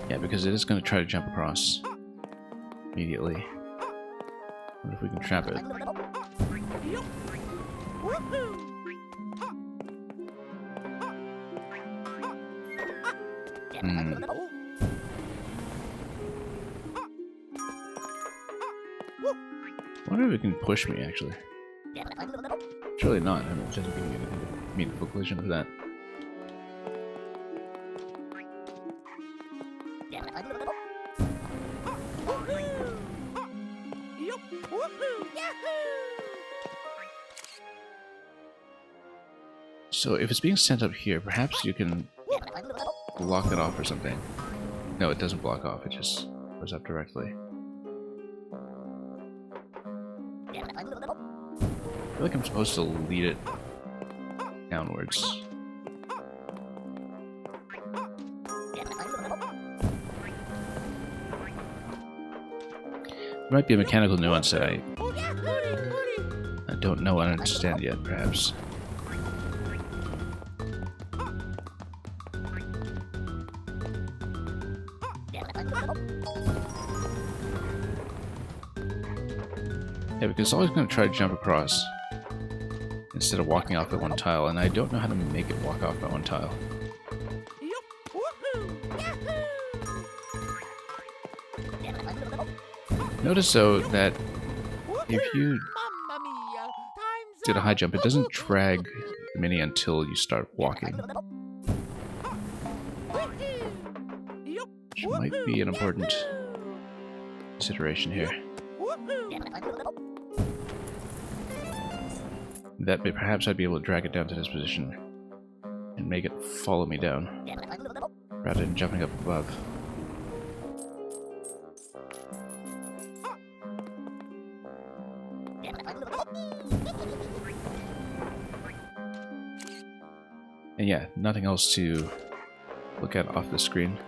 Yeah, because it is going to try to jump across immediately. What if we can trap it? I wonder if it can push me, actually. Surely not. I mean, it doesn't give me anything to meaningful collision for that. So if it's being sent up here, perhaps you can block it off or something. No, it doesn't block off, it just goes up directly. I feel like I'm supposed to lead it downwards. There might be a mechanical nuance that I don't know and understand yet, perhaps. Yeah, because it's always going to try to jump across instead of walking off at one tile, and I don't know how to make it walk off at one tile. Notice though that if you did a high jump, it doesn't drag the Mini until you start walking. Which might be an important consideration here. That way, perhaps I'd be able to drag it down to this position and make it follow me down rather than jumping up above. And yeah, nothing else to look at off the screen.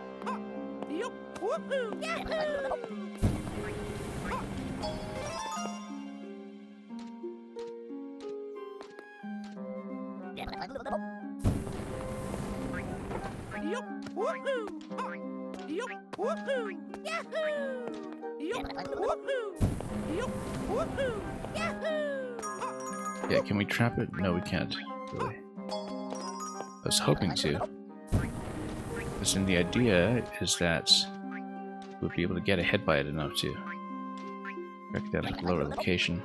Yeah, can we trap it? No, we can't, really. I was hoping to. Because then the idea is that we'll be able to get ahead by it enough to track that at a lower location.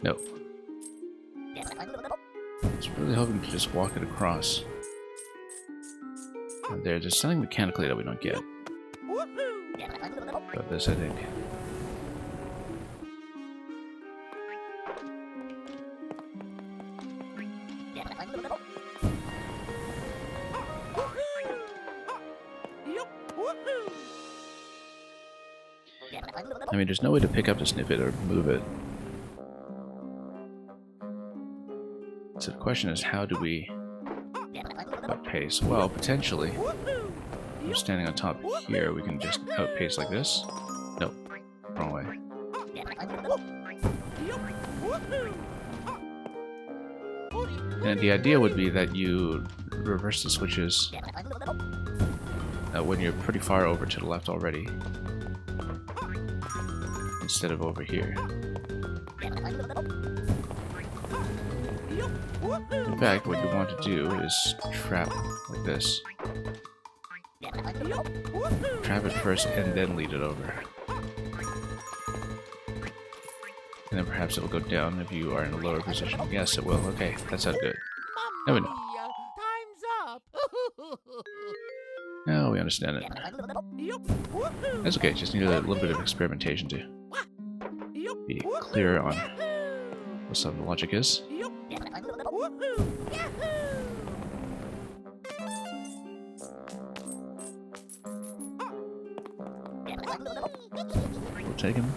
No. I was really hoping to just walk it across. And there's something mechanically that we don't get. About this, I think. I mean, there's no way to pick up the snippet or move it. So the question is, how do we outpace? Well, potentially, if we're standing on top here, we can just outpace like this. Nope, wrong way. And the idea would be that you reverse the switches when you're pretty far over to the left already, instead of over here. In fact, what you want to do is trap like this. Trap it first and then lead it over. And then perhaps it'll go down if you are in a lower position. Yes, it will. Okay, that sounds good. Now we know. Time's up. Now we understand it. That's okay, just need a little bit of experimentation to be clear on what some of the logic is. We'll take him.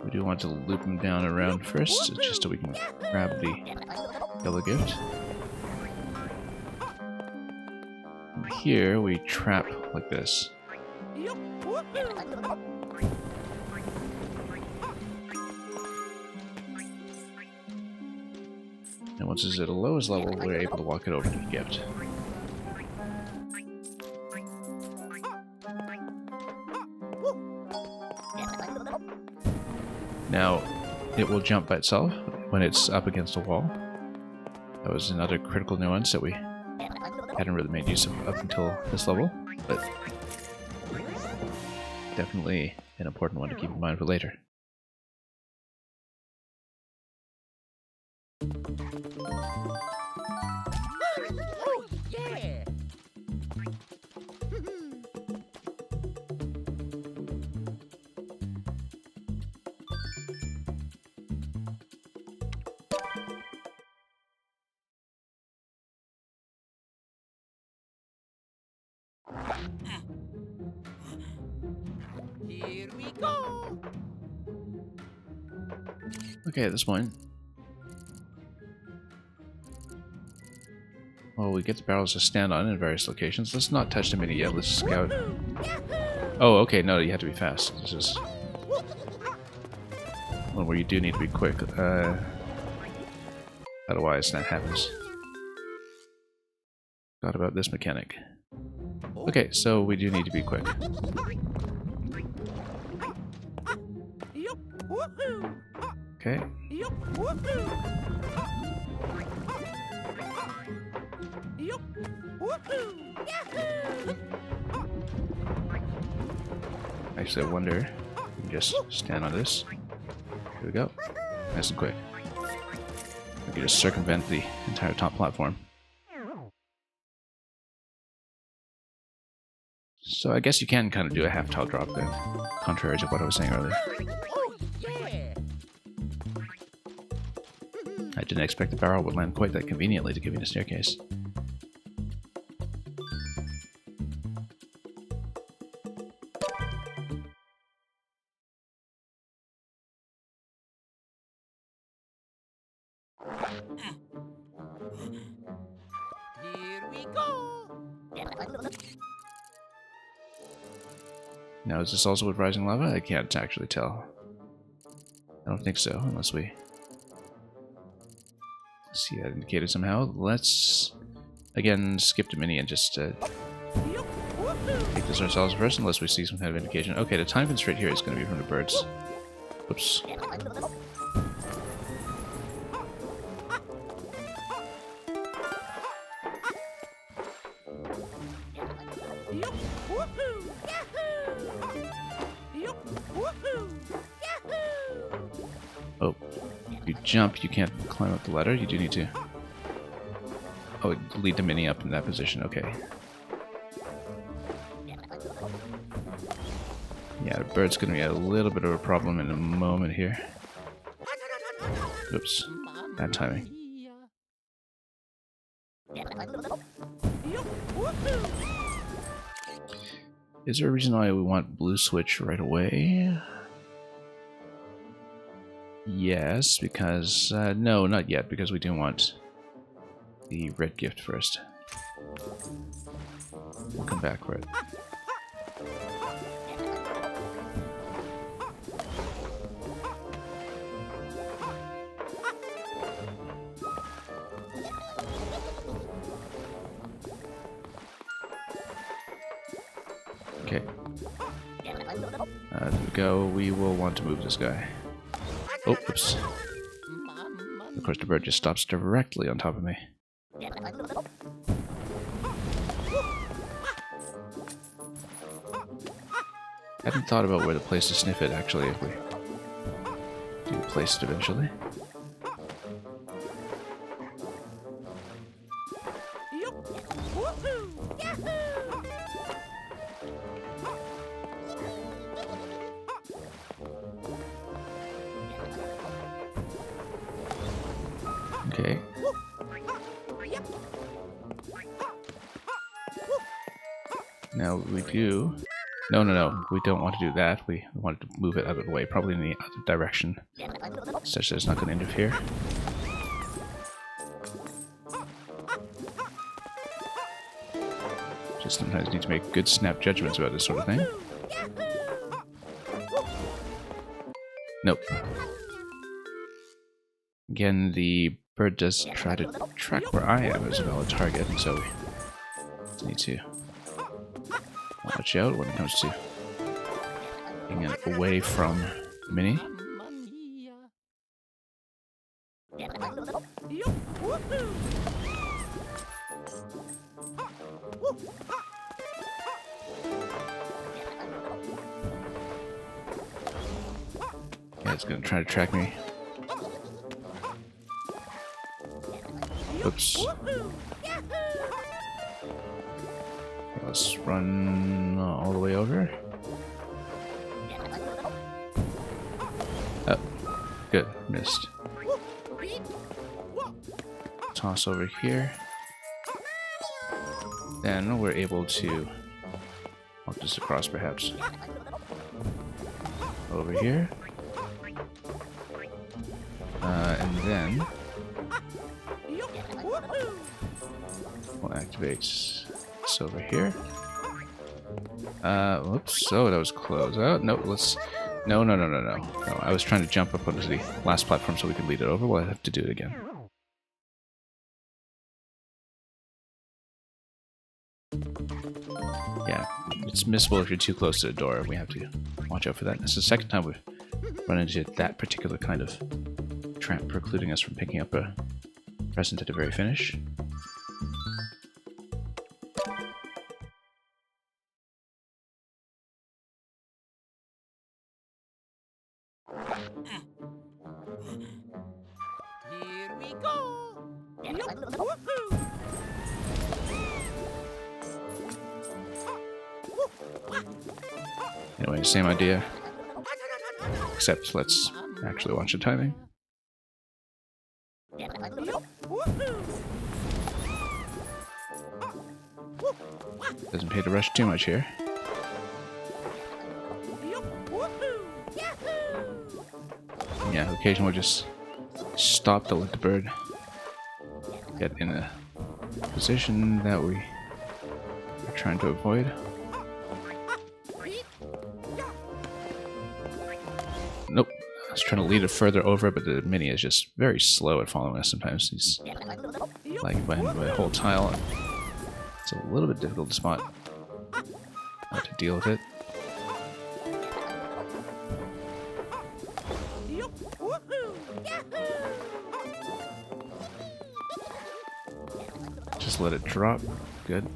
We do want to loop him down around first, just so we can grab the yellow gift. And here we trap like this. And once it's at the lowest level, we're able to walk it over to the gift. Now, it will jump by itself when it's up against a wall. That was another critical nuance that we hadn't really made use of up until this level, but definitely an important one to keep in mind for later. Oh, yeah. Here we go. Okay, at this point, well, we get the barrels to stand on in various locations. Let's not touch the mini yet. Let's scout. Oh, okay. No, you have to be fast. This is one where you do need to be quick. Otherwise, that happens. Thought about this mechanic. Okay, so we do need to be quick. Okay. Actually, I wonder. We can just stand on this. Here we go. Nice and quick. We can just circumvent the entire top platform. So I guess you can kind of do a half-tile drop then, contrary to what I was saying earlier. Oh, yeah. I didn't expect the barrel would land quite that conveniently to give me the staircase. Here we go. Now, is this also with rising lava? I can't actually tell. I don't think so, unless we see that indicated somehow. Let's, again, skip to mini and just take this ourselves first unless we see some kind of indication. Okay, the time constraint here is going to be from the birds. Oops. Oh, if you jump, you can't climb up the ladder. You do need to... Oh, lead the mini up in that position. Okay. Yeah, the bird's going to be a little bit of a problem in a moment here. Oops. Bad timing. Is there a reason why we want blue switch right away? Yes, because... no, not yet, because we do want the red gift first. We'll come back for it. Okay. There we go. We will want to move this guy. Oh, oops. Of course, the bird just stops directly on top of me. I hadn't thought about where to place to sniff it, actually, if we do place it eventually. Okay. Now we do... No, we don't want to do that. We want to move it out of the way, probably in the other direction, such that it's not going to interfere. Just sometimes need to make good snap judgments about this sort of thing. Nope. Again, the bird does try to track where I am as a valid target, and so we need to watch out when it comes to getting it away from the mini. Yeah, it's gonna try to track me. Oops. Let's run all the way over. Oh, good. Missed. Toss over here. Then we're able to walk this across, perhaps. Over here. And then we'll activate this over here. Whoops. Oh, that was close. Oh, no, let's... No. I was trying to jump up onto the last platform so we could lead it over. Well, I have to do it again. Yeah, it's missable if you're too close to the door. We have to watch out for that. This is the second time we've run into that particular kind of trap precluding us from picking up a present at the very finish. Here we go. Anyway, same idea. Except let's actually watch the timing. Doesn't pay to rush too much here. Yeah, occasionally we'll just stop to let the bird get in a position that we are trying to avoid. Nope. I was trying to lead it further over, but the mini is just very slow at following us sometimes. He's lagging behind by a whole tile. It's a little bit difficult to spot. how to deal with it. Yup. Woohoo. Yahoo. Just let it drop. Good.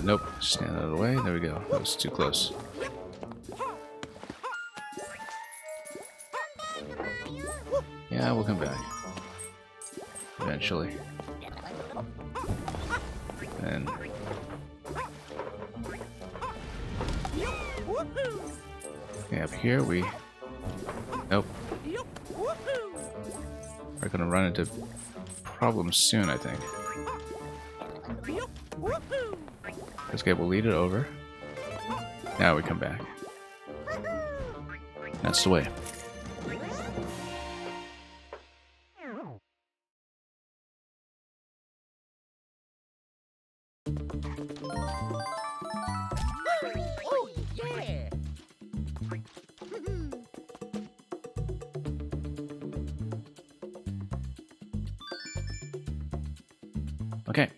Nope. Stand out of the way. There we go. That was too close. Yeah, we'll come back. Eventually. And Woohoo. okay, up here we... Nope. Yup. Woohoo. We're gonna run into problems soon, I think. Yup. Woohoo. This guy will lead it over. Now we come back. That's the way. Oh yeah. Okay.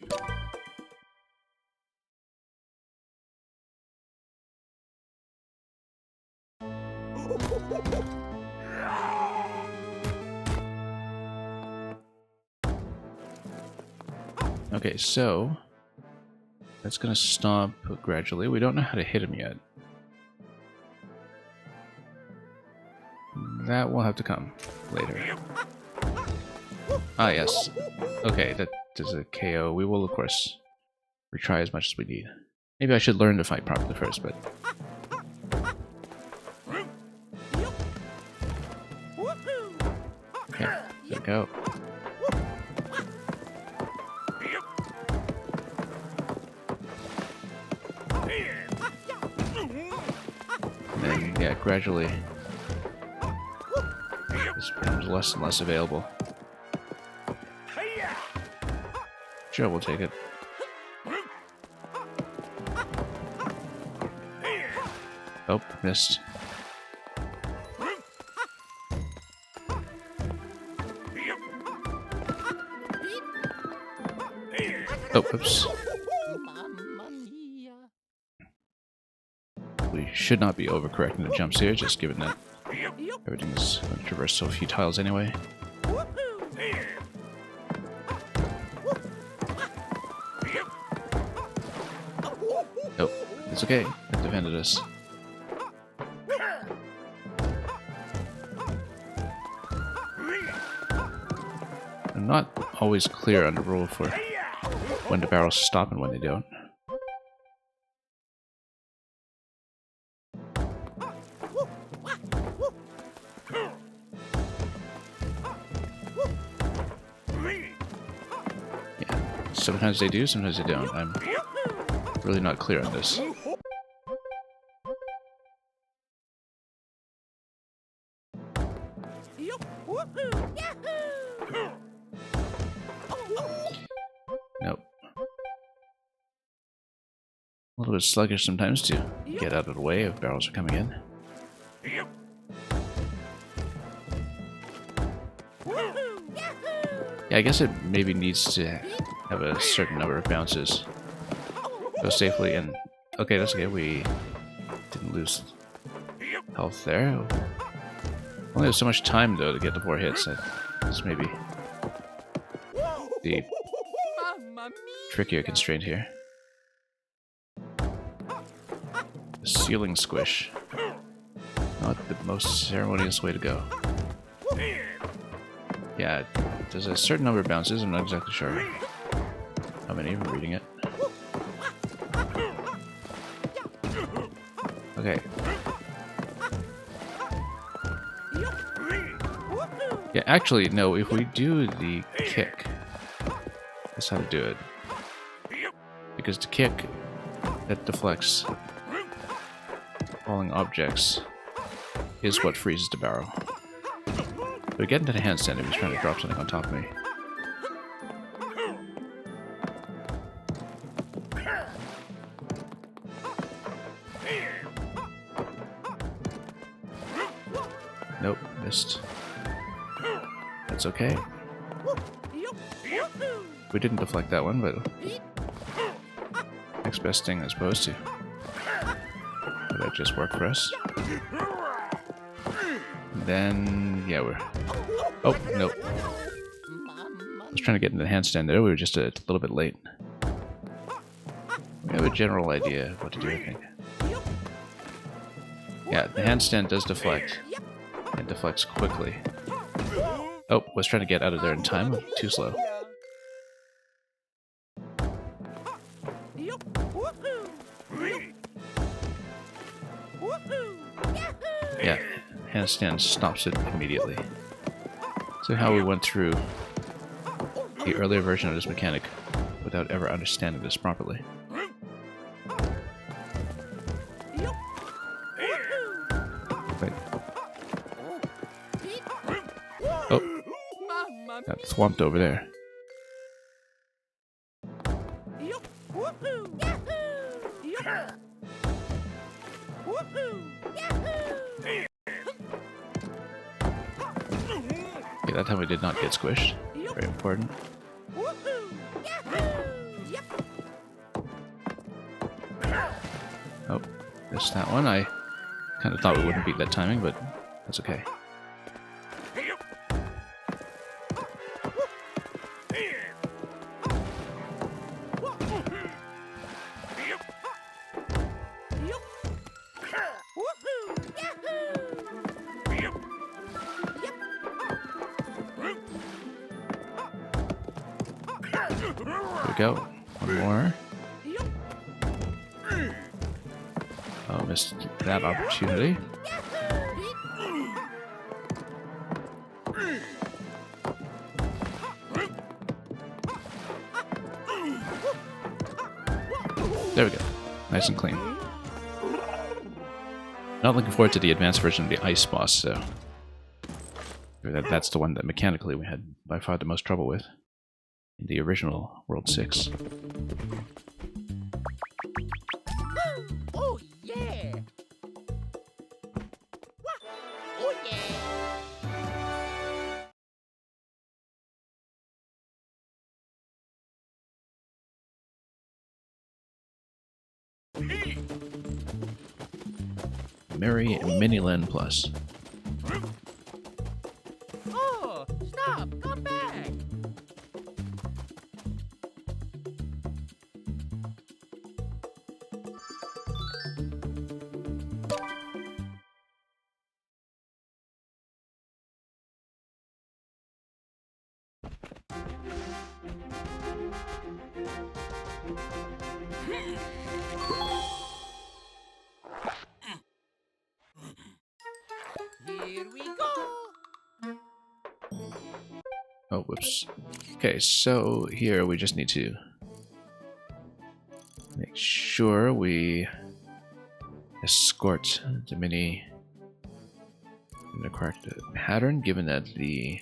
Okay, so that's gonna stop gradually. We don't know how to hit him yet. That will have to come later. Ah, yes. Okay, that is a KO. We will, of course, retry as much as we need. Maybe I should learn to fight properly first, but... Okay, there we go. And then, yeah, gradually this becomes less and less available. Sure, we'll take it. Oh, missed. Oh, oops. Mamma mia. We should not be overcorrecting the jumps here, just given that Yup. everything is going to traverse so few tiles anyway. Woohoo. Nope, it's okay. It defended us. I'm not always clear on the rule for when the barrels stop and when they don't. Yeah, sometimes they do, sometimes they don't. I'm really not clear on this. Yup. Woohoo. Yahoo. Nope. A little bit sluggish sometimes to get out of the way if barrels are coming in. Woohoo. Yahoo. Yeah, I guess it maybe needs to have a certain number of bounces. Go safely and... Okay, that's okay. We didn't lose health there. Only have so much time, though, to get the 4 hits. That's maybe the Mamma mia. trickier constraint here. The ceiling squish. Not the most ceremonious way to go. Yeah, there's a certain number of bounces. I'm not exactly sure how many from reading it. Okay. Yeah, actually, no, if we do the kick, that's how to do it. Because the kick, that deflects falling objects, is what freezes the barrel. But getting to the handstand if he's trying to drop something on top of me. Nope, missed. That's okay. Yup. Woohoo. We didn't deflect that one, but next best thing, I suppose, to but that just worked for us. And then, yeah, we're... Oh, nope. I was trying to get into the handstand there. We were just a little bit late. We have a general idea of what to do, I think. Yeah, the handstand does deflect. It deflects quickly. Oh, was trying to get out of there in time. Too slow. Yup. Woohoo. Woohoo. Yahoo. Yeah, handstand stops it immediately. So how we went through the earlier version of this mechanic without ever understanding this properly. Yup. Woohoo. Wait. Oh, Mamma got thwomped over there. Yup. Woohoo. Yahoo. Yup. Woohoo. Yahoo. Okay, that time we did not get squished. Very important. Woohoo. Yahoo. Yep. Oh, missed that one. I kind of thought we wouldn't beat that timing, but that's okay. Woohoo. Yahoo. Here we go. One more. Oh, missed that opportunity. There we go. Nice and clean. Not looking forward to the advanced version of the ice boss, so that's the one that mechanically we had by far the most trouble with in the original World 6. Oh yeah. Oh yeah. Merry Miniland Plus. Oh, stop! Come back! Here we go! Oh, whoops. Okay, so here we just need to make sure we escort the mini in the correct pattern, given that the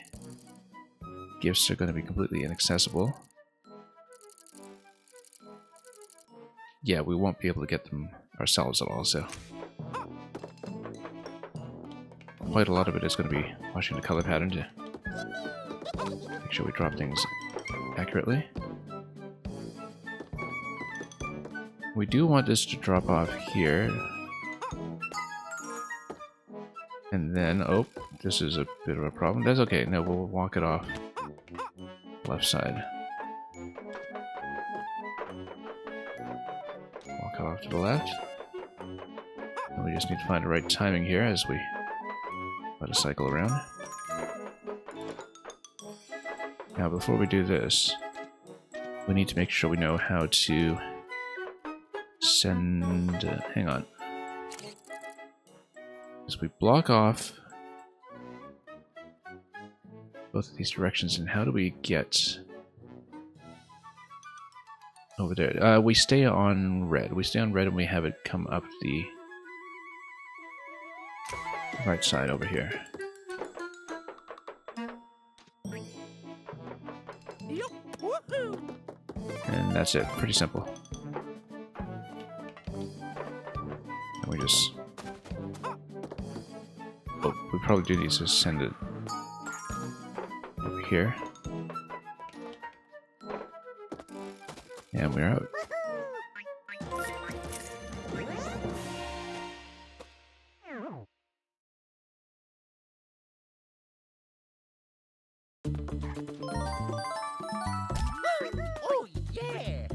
gifts are going to be completely inaccessible. Yeah, we won't be able to get them ourselves at all, so quite a lot of it is going to be watching the color pattern to make sure we drop things accurately. We do want this to drop off here. And then, oh, this is a bit of a problem. That's okay. No, we'll walk it off left side. Walk it off to the left. And we just need to find the right timing here as we let it cycle around. Now, before we do this, we need to make sure we know how to send... hang on. As we block off both of these directions, and how do we get over there? We stay on red. We stay on red and we have it come up the right side over here. Yup, woohoo! And that's it. Pretty simple. And we just... oh, we probably do need to send it here. And we're out. Oh, yeah.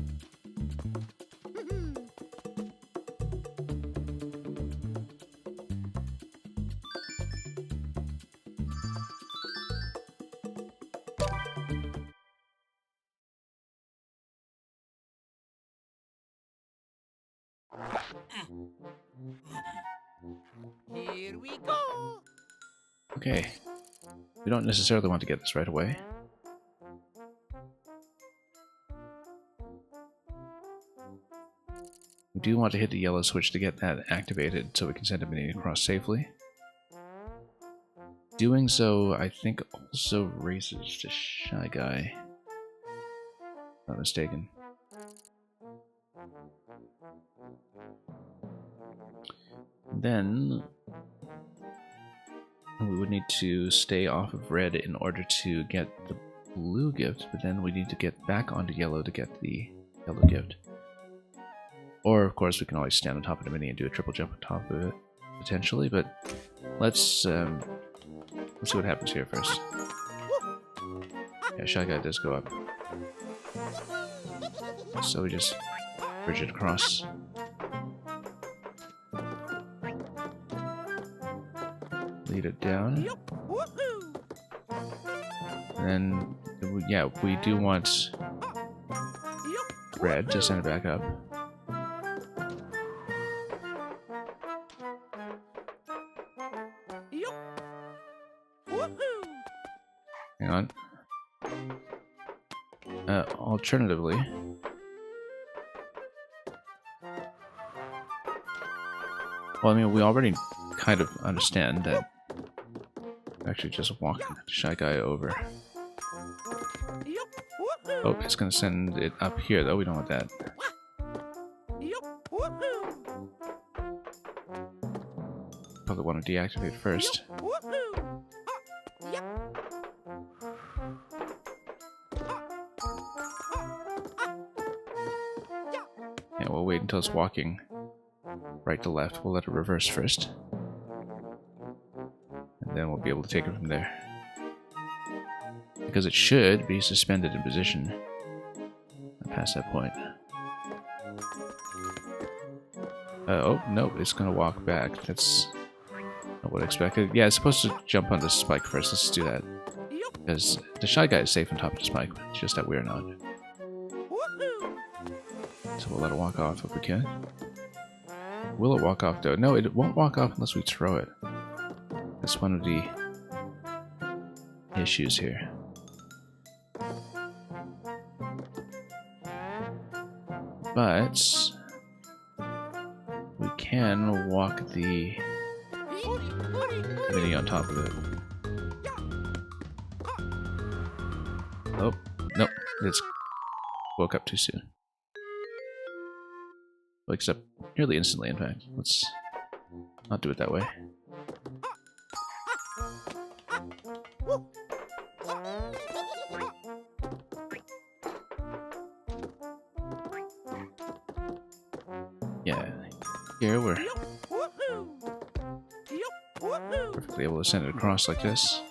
Here we go. Okay. We don't necessarily want to get this right away. We do want to hit the yellow switch to get that activated so we can send a mini across safely. Doing so, I think, also raises the Shy Guy. If not mistaken. Then we would need to stay off of red in order to get the blue gift, but then we need to get back onto yellow to get the yellow gift. Or, of course, we can always stand on top of the mini and do a triple jump on top of it, potentially, but let's see what happens here first. Yeah, Shy Guy does go up. So we just bridge it across. Lead it down. And then, yeah, we do want red to send it back up. Hang on. Alternatively, well, I mean, we already kind of understand that. Actually, just walk the Shy Guy over. Oh, it's gonna send it up here, though. We don't want that. Probably want to deactivate first. Yeah, we'll wait until it's walking right to left. We'll let it reverse first. And then we'll be able to take it from there. Because it should be suspended in position past that point. Oh, no, it's going to walk back. That's not what I expected. Yeah, it's supposed to jump on the spike first. Let's do that. Because the Shy Guy is safe on top of the spike, but it's just that we're not. So we'll let it walk off if we can. Will it walk off, though? No, it won't walk off unless we throw it. That's one of the issues here. But we can walk the mini on top of it. Oh, nope, it's woke up too soon. Wakes up nearly instantly, in fact. Let's not do it that way. Yeah, here we're perfectly able to send it across like this.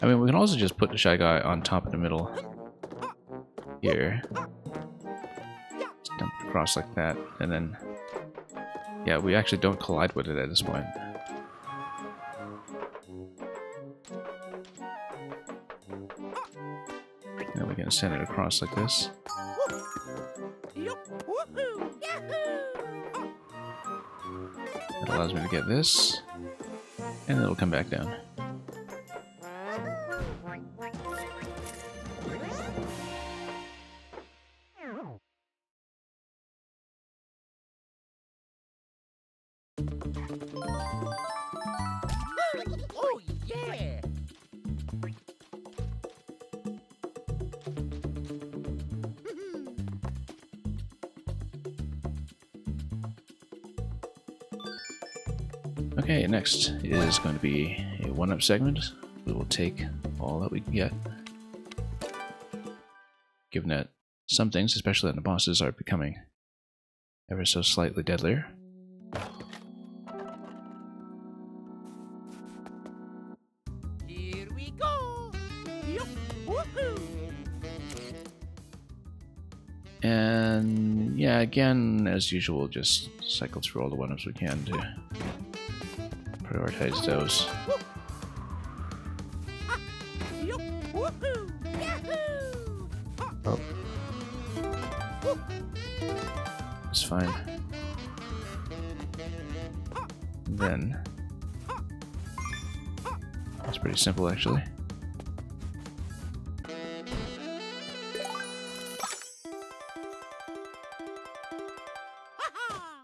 I mean, we can also just put the Shy Guy on top of the middle here. Just dump it across like that, and then, yeah, we actually don't collide with it at this point. Then we can send it across like this. That allows me to get this, and then it'll come back down. Oh, yeah. Okay, next is going to be a 1-up segment. We will take all that we can get. Given that some things, especially on the bosses, are becoming ever so slightly deadlier. Here we go. Yup, woohoo. And yeah, again, as usual, just cycle through all the 1-ups we can to prioritize those. Yup, woohoo. Yahoo. Oh. It's fine. Then it's pretty simple, actually. Ha-ha.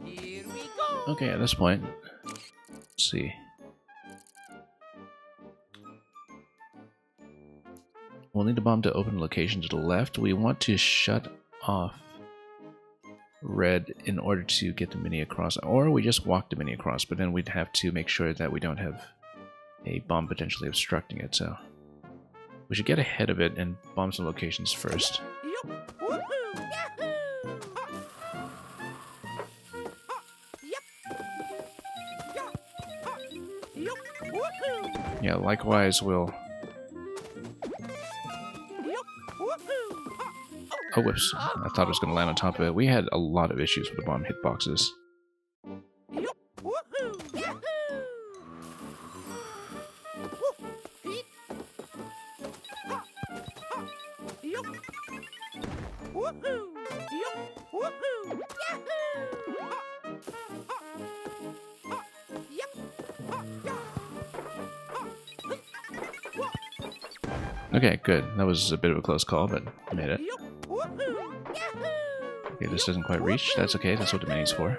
Here we go. Okay, at this point, let's see. We'll need a bomb to open a location to the left. We want to shut off red in order to get the mini across, or we just walk the mini across, but then we'd have to make sure that we don't have a bomb potentially obstructing it, so we should get ahead of it and bomb some locations first. Yup, woohoo. Yahoo. Yup. Yup, woohoo. Yeah, likewise we'll... Yup, woohoo. Oh, whoops. I thought it was going to land on top of it. We had a lot of issues with the bomb hitboxes. Yup, woohoo. Yahoo. Woo. Eat. Ha. Ha. Yup. Woohoo. Yup, woohoo. Yahoo. Ha. Ha. Ha. Yup. Ha. Yeah. Ha. Whoa. Okay, good. That was a bit of a close call, but I made it. Yup, woohoo. Yahoo. Okay, this doesn't quite reach. That's okay, that's what the mini's for.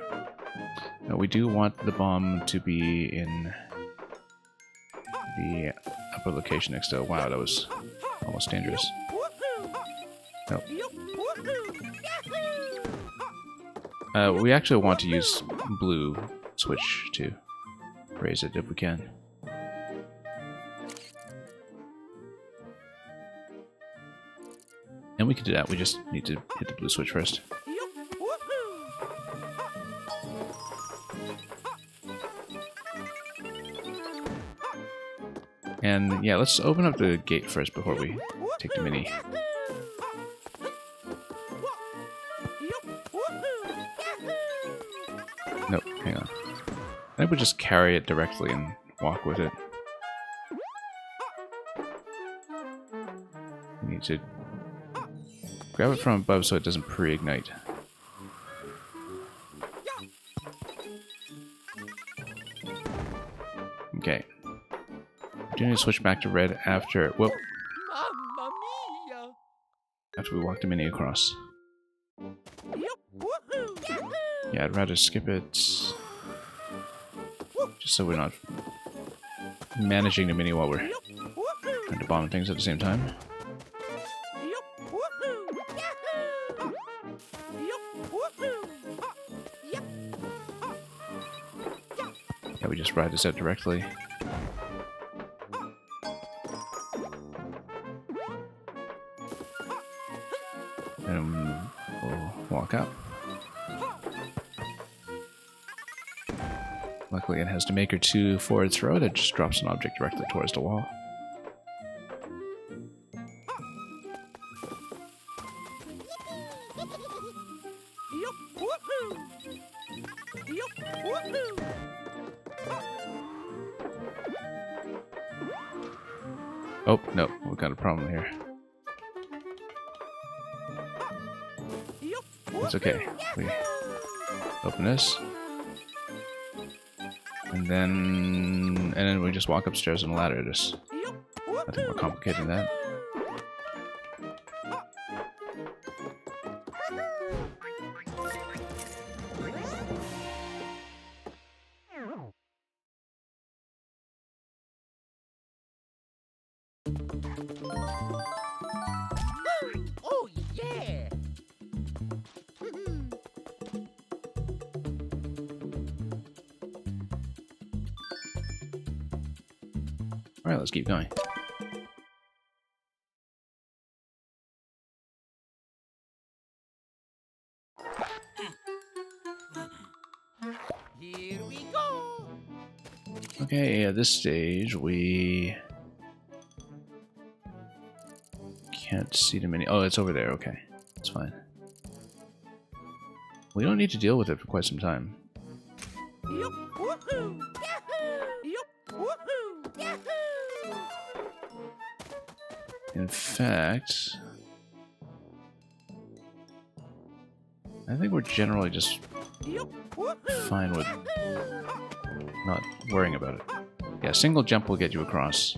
Now, we do want the bomb to be in the upper location next to... Wow, that was almost dangerous. Woohoo. Nope. Yup, woohoo. Yahoo. We actually want to use blue switch to raise it if we can. And we can do that, we just need to hit the blue switch first. Yup, woohoo. And yeah, let's open up the gate first before we take the mini. Nope, hang on. I think we'll just carry it directly and walk with it. We need to grab it from above so it doesn't pre-ignite. Okay. We do need to switch back to red after... Well, Mamma mia. after we walk the mini across. Yup, woohoo. Yahoo. Yeah, I'd rather skip it. Just so we're not managing the mini while we're Yup, woohoo. trying to bomb things at the same time. Yup, woohoo. Yahoo. Yup, woohoo. Yup. Yeah, we just ride this out directly. And we'll walk up. Luckily it has the Maker 2 forward throw that just drops an object directly towards the wall. Yup, woohoo. Yup, woohoo. Oh, no, we've got a problem here. Yup, It's okay. We open this. And then we just walk upstairs on a ladder. Just nothing more complicated than that. Alright, let's keep going. Here we go. Okay, at this stage, we can't see the mini. Oh, it's over there. Okay, that's fine. We don't need to deal with it for quite some time. Yup, woohoo! Yahoo! Yup, woohoo! Yahoo! In fact, I think we're generally just Yup, woohoo! fine with not worrying about it. Yeah, single jump will get you across.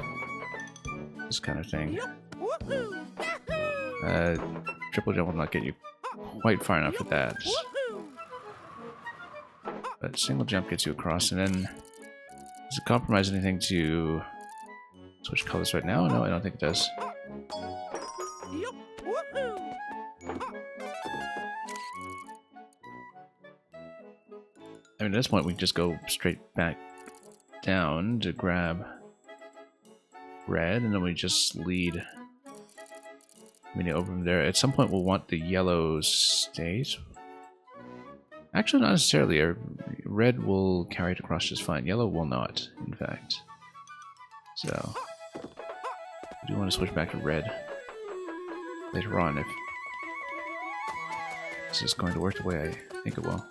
This kind of thing. Yup, woohoo! Yahoo! Triple jump will not get you quite far enough with that. Woohoo! But single jump gets you across, and then does it compromise anything to switch colors right now? No, I don't think it does. Yup, woohoo! I mean, at this point, we can just go straight back down to grab red, and then we just lead Mini over from there. At some point, we'll want the yellow state. Actually, not necessarily. Red will carry it across just fine. Yellow will not, in fact. So, I do want to switch back to red later on if this is going to work the way I think it will.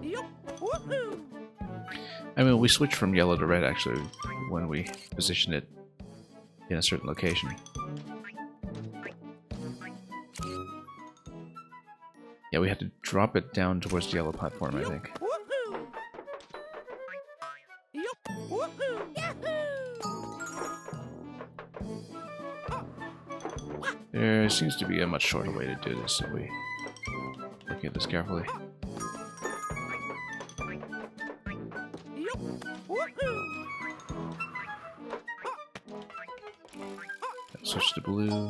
Yup, woohoo! I mean, we switch from yellow to red, actually, when we position it in a certain location. Yeah, we had to drop it down towards the yellow platform, I think. Woohoo! Yup, woohoo! Yahoo! There seems to be a much shorter way to do this if we look at this carefully. Yup, woohoo! Switch to blue.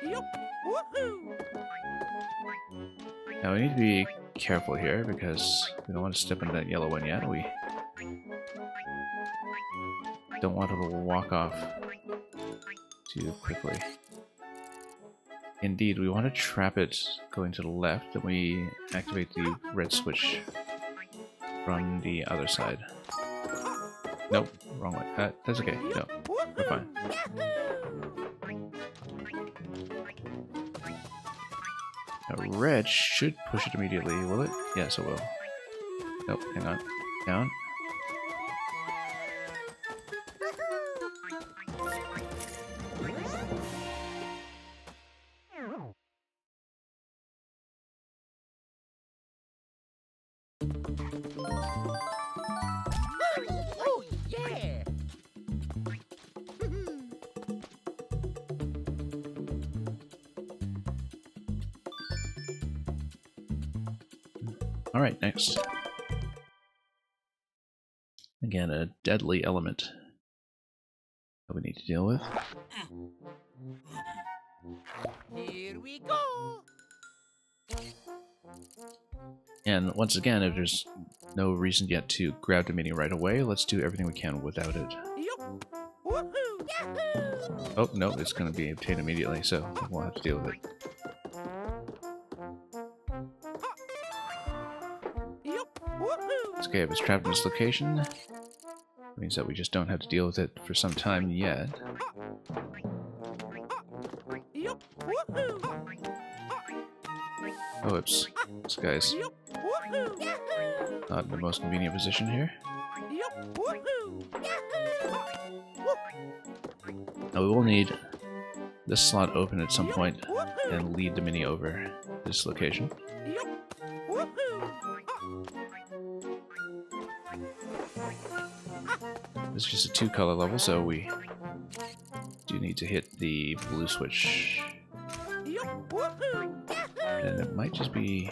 Yup, woohoo! Now we need to be careful here because we don't want to step into that yellow one yet. We don't want it to walk off too quickly. Indeed, we want to trap it going to the left, and we activate the red switch from the other side. Nope, wrong way. That's okay. No, we're fine. Now, red should push it immediately, will it? Yes, it will. Nope, hang on. Down. Oh, yeah! Alright, next. Again, a deadly element that we need to deal with. Here we go! And once again, if there's no reason yet to grab the mini right away, let's do everything we can without it. Yup, woohoo! Yahoo! Oh, no, it's going to be obtained immediately, so we'll have to deal with it. Yup, woohoo! It's okay if it's trapped in this location. It means that we just don't have to deal with it for some time yet. Yup, woohoo! Oh, oops. This guy's Yup, woohoo! Yahoo! not in the most convenient position here. Yup, woohoo! Yahoo! Now, we will need this slot open at some point Woohoo! and lead the mini over this location. Yup, woohoo! This is just a 2-color level, so we do need to hit the blue switch. Yup, woohoo! Yahoo! And it might just be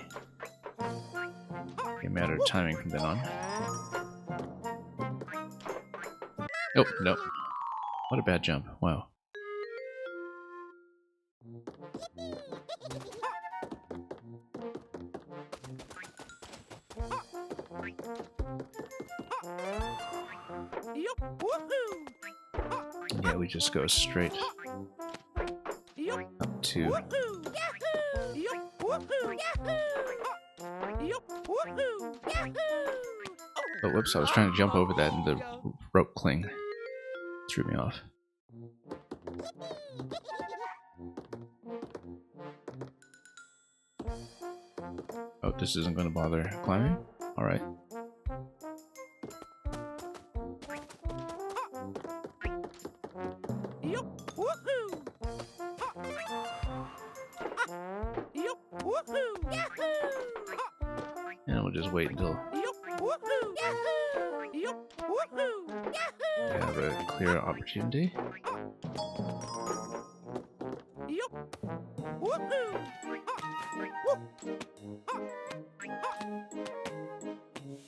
a matter of timing from then on. Oh, no. What a bad jump. Wow. Woohoo! Yeah, we just go straight Yup! up to. Woohoo! Yahoo! Yup! Woohoo! Yahoo! Yup! Woohoo! Yahoo! Oh, whoops! I was trying to jump over that, and the rope cling threw me off. Oh, this isn't going to bother climbing? Alright. Yup! Woohoo! Yup! Woohoo! Yahoo! And we'll just wait until Yup! Woohoo! Yahoo! Yup! Woohoo! we Yahoo! have a clear opportunity. Yup! Woohoo!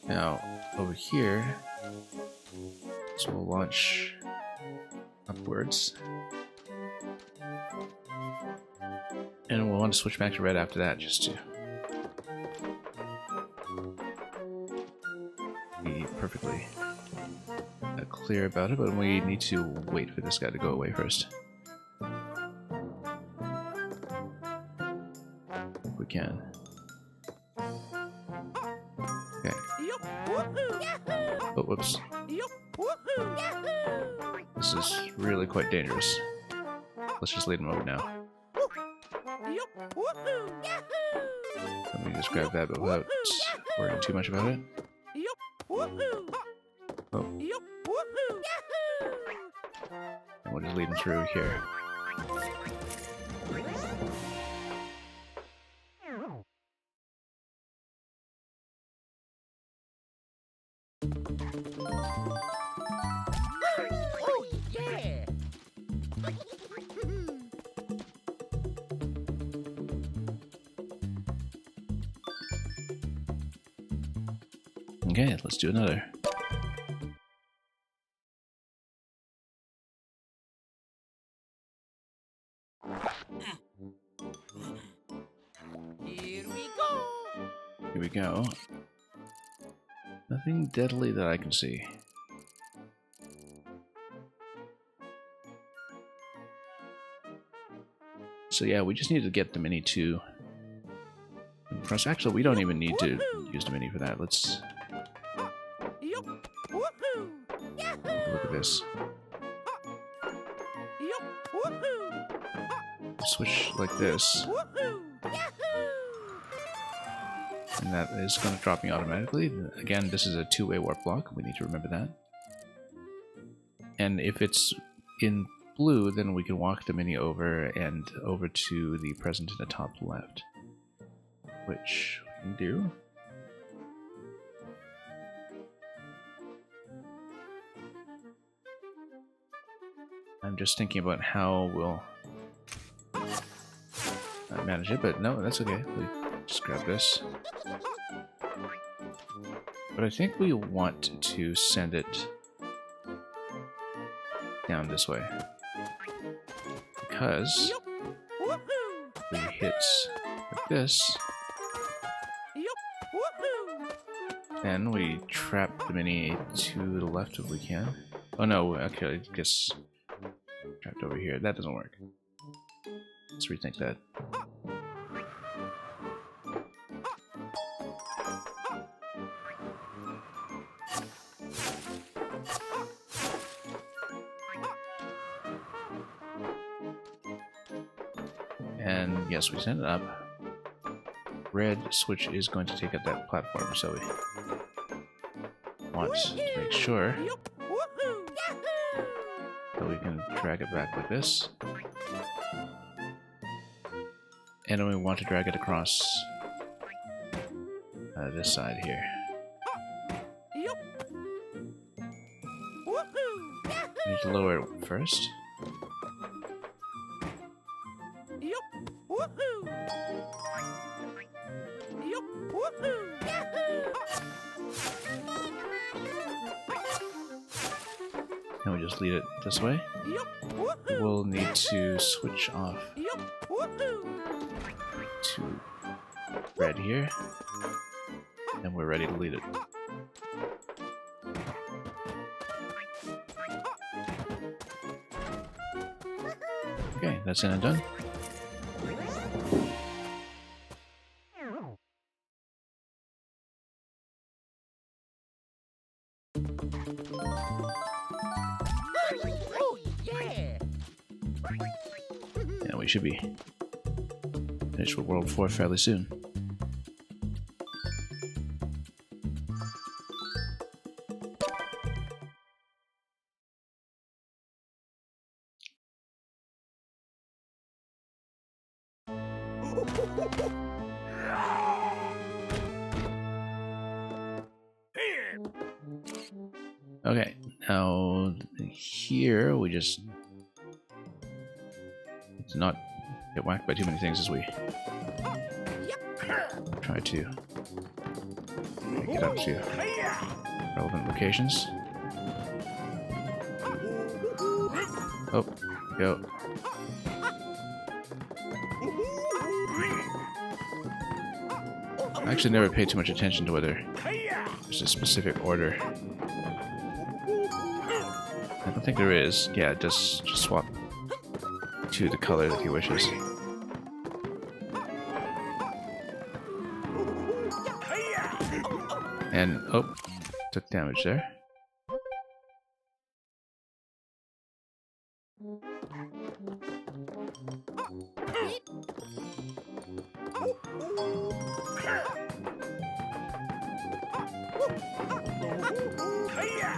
Now, over here, so we'll launch upwards. And we'll want to switch back to red after that, just to be perfectly clear about it, but we need to wait for this guy to go away first. If we can. Okay. Yup! Woohoo! Yahoo! Oh, whoops. Yup! Woohoo! Yahoo! This is really quite dangerous. Let's just lead him over now. Yup! Woohoo! Yahoo! Let me just grab that without worrying too much about it. Yup! Woohoo! Oh, Yup! Woohoo! Yahoo! and we'll just lead him through here. Oh yeah! Okay, let's do another. Here we go! Here we go. Nothing deadly that I can see. So yeah, we just need to get the mini to across. Actually, we don't even need to use the mini for that. Let's Yup! Woohoo! Yahoo! take a look at this. Yup! Woohoo! Switch like this, Woohoo! Yahoo! and that is going to drop me automatically. Again, this is a two-way warp block. We need to remember that. And if it's in blue, then we can walk the mini over and over to the present in the top left, which we can do. I'm just thinking about how we'll manage it, but no, that's okay. We just grab this. But I think we want to send it down this way. Because Yup! Woohoo! if we hit like this, Yup! Woohoo! then we trap the mini to the left if we can. Oh no, okay, I guess trapped over here. That doesn't work. Let's rethink that. And yes, we send it up. Red switch is going to take up that platform, so we want to make sure Yup! Woohoo! Yahoo! that we can drag it back like this. And then we want to drag it across this side here. Yup! Woohoo! Yahoo! We need to lower it first. Yup! Woohoo! Yup! Woohoo! Yahoo! And we just lead it this way. Yup! Woohoo! We'll need to switch off Yup! Woohoo! to red here. And we're ready to lead it. Okay, that's in and done. Oh, yeah. And we should be finished with World 4 fairly soon. Okay, now here we just need to not get whacked by too many things as we try to get up to relevant locations. Oh, go. I actually never paid too much attention to whether there's a specific order. I don't think there is. Yeah, just swap to the color that he wishes. And, oh, took damage there.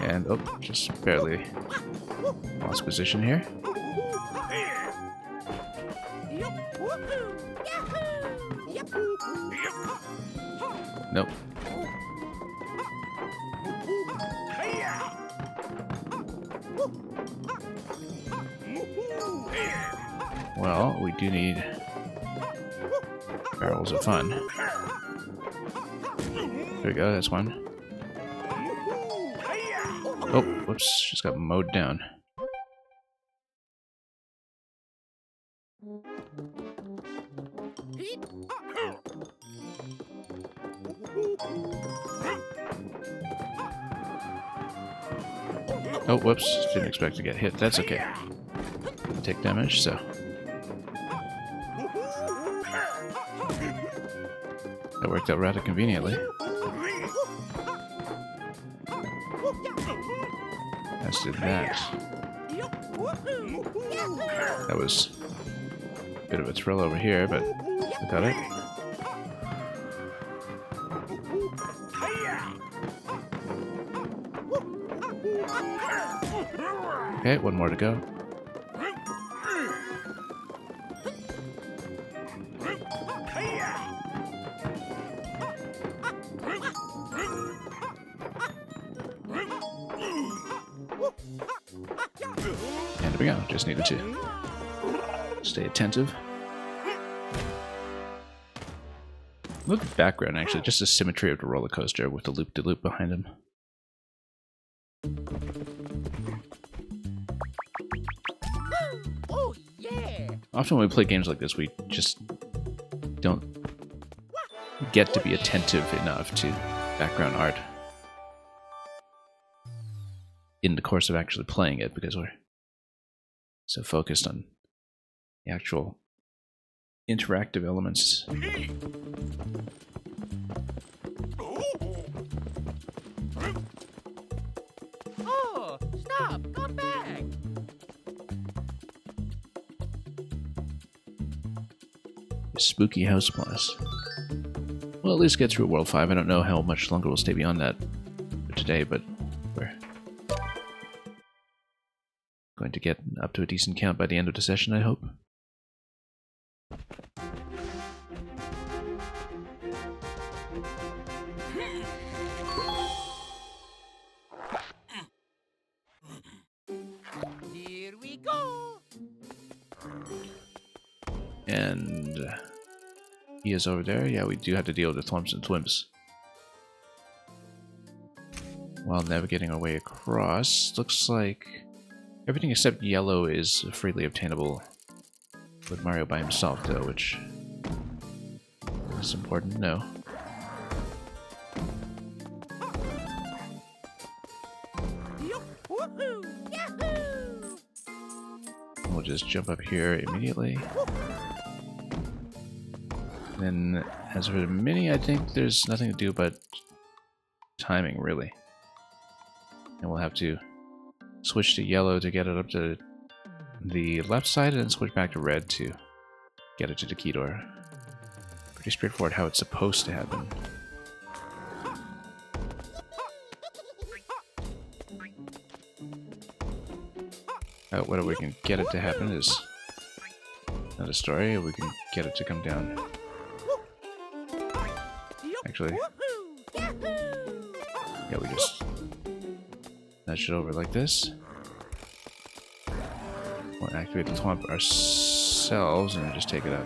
And, oh, just barely lost position here. Yep. Woohoo. Yahoo. Yep. Nope. Well, we do need barrels of fun. There we go, that's one. Oh, whoops, just got mowed down. Oh, whoops, didn't expect to get hit. That's okay. Didn't take damage, so. That worked out rather conveniently. As did that. That was a bit of a thrill over here, but we got it. Okay, one more to go. And there we go, just needed to stay attentive. Look at the background, actually, just the symmetry of the roller coaster with the loop-de-loop behind him. Oh, yeah. Often when we play games like this, we just don't get to be attentive enough to background art in the course of actually playing it, because we're so focused on the actual interactive elements. Oh, stop. Come back. Spooky House Plus. We'll at least get through World 5. I don't know how much longer we'll stay beyond that for today, but we're going to get up to a decent count by the end of the session, I hope. Here we go. And he is over there. Yeah, we do have to deal with the Thwumps and Twimps while navigating our way across. Looks like everything except yellow is freely obtainable with Mario by himself, though, which is important to know. Yep. Woohoo. Yahoo. we'll just jump up here immediately. Then, as for the mini, I think there's nothing to do but timing, really. And we'll have to switch to yellow to get it up to the left side, and then switch back to red to get it to the key door. Pretty straightforward how it's supposed to happen. Whether we can get it to happen is another story, or we can get it to come down. Actually, yeah, we just nudge it over like this. We'll activate the Thwomp ourselves and just take it up.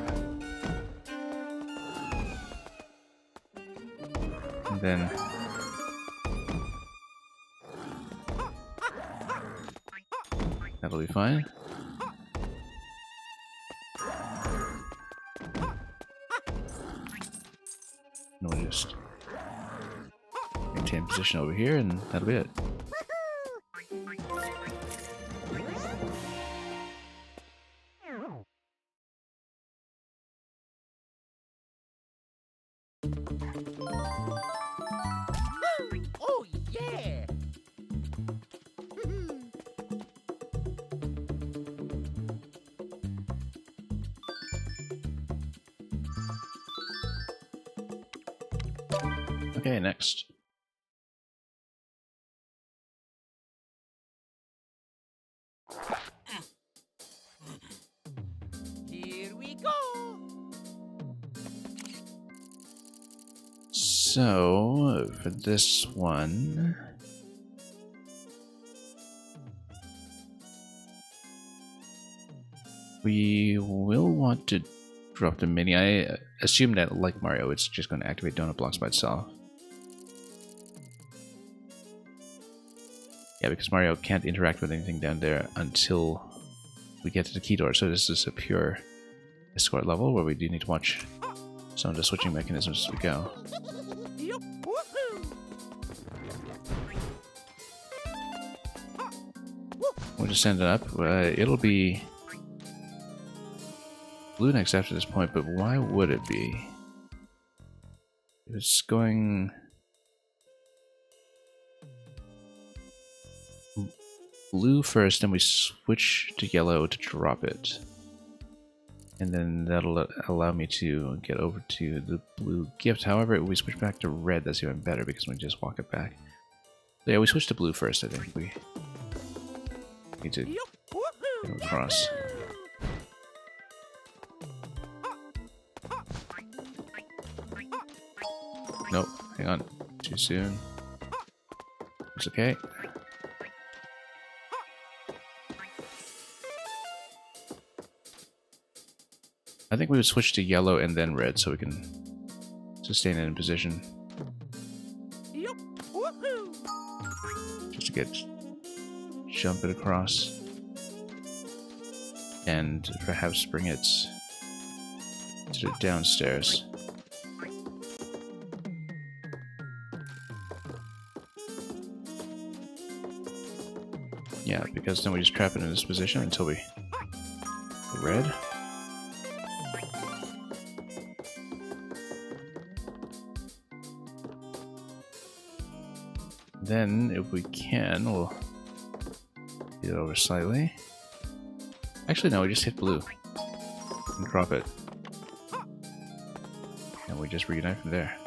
And then that'll be fine. And we'll just maintain position over here, and that'll be it. Oh, yeah! Okay, next. Here we go! So, for this one, we will want to drop the mini. I assume that, like Mario, it's just going to activate donut blocks by itself. Yeah, because Mario can't interact with anything down there until we get to the key door. So this is a pure escort level where we do need to watch some of the switching mechanisms as we go. Yup, woohoo! We'll just send it up. It'll be blue next after this point, but why would it be? It's going blue first, then we switch to yellow to drop it. And then that'll allow me to get over to the blue gift. However, if we switch back to red, that's even better because we just walk it back. So yeah, we switch to blue first, I think. We need to get it across. Nope, hang on. Too soon. It's okay. I think we would switch to yellow and then red so we can sustain it in position. Yup, woohoo! Just to jump it across. And perhaps bring it to the downstairs. Yeah, because then we just trap it in this position until we red. Then, if we can, we'll get it over slightly. Actually, no, we just hit blue and drop it. And we just reunite from there.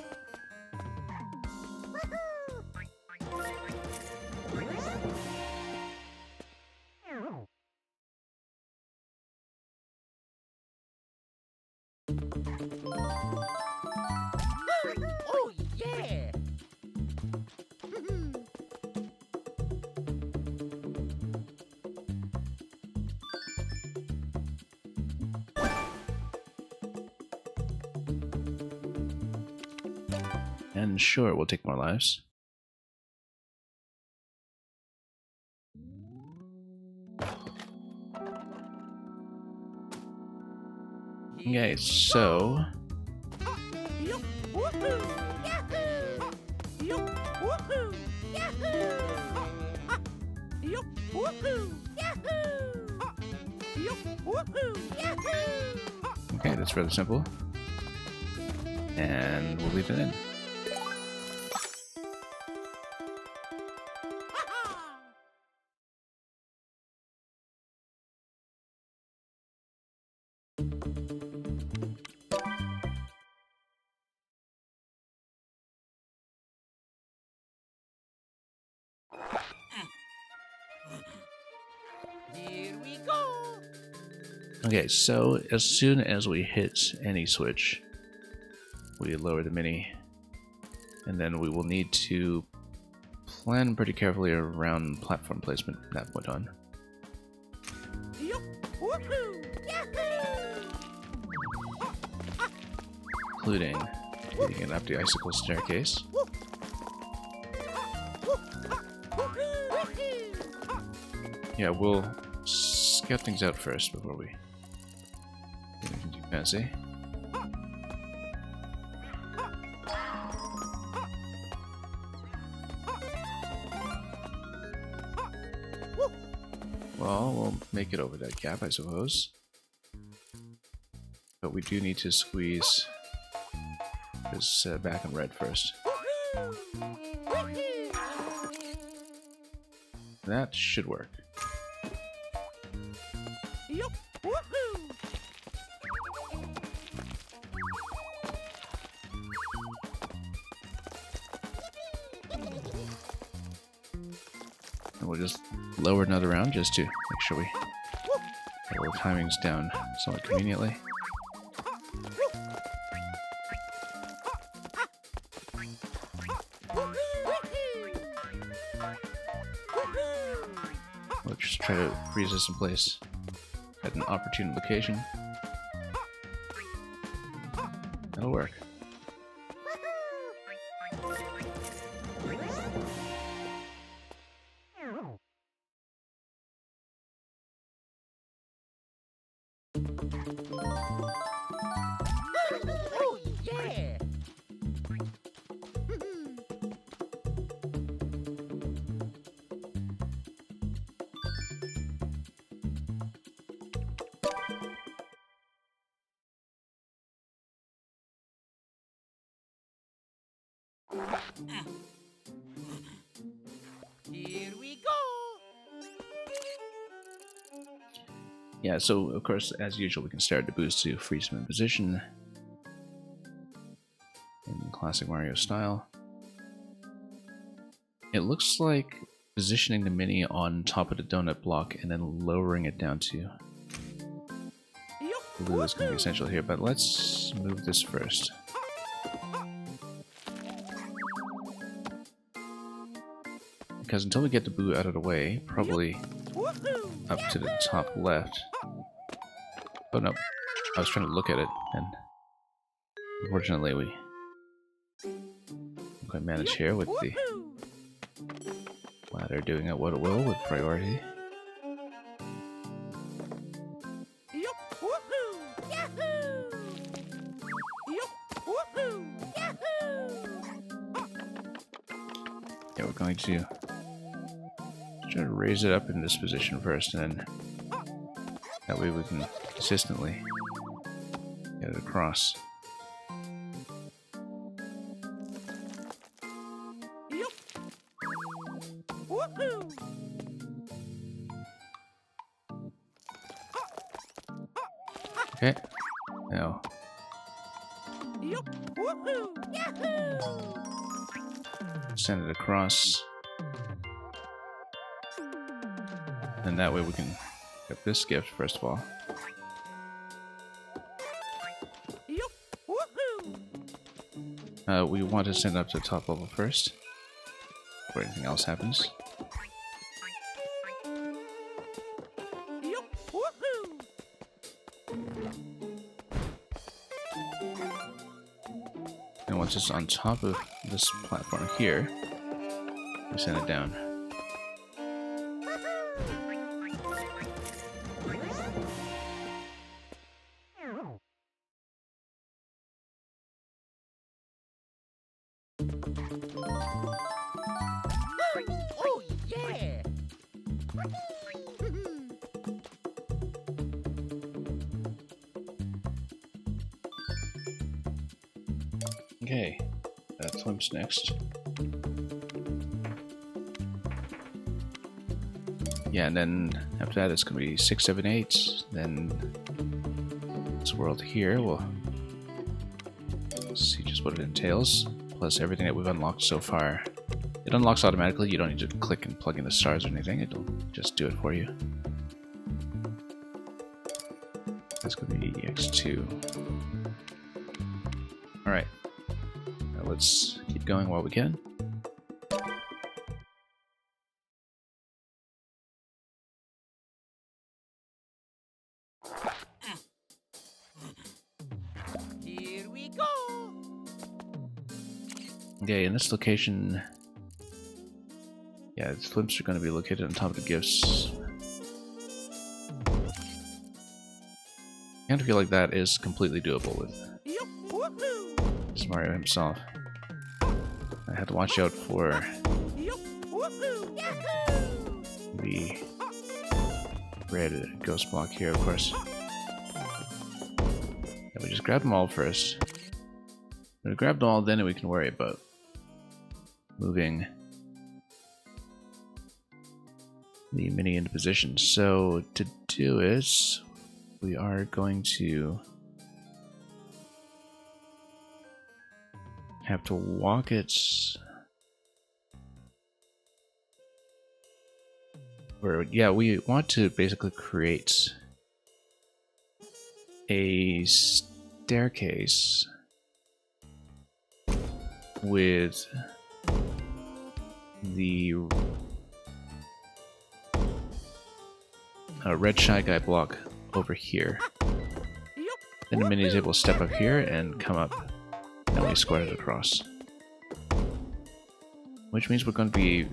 Oh, yeah! And sure, we'll take more lives. Okay, so Yup, woohoo! Yahoo! Yup, woohoo! Yahoo! Yup, woohoo! Yahoo! Yup, Woohoo! Yahoo! Okay, that's rather simple. And we'll leave it in. Ha-ha! Here we go. Okay, so as soon as we hit any switch, we lower the mini, and then we will need to plan pretty carefully around platform placement from that point on, Yup! Woohoo! Yahoo! including getting up the icicle staircase. Yeah, we'll scout things out first before we do anything too fancy. Well, we'll make it over that gap, I suppose. But we do need to squeeze this back and red first. That should work. Yup! Woohoo! And we'll just lower another round just to make sure we get all the timings down somewhat conveniently. We'll just try to freeze this in place at an opportune location. That'll work. Oh yeah! Here we go! Yeah, so of course, as usual, we can start the boost to freeze him in position in classic Mario style. It looks like positioning the mini on top of the donut block and then lowering it down to Yup! blue is going to be essential here, but let's move this first. Because until we get the blue out of the way, probably Woohoo! up to the top left. Oh no, I was trying to look at it, and unfortunately we didn't quite manage here with the Woohoo! ladder doing it what it will with priority. Yup! Woohoo! Yahoo! Yup! Woohoo! Yahoo! Yeah, we're going to try to raise it up in this position first, and then that way we can consistently get it across. Yup! Woohoo! Okay, now Yup! Woohoo! Yahoo! send it across, and that way we can get this gift first of all. Yup! Woohoo! We want to send it up to the top level first before anything else happens. Yup! Woohoo! And once it's on top of this platform here, we send it down. Oh yeah! Okay, Thwimp's next. Yeah, and then after that it's going to be 6, 7, 8. Then this world here, we'll see just what it entails. Plus everything that we've unlocked so far. It unlocks automatically, you don't need to click and plug in the stars or anything, it'll just do it for you. That's going to be X2. Alright, now let's keep going while we can. Here we go. Okay, in this location, yeah, the Thwimps are going to be located on top of the gifts. I kind of feel like that is completely doable with Yup, woohoo. Mario himself. I had to watch out for Yup, woohoo. Yahoo. the red ghost block here, of course. Yeah, we just grab them all first. When we grab them all, then we can worry about moving the mini into position. So to do it, we are going to have to walk it, or yeah, we want to basically create a staircase with the red Shy Guy block over here. Yup, Then the mini is able to step up here and come up, and we square it across. Which means we're going to be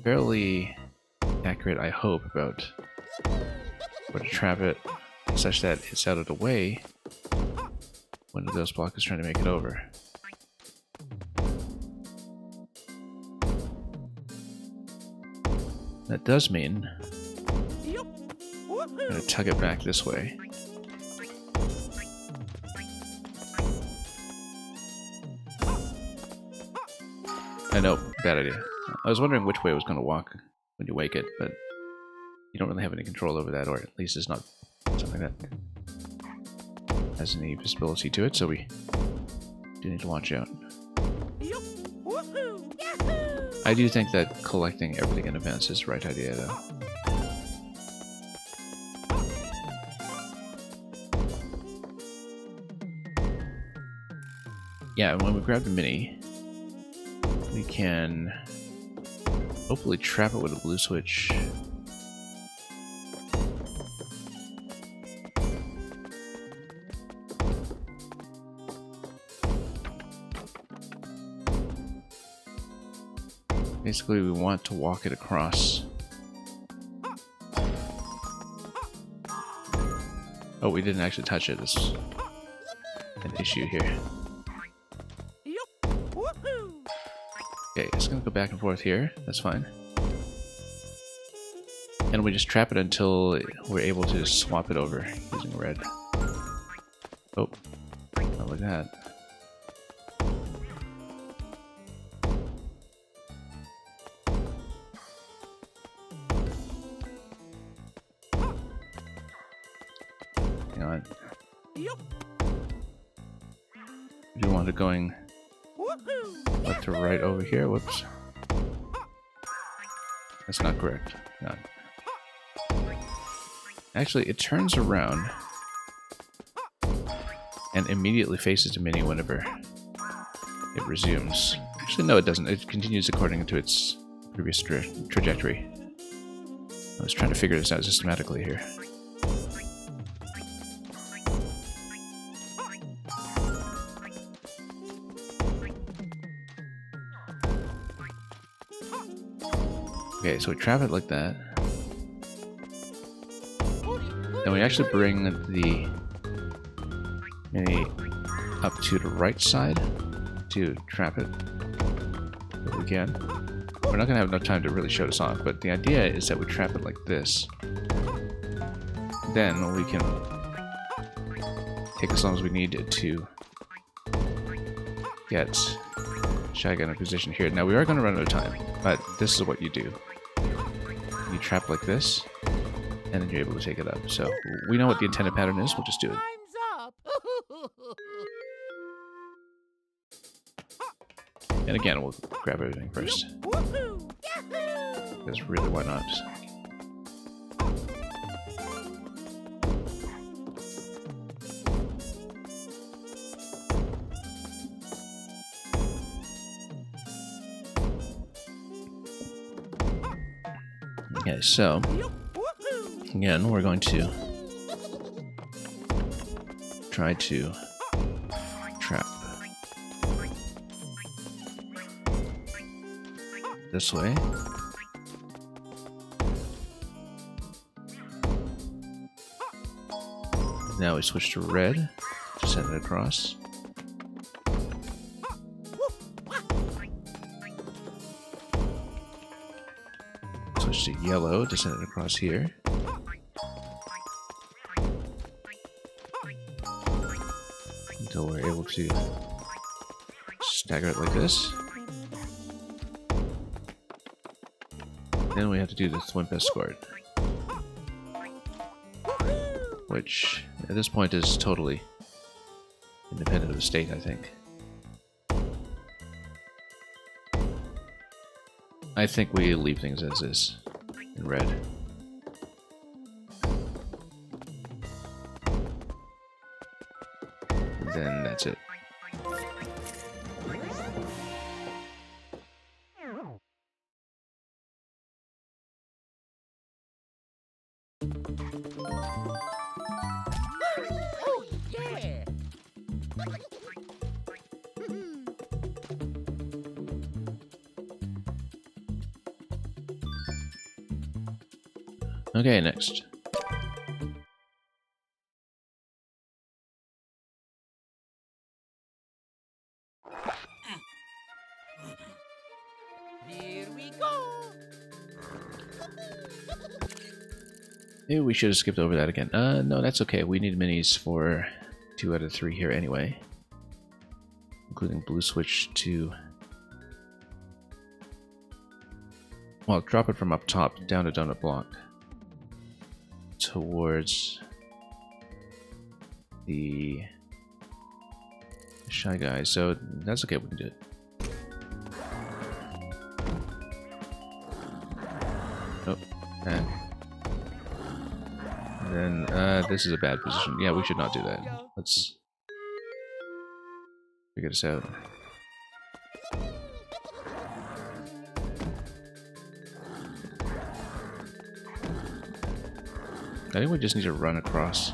fairly accurate, I hope, about where to trap it, such that it's out of the way when the ghost block is trying to make it over. That does mean yup, I'm woohoo. going to tug it back this way. I know, bad idea. I was wondering which way it was going to walk when you wake it, but you don't really have any control over that, or at least it's not something that has any visibility to it, so we do need to watch out. Yup, woohoo. Yahoo. I do think that collecting everything in advance is the right idea, though. Yeah, and when we grab the mini, we can hopefully trap it with a blue switch. Basically, we want to walk it across. Oh, we didn't actually touch it. It's an issue here. Yup, woohoo. Okay, it's gonna go back and forth here. That's fine. And we just trap it until we're able to swap it over using red. Oh, not like that. Hang on. Yup, We do want it going woohoo. left to right over here. Whoops. That's not correct. No. Actually, it turns around and immediately faces the mini whenever it resumes. Actually, no, it doesn't. It continues according to its previous trajectory. I was trying to figure this out systematically here. Okay, so we trap it like that. Then we actually bring the mini up to the right side to trap it if we can. We're not going to have enough time to really show this off, but the idea is that we trap it like this. Then we can take as long as we need to get Shy Guy in a position here. Now we are going to run out of time, but this is what you do. You trap like this, and then you're able to take it up. So we know what the intended pattern is, we'll just do it. Time's up. And again, we'll grab everything first. Woohoo! Yahoo! Because really, why not? Okay, so Woohoo! again, we're going to try to trap this way. Now we switch to red to send it across. Switch to yellow to send it across here. Until we're able to stagger it like this. Then we have to do the Thwimp Escort, which at this point is totally independent of the state, I think. I think we leave things as is in red. And then that's it. Oh, yeah! Okay, next. Here we go! Maybe we should have skipped over that again. No, that's okay. We need minis for 2 out of 3 here anyway. Including blue switch to... well, drop it from up top down to donut block. Towards the Shy Guy. So that's okay, we can do it. Oh, and then this is a bad position. Yeah, we should not do that. Let's figure this out. I think we just need to run across.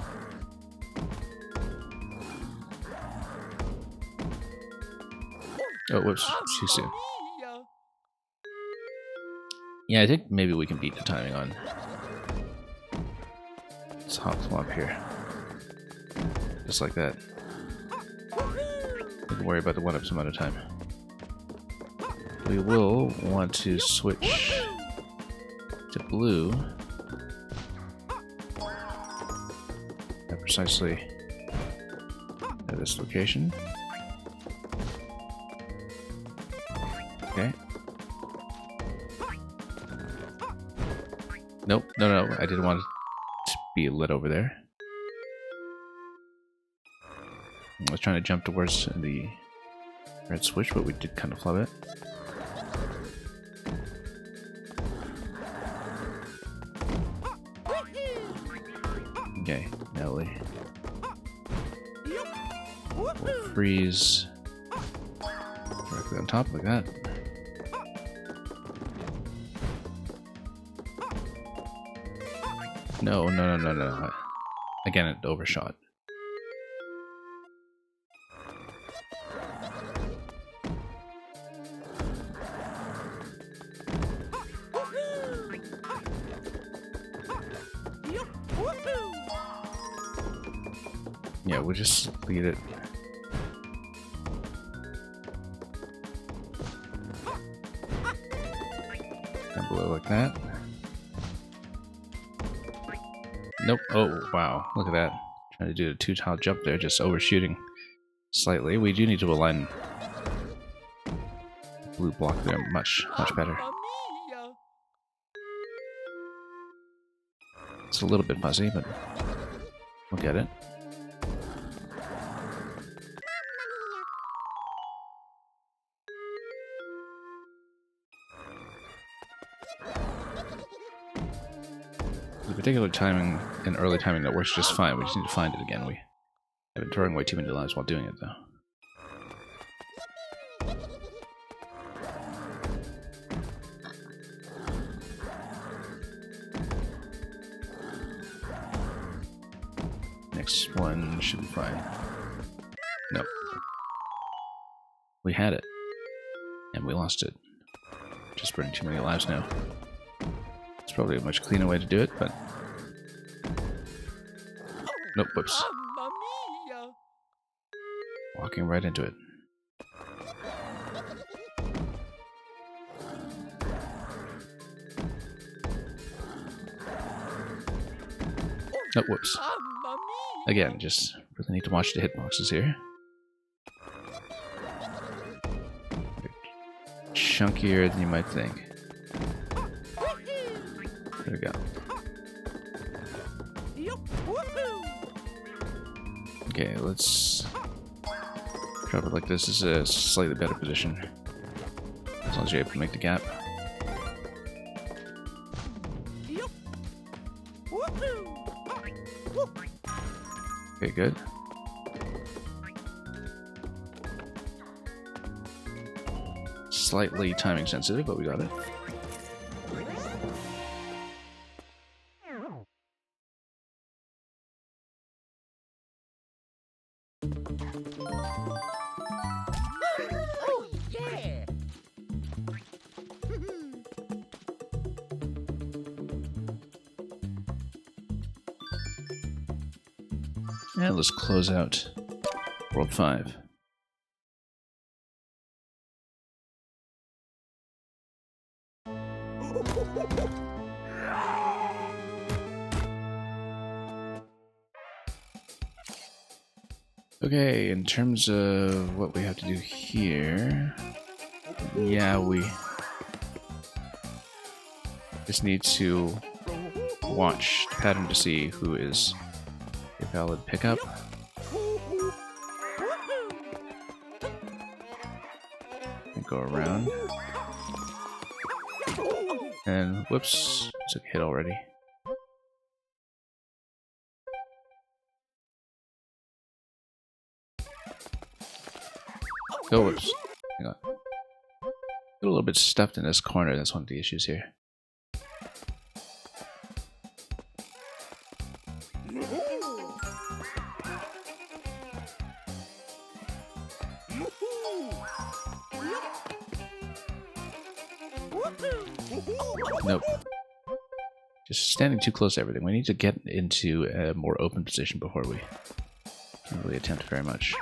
Oh, whoops, too soon. Yeah, I think maybe we can beat the timing on this hop flop here. Just like that. Don't worry about the 1-up some other time. We will want to switch to blue. At precisely at this location. Okay. Nope, no, I didn't want it to be lit over there. I was trying to jump towards the red switch, but we did kind of flub it. Okay, now we will freeze directly on top like that. No. Again, it overshot. Yeah, we'll just lead it. Down below like that. Nope. Oh, wow. Look at that. Trying to do a 2-tile jump there, just overshooting slightly. We do need to align blue block there much better. Mamma mia. It's a little bit fuzzy, but we'll get it. The particular timing and early timing that works just fine. We just need to find it again. We have been throwing away too many lives while doing it, though. Next one should be fine. Nope. We had it. And we lost it. Just burning too many lives now. It's probably a much cleaner way to do it, but... Nope, whoops. Mamma mia. Walking right into it. Oh, whoops. Mamma mia. Again, just really need to watch the hitboxes here. Chunkier than you might think. There we go. Yup. Woohoo. Okay, let's drop it like this. This is a slightly better position. As long as you're able to make the gap. Yup. Woohoo. Okay, good. Slightly timing sensitive, but we got it. Oh yeah. And let's close out World 5. Okay, in terms of what we have to do here, yeah, we just need to watch the pattern to see who is a valid pickup. And go around. And whoops, took a hit already. Go, whoops. Hang on. Got a little bit stuffed in this corner, that's one of the issues here. Nope. Just standing too close to everything. We need to get into a more open position before we can really attempt very much.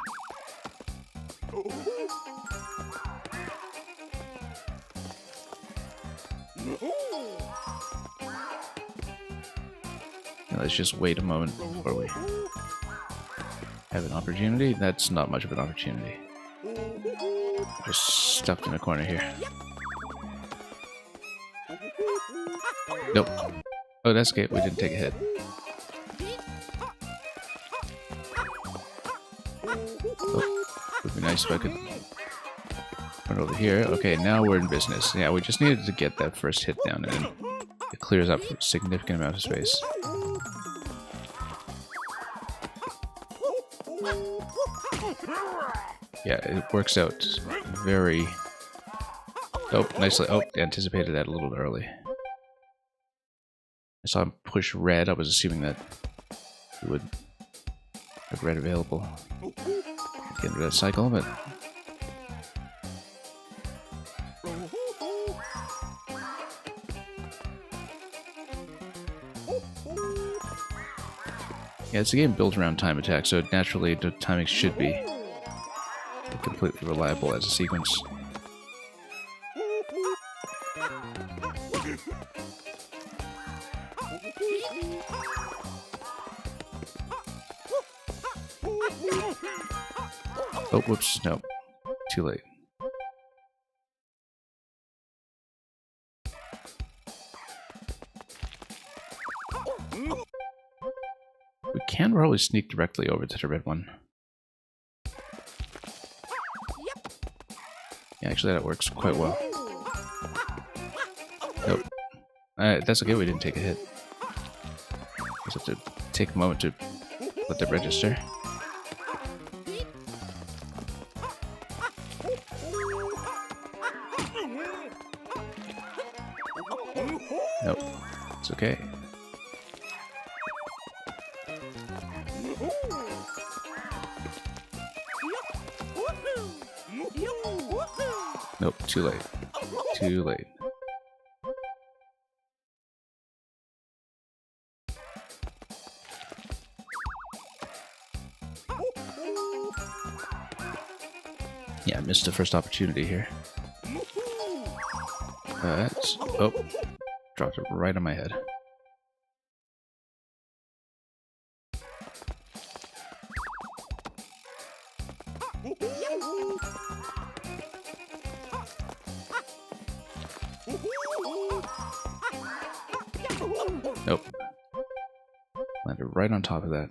Now let's just wait a moment before we have an opportunity. That's not much of an opportunity. Just stuffed in a corner here. Nope. Oh, that's okay. We didn't take a hit. Oh, would be nice if I could run over here. Okay, now we're in business. Yeah, we just needed to get that first hit down, and then it clears up a significant amount of space. Yeah, it works out very... Oh, nicely. Oh, anticipated that a little early. I saw him push red. I was assuming that he would have red available at the end of that cycle, but... Yeah, it's a game built around time attack, so naturally the timing should be completely reliable as a sequence. Oh, whoops, no. Too late. We can probably sneak directly over to the red one. Yeah, actually that works quite well. Nope. That's okay, we didn't take a hit. Just have to take a moment to let that register. Nope. It's okay. Nope, too late. Too late. Yeah, I missed the first opportunity here. Oh, dropped it right on my head. Nope. Landed right on top of that.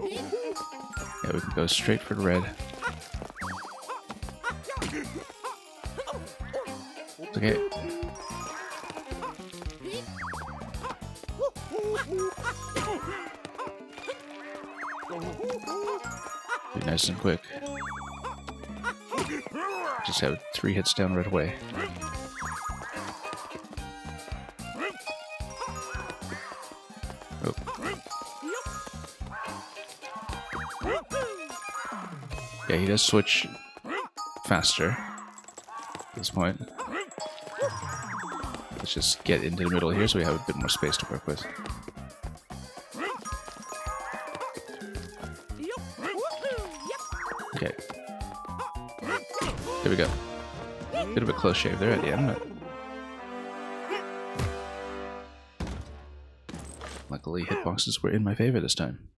Yeah, we can go straight for the red. It's okay. Be nice and quick. Just have 3 hits down right away. Oh. Yeah, he does switch faster at this point. Let's just get into the middle here so we have a bit more space to work with. Okay. There we go. Bit of a close shave there at the end, but luckily hitboxes were in my favor this time.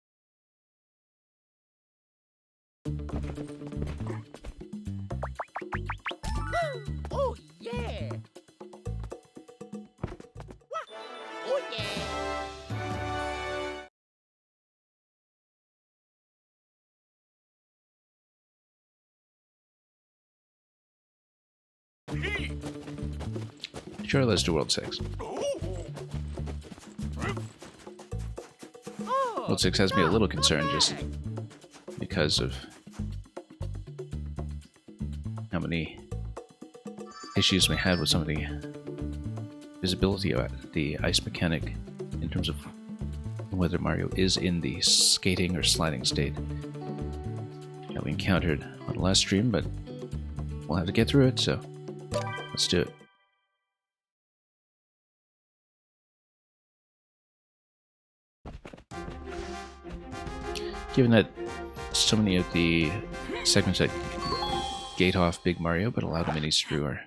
Oh yeah! Oh yeah! Sure, let's do World 6. World 6 has me a little concerned just because of how many issues we had with some of the visibility of the ice mechanic in terms of whether Mario is in the skating or sliding state that we encountered on the last stream, but we'll have to get through it, so let's do it. Given that so many of the segments that gate off Big Mario but allow the minis through are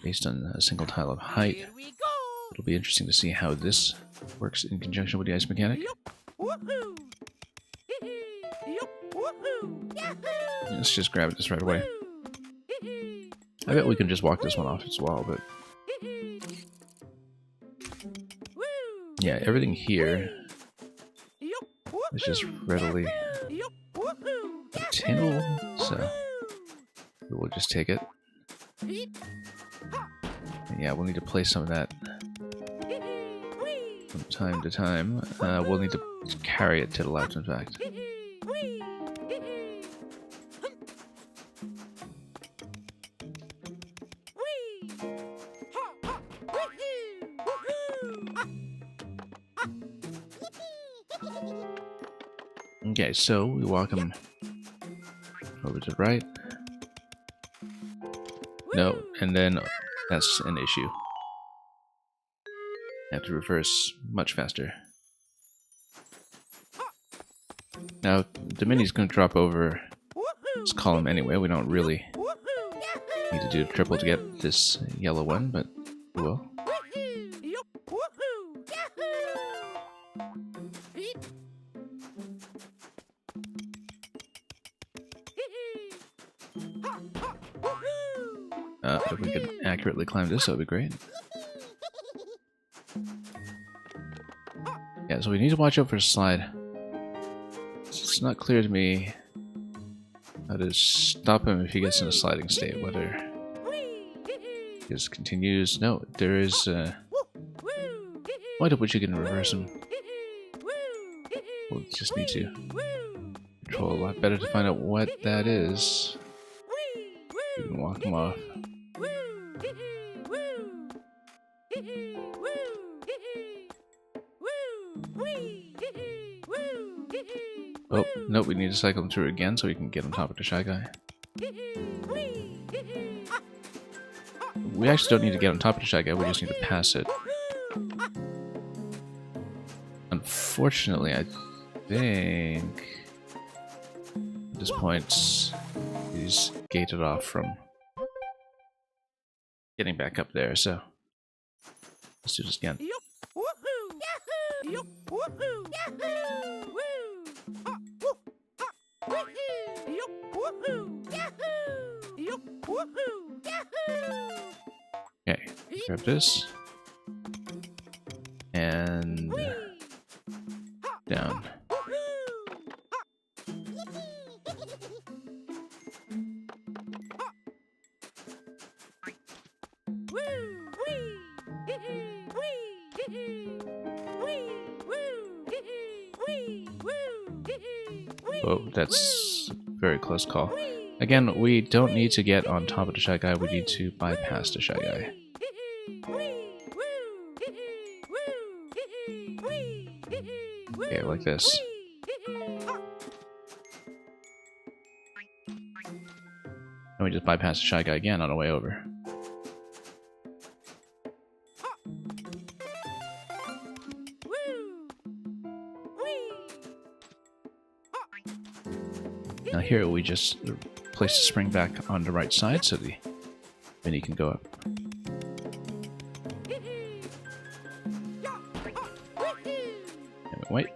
based on a single tile of height, Here we go! it'll be interesting to see how this works in conjunction with the ice mechanic. Woohoo! Yup! Woohoo! Yahoo! Let's just grab this right away. Woo! I bet we can just walk this one off as well, but Woo! yeah, everything here Yup! is just readily Yup! Woohoo! obtainable, so we'll just take it. And yeah, we'll need to play some of that from time to time. We'll need to carry it to the left, in fact. Okay, so we walk him over to the right. No, and then that's an issue. Have to reverse much faster. Now, the mini's going to drop over this column anyway. We don't really need to do a triple to get this yellow one, but we will. If we could accurately climb this, that would be great. Yeah, so we need to watch out for the slide. It's not clear to me how to stop him if he gets in a sliding state, whether he just continues. No, there is point at which you can reverse him. We'll just need to control a lot better to find out what that is. You can walk him off. Oh, no, we need to cycle him through again so we can get on top of the Shy Guy. We actually don't need to get on top of the Shy Guy, we just need to pass it. Unfortunately, I think at this point he's gated off from getting back up there, so let's do this again. Okay, grab this and down. Whoa, that's a very close call. Again, we don't need to get on top of the Shy Guy, we need to bypass the Shy Guy. Okay, like this. And we just bypass the Shy Guy again on the way over. Now here we just place the spring back on the right side so the mini can go up. And wait.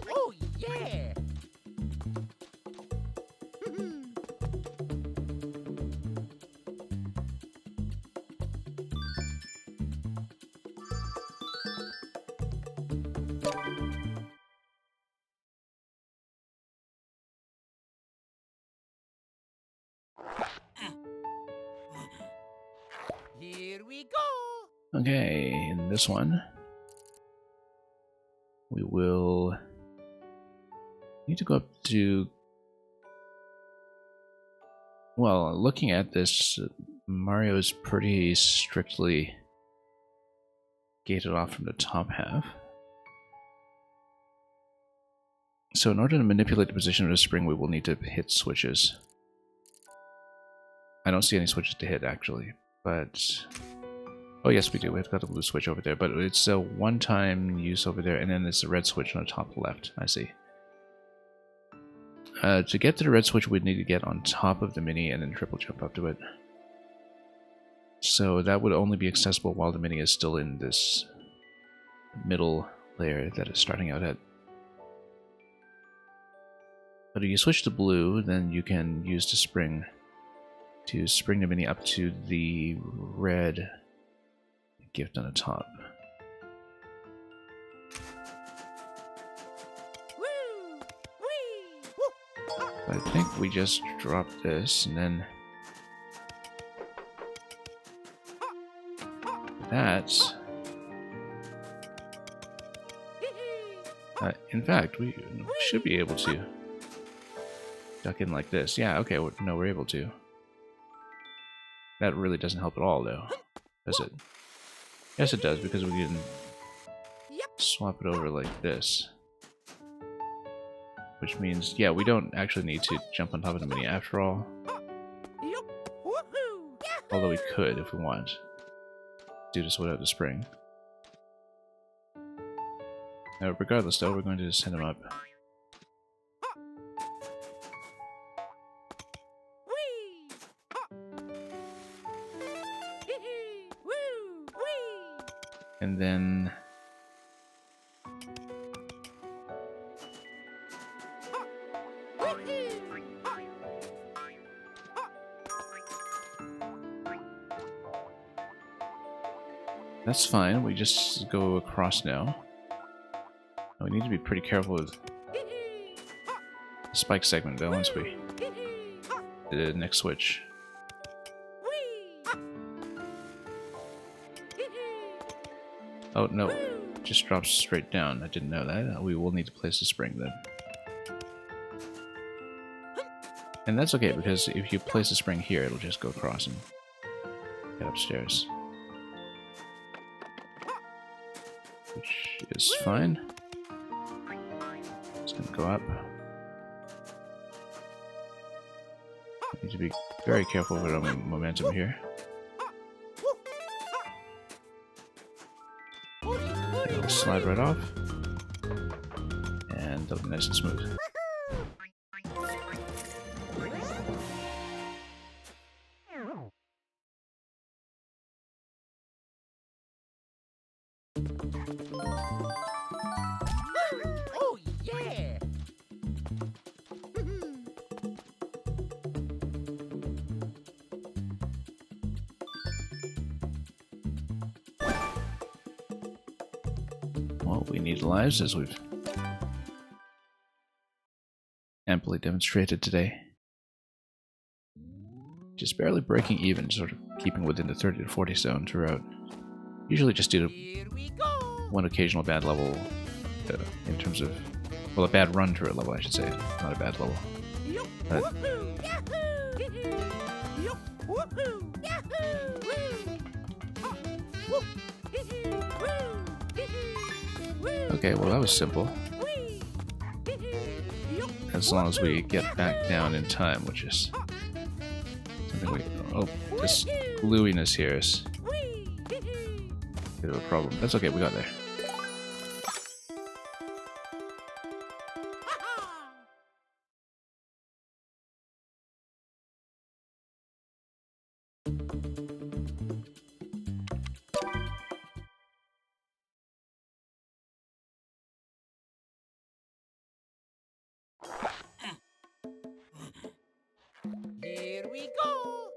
Oh yeah! Here we go! Okay, in this one, we will need to go up to... Well, looking at this, Mario is pretty strictly gated off from the top half. So in order to manipulate the position of the spring, we will need to hit switches. I don't see any switches to hit, actually, but... Oh yes, we do. We've got the blue switch over there, but it's a one-time use over there, and then there's the red switch on the top left. I see. To get to the red switch, we'd need to get on top of the mini and then triple jump up to it. So that would only be accessible while the mini is still in this middle layer that it's starting out at. But if you switch to blue, then you can use the spring to spring the mini up to the red gift on the top. I think we just drop this and then that. In fact, we should be able to duck in like this. Yeah, okay, no, we're able to. That really doesn't help at all, though, does it? Yes, it does, because we can swap it over like this. Which means, yeah, we don't actually need to jump on top of the mini after all. Although we could if we want. Do this without the spring. Now, regardless, though, we're going to send him up. And then That's fine. We just go across now. We need to be pretty careful with the spike segment though once we do the next switch. Oh no, just drops straight down. I didn't know that. We will need to place a spring then. And that's okay, because if you place a spring here, it'll just go across and get upstairs. Which is fine. It's gonna go up. Need to be very careful with our momentum here. It'll slide right off. And that'll be nice and smooth. Oh, yeah! Well, we need lives, as we've amply demonstrated today. Just barely breaking even, sort of keeping within the 30 to 40 zone throughout. Usually just due to Here we go! one occasional bad level in terms of, well, a bad run through a level, I should say, not a bad level. But okay, well that was simple. As long as we get back down in time, which is something we... Oh, this gluiness here is a bit of a problem. That's okay, we got there. Here we go!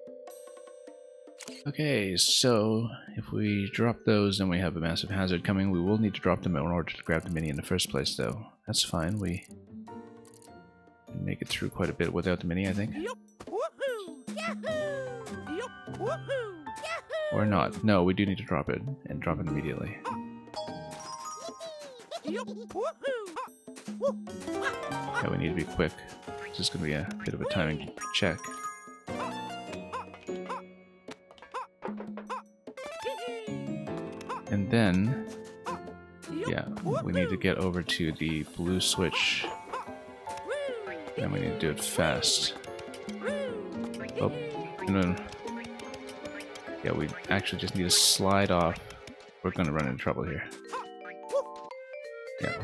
Okay, so if we drop those, then we have a massive hazard coming. We will need to drop them in order to grab the mini in the first place, though. That's fine. We can make it through quite a bit without the mini, I think. Or not. No, we do need to drop it, and drop it immediately. Yeah, we need to be quick. This is going to be a bit of a timing check. And then, yeah, we need to get over to the blue switch. And we need to do it fast. Oh, no. Yeah, we actually just need to slide off. We're going to run into trouble here. Yeah.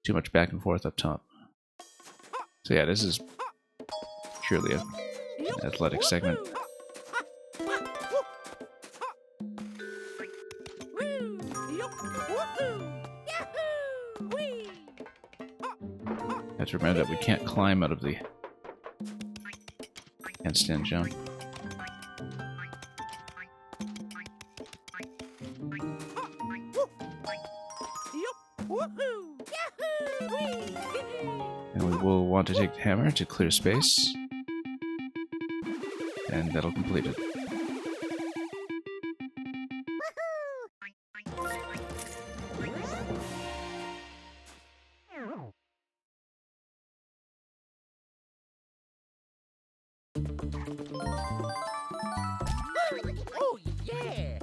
Too much back and forth up top. So yeah, this is purely an athletic segment. Have to remember that we can't climb out of the handstand jump. And we will want to take the hammer to clear space. And that'll complete it. Oh, yeah!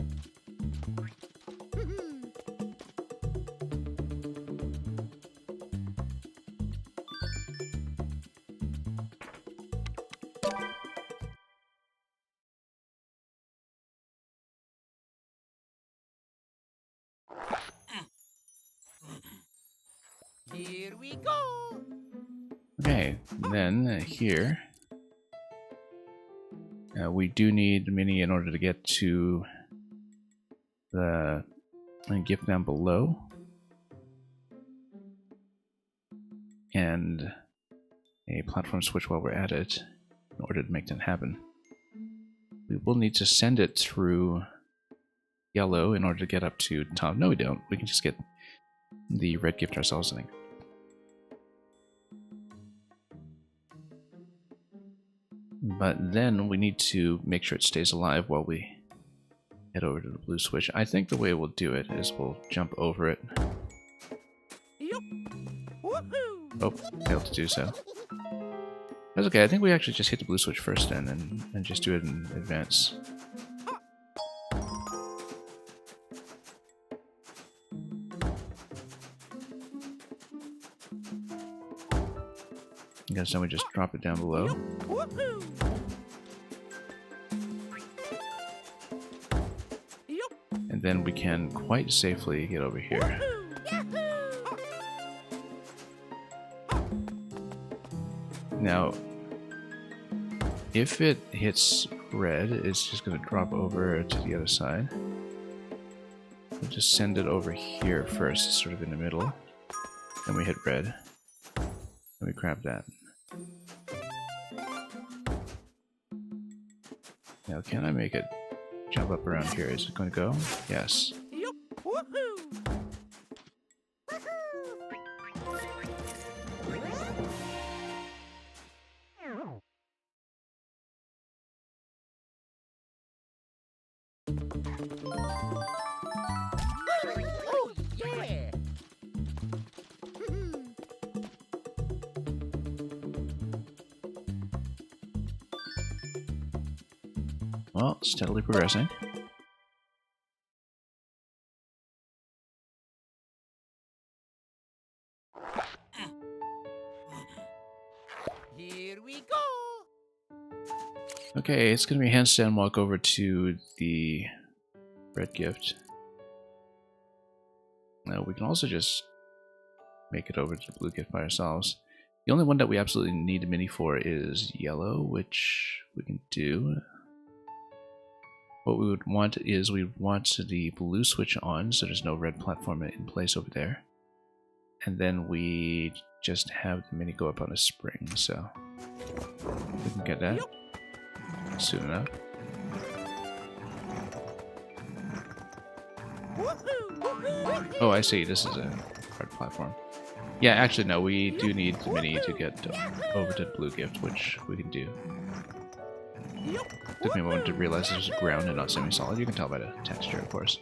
Here we go! Okay, then here we do need mini in order to get to the gift down below, and a platform switch while we're at it in order to make that happen. We will need to send it through yellow in order to get up to Tom. No, we don't. We can just get the red gift ourselves, I think. But then we need to make sure it stays alive while we head over to the blue switch. I think the way we'll do it is we'll jump over it. Oh, failed to do so. That's okay. I think we actually just hit the blue switch first then and just do it in advance. I guess then we just drop it down below. And then we can quite safely get over here. Now, if it hits red, it's just going to drop over to the other side. We'll just send it over here first, sort of in the middle. Then we hit red. And we grab that. Now, can I make it jump up around here? Is it going to go? Yes. Oh, yeah. Well, steadily progressing. Here we go. Okay, it's going to be handstand walk over to the red gift. Now, we can also just make it over to the blue gift by ourselves. The only one that we absolutely need a mini for is yellow, which we can do. What we would want is we want the blue switch on, so there's no red platform in place over there. And then we just have the mini go up on a spring, so we can get that soon enough. Oh, I see. This is a hard platform. Yeah, actually, no. We do need the mini to get over to the blue gift, which we can do. Took me a moment to realize this was ground and not semi-solid. You can tell by the texture, of course.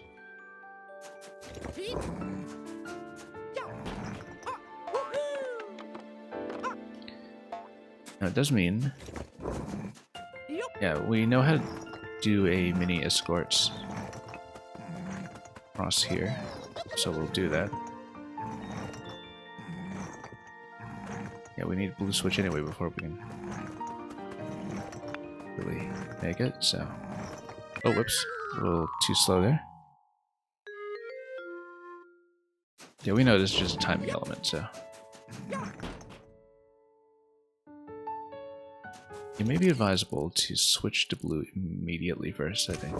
Now, it does mean... Yeah, we know how to do a mini escorts across here, so we'll do that. Yeah, we need a blue switch anyway before we can really make it, so... Oh, whoops. A little too slow there. Yeah, we know this is just a timing element, so... It may be advisable to switch to blue immediately first, I think.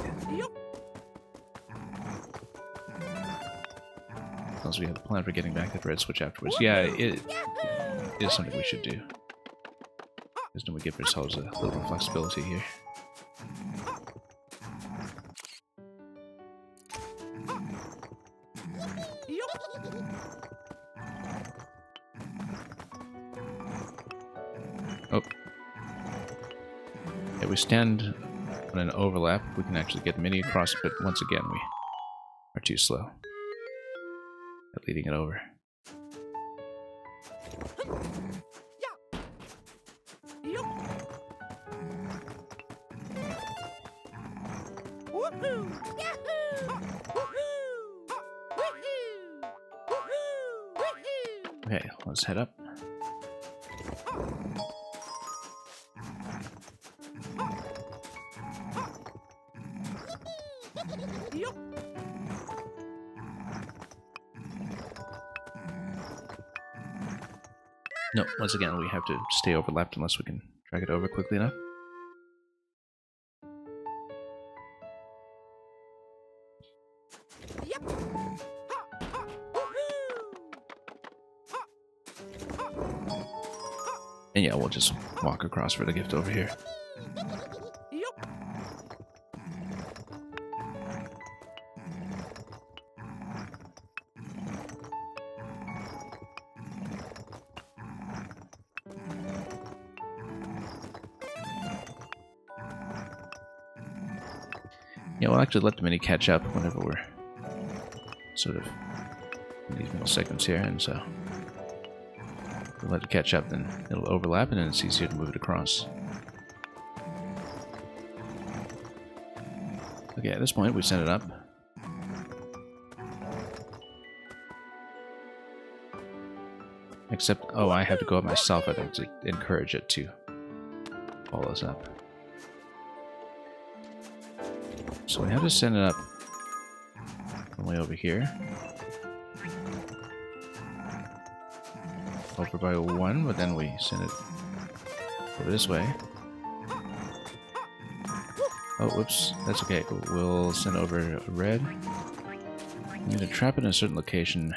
Unless we have a plan for getting back that red switch afterwards. Yeah, it is something we should do. Because then we give ourselves a little more flexibility here. Oh. If we stand on an overlap, we can actually get mini across, but once again we are too slow at leading it over. Okay, let's head up. No, once again, we have to stay overlapped unless we can drag it over quickly enough. And yeah, we'll just walk across for the gift over here. Yeah, we'll actually let the mini catch up whenever we're sort of in these middle segments here, and so if we let it catch up, then it'll overlap, and then it's easier to move it across. Okay, at this point, we set it up. Except, oh, I have to go up myself, I think, to encourage it to follow us up. So we have to send it up from way over here. Over by 1, but then we send it over this way. Oh, whoops, that's okay. We'll send over red. We need to trap it in a certain location.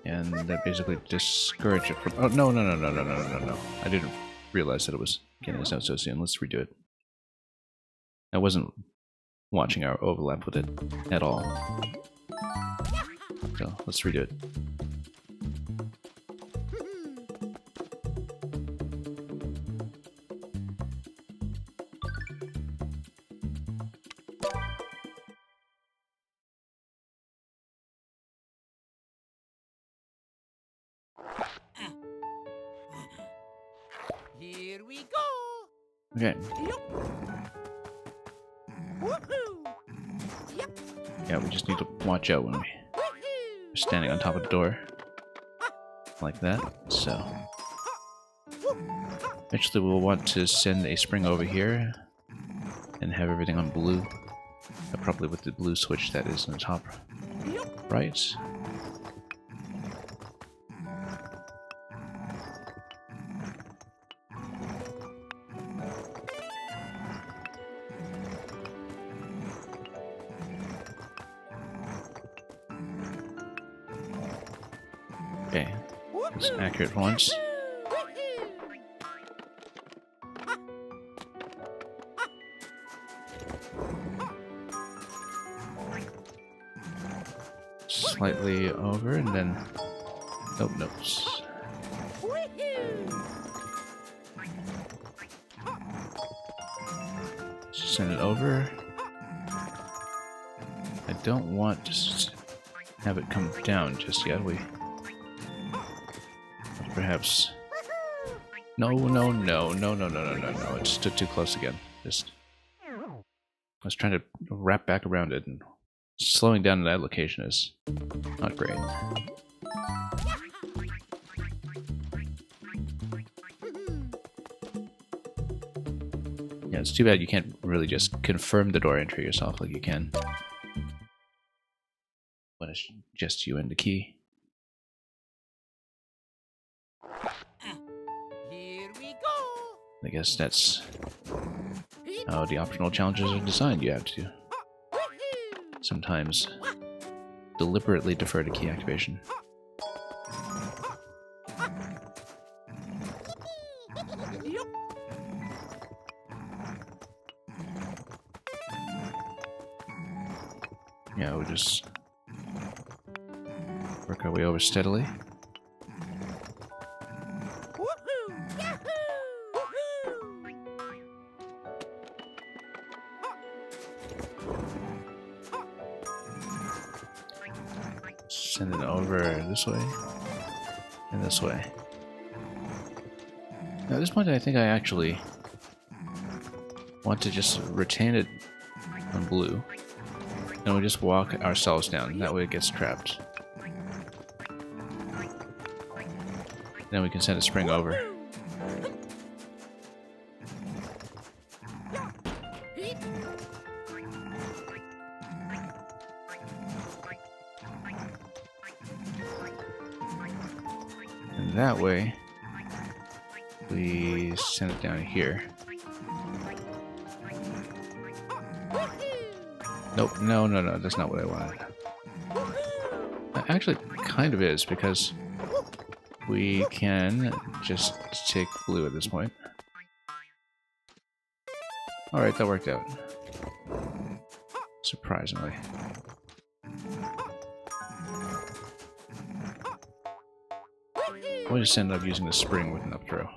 And that basically discourage it from... Oh, no. I didn't realize that it was getting us out so soon. Let's redo it. I wasn't watching our overlap with it at all. So, let's redo it. Here we go. Okay. Yup. Woohoo. Yep. Yeah, we just need to watch out when we're Woohoo. standing on top of the door. Like that. So, eventually we'll want to send a spring over here and have everything on blue. Probably with the blue switch that is in the top right. Okay, it's accurate for once. Slightly over and then... Nope, nope. Send it over. I don't want to have it come down just yet. We... Perhaps... No. It stood too close again. Just... I was trying to wrap back around it, and slowing down in that location is not great. Yeah, it's too bad you can't really just confirm the door entry yourself like you can when it's just you and the key. Here we go. I guess that's how the optional challenges are designed. You have to sometimes deliberately defer to key activation. Yup. Yeah, we'll just work our way over steadily. Woohoo! Yahoo! Woohoo! Send it over this way and this way. Now, at this point, I think I actually want to just retain it on blue, and we just walk ourselves down. That way it gets trapped. Then we can send a spring over. And that way, we send it down here. Nope, no, that's not what I wanted. Actually, kind of is, because we can just take blue at this point. Alright, that worked out. Surprisingly. We'll just end up using the spring with an up throw.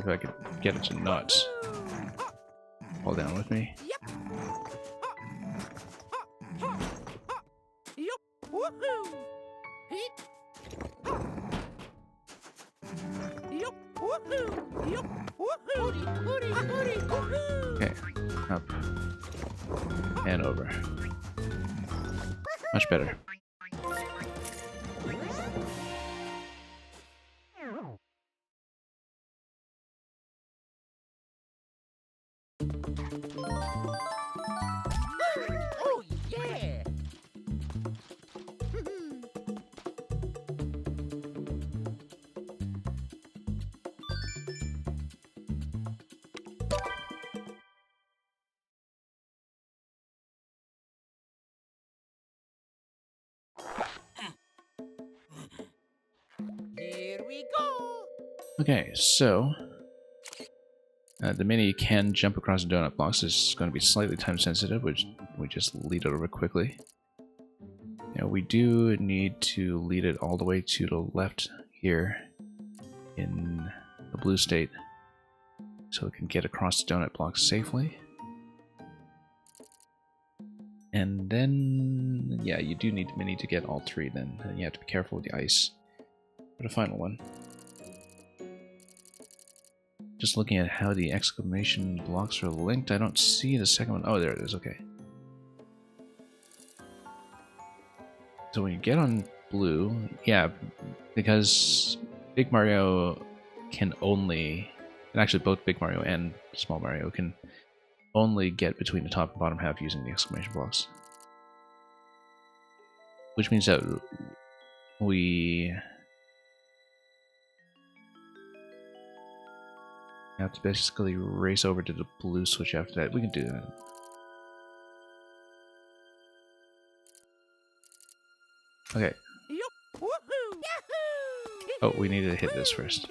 If I could get it to not fall down with me. Yup. Yup. Woohoo. Heat. Yup. Woohoo. Yup. Woohoo. Hooty, hooty, hooty, woohoo. Okay, up and over. Much better. Oh yeah. Here we go. Okay, so the mini can jump across the donut blocks. It's going to be slightly time sensitive, which we just lead it over quickly. Now we do need to lead it all the way to the left here in the blue state, so it can get across the donut blocks safely. And then, yeah, you do need the mini to get all three then. And you have to be careful with the ice for the final one. Just looking at how the exclamation blocks are linked, I don't see the second one. Oh, there it is, okay. So when you get on blue, yeah, because Big Mario can only, and actually both Big Mario and Small Mario can only get between the top and bottom half using the exclamation blocks. Which means that we have to basically race over to the blue switch after that. We can do that. Okay. Yup. Woohoo. Yahoo. Oh, we need to hit this first.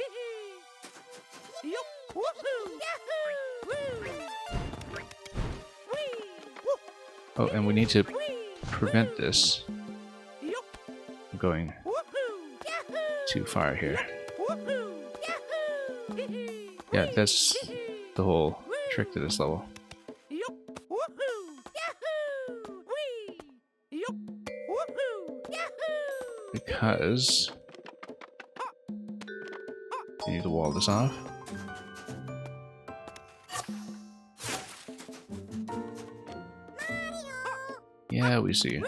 Yup. Woohoo. Yahoo. Woo. Wee. Woo. Oh, and we need to Wee. prevent this Yup. from going Woohoo. Yahoo. too far here. Woohoo. Yahoo. Yeah, that's the whole trick to this level. Yup. Woohoo. Yahoo. Wee. Yup. Woohoo. Yahoo. Because you need to wall this off. Yeah, we see you.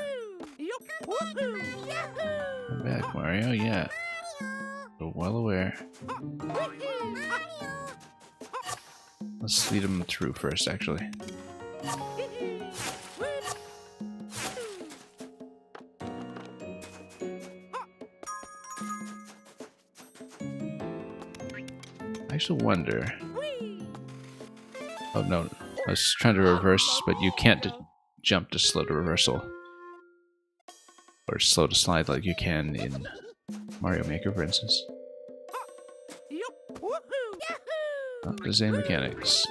Yup. Woohoo. Yahoo. Come back, Mario. Yeah. We're well aware. Let's lead him through first, actually. I actually wonder. Oh no, I was trying to reverse, but you can't jump to slow the reversal. Or slow to slide like you can in Mario Maker, for instance. Not the same mechanics.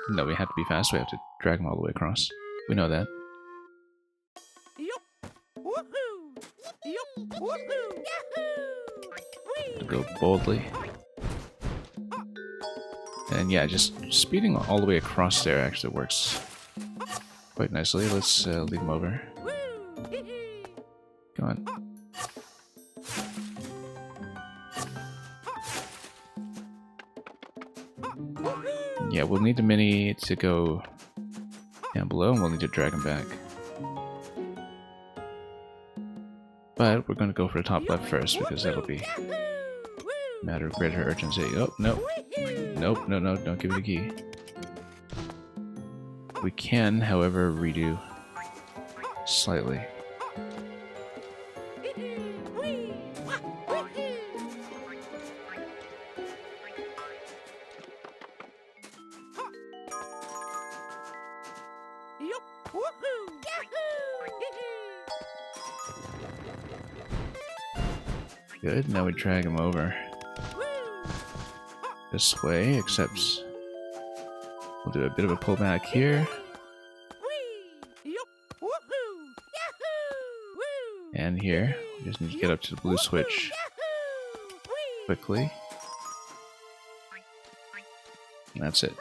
No, we have to be fast, we have to drag them all the way across. We know that. To go boldly. And yeah, just speeding all the way across there actually works quite nicely. Let's lead them over. Come on. Yeah, we'll need the mini to go down below, and we'll need to drag him back. But we're going to go for the top left first, because that'll be a matter of greater urgency. Oh, no. Nope, no, don't give me the key. We can, however, redo slightly. Good, now we drag him over this way, except we'll do a bit of a pullback here. And here, we just need to get up to the blue switch quickly. And that's it.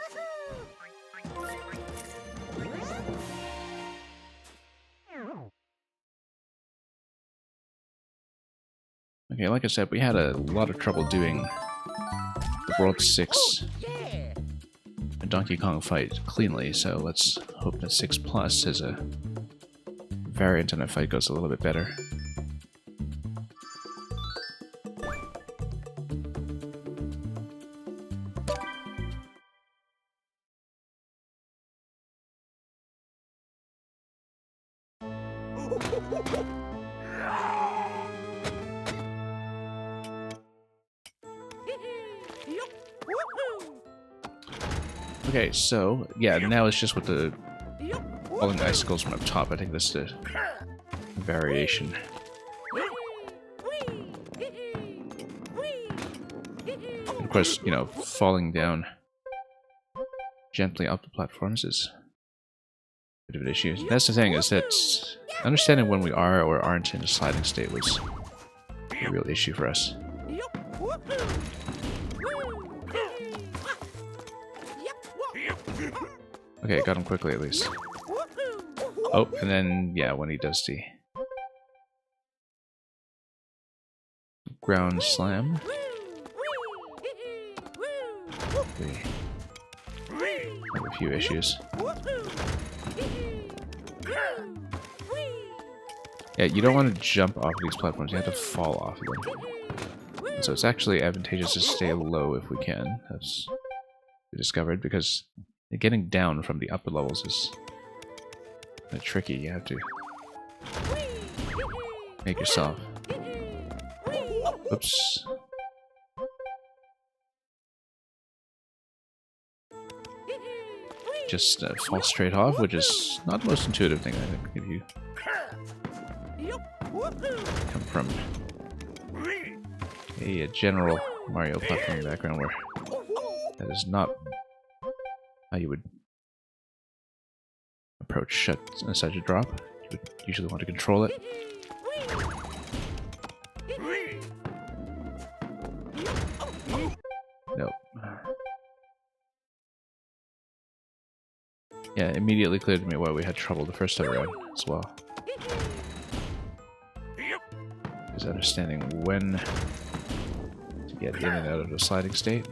Okay, like I said, we had a lot of trouble doing the World 6 Yeah. Donkey Kong fight cleanly, so let's hope that 6 Plus as a variant on that fight goes a little bit better. Yup. Woohoo. Okay, so yeah, now it's just with the Yup. falling icicles from up top. I think that's the variation. And of course, you know, falling down gently up the platforms is a bit of an issue. That's the thing, is that understanding when we are or aren't in a sliding state was a real issue for us. Okay, got him quickly at least. Oh, and then, yeah, when he does the ground slam, we have a few issues. Yeah, you don't want to jump off of these platforms, you have to fall off of them. And so it's actually advantageous to stay low if we can, as we discovered, because getting down from the upper levels is kind of tricky. You have to make yourself... Oops. Just fall straight off, which is not the most intuitive thing, I think, if you come from a general Mario platforming background where that is not how you would approach such a drop. You would usually want to control it. Nope. Yeah, immediately cleared to me why we had trouble the first time around as well. Is understanding when to get in and out of the sliding state.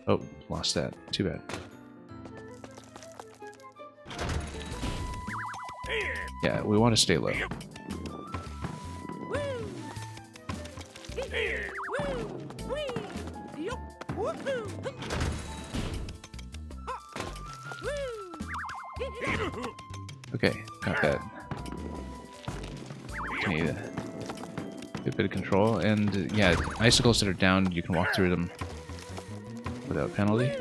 Oh, lost that. Too bad. Yeah, we want to stay low. Okay, got that. Need a good bit of control, and yeah, icicles that are down, you can walk through them without penalty.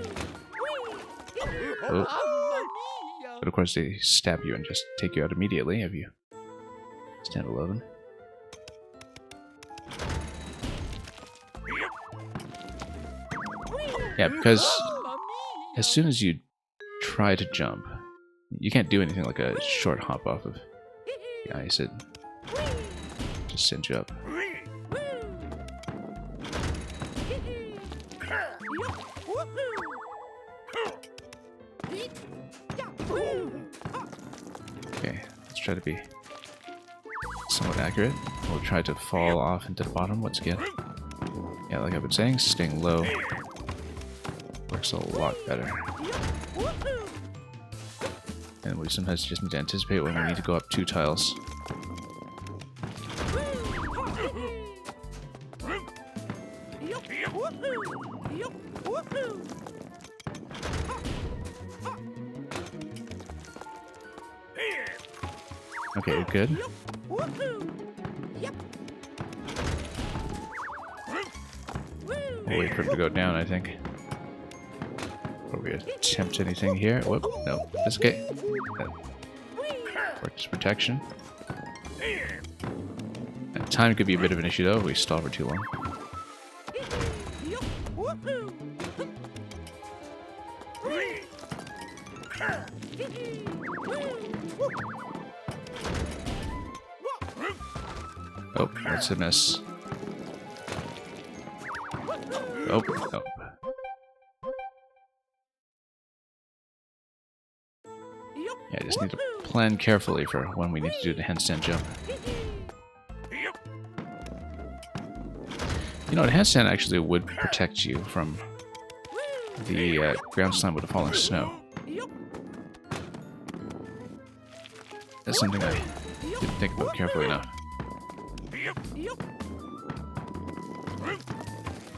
Oh. But of course they stab you and just take you out immediately if you stand below them. Yeah, because as soon as you try to jump, you can't do anything like a short hop off of the ice. It just sends you up. Okay, let's try to be somewhat accurate. We'll try to fall off into the bottom once again. Yeah, like I've been saying, staying low works a lot better. And we sometimes just need to anticipate when we need to go up 2 tiles. Okay, good. We'll wait for him to go down, I think. Will we attempt anything here? Whoop, no. That's okay. Works protection. And time could be a bit of an issue though if we stall for too long. Oh, that's a miss. Oh, no. Yeah, I just need to plan carefully for when we need to do the handstand jump. You know, a handstand actually would protect you from the ground slime with the falling snow. That's something I didn't think about carefully enough.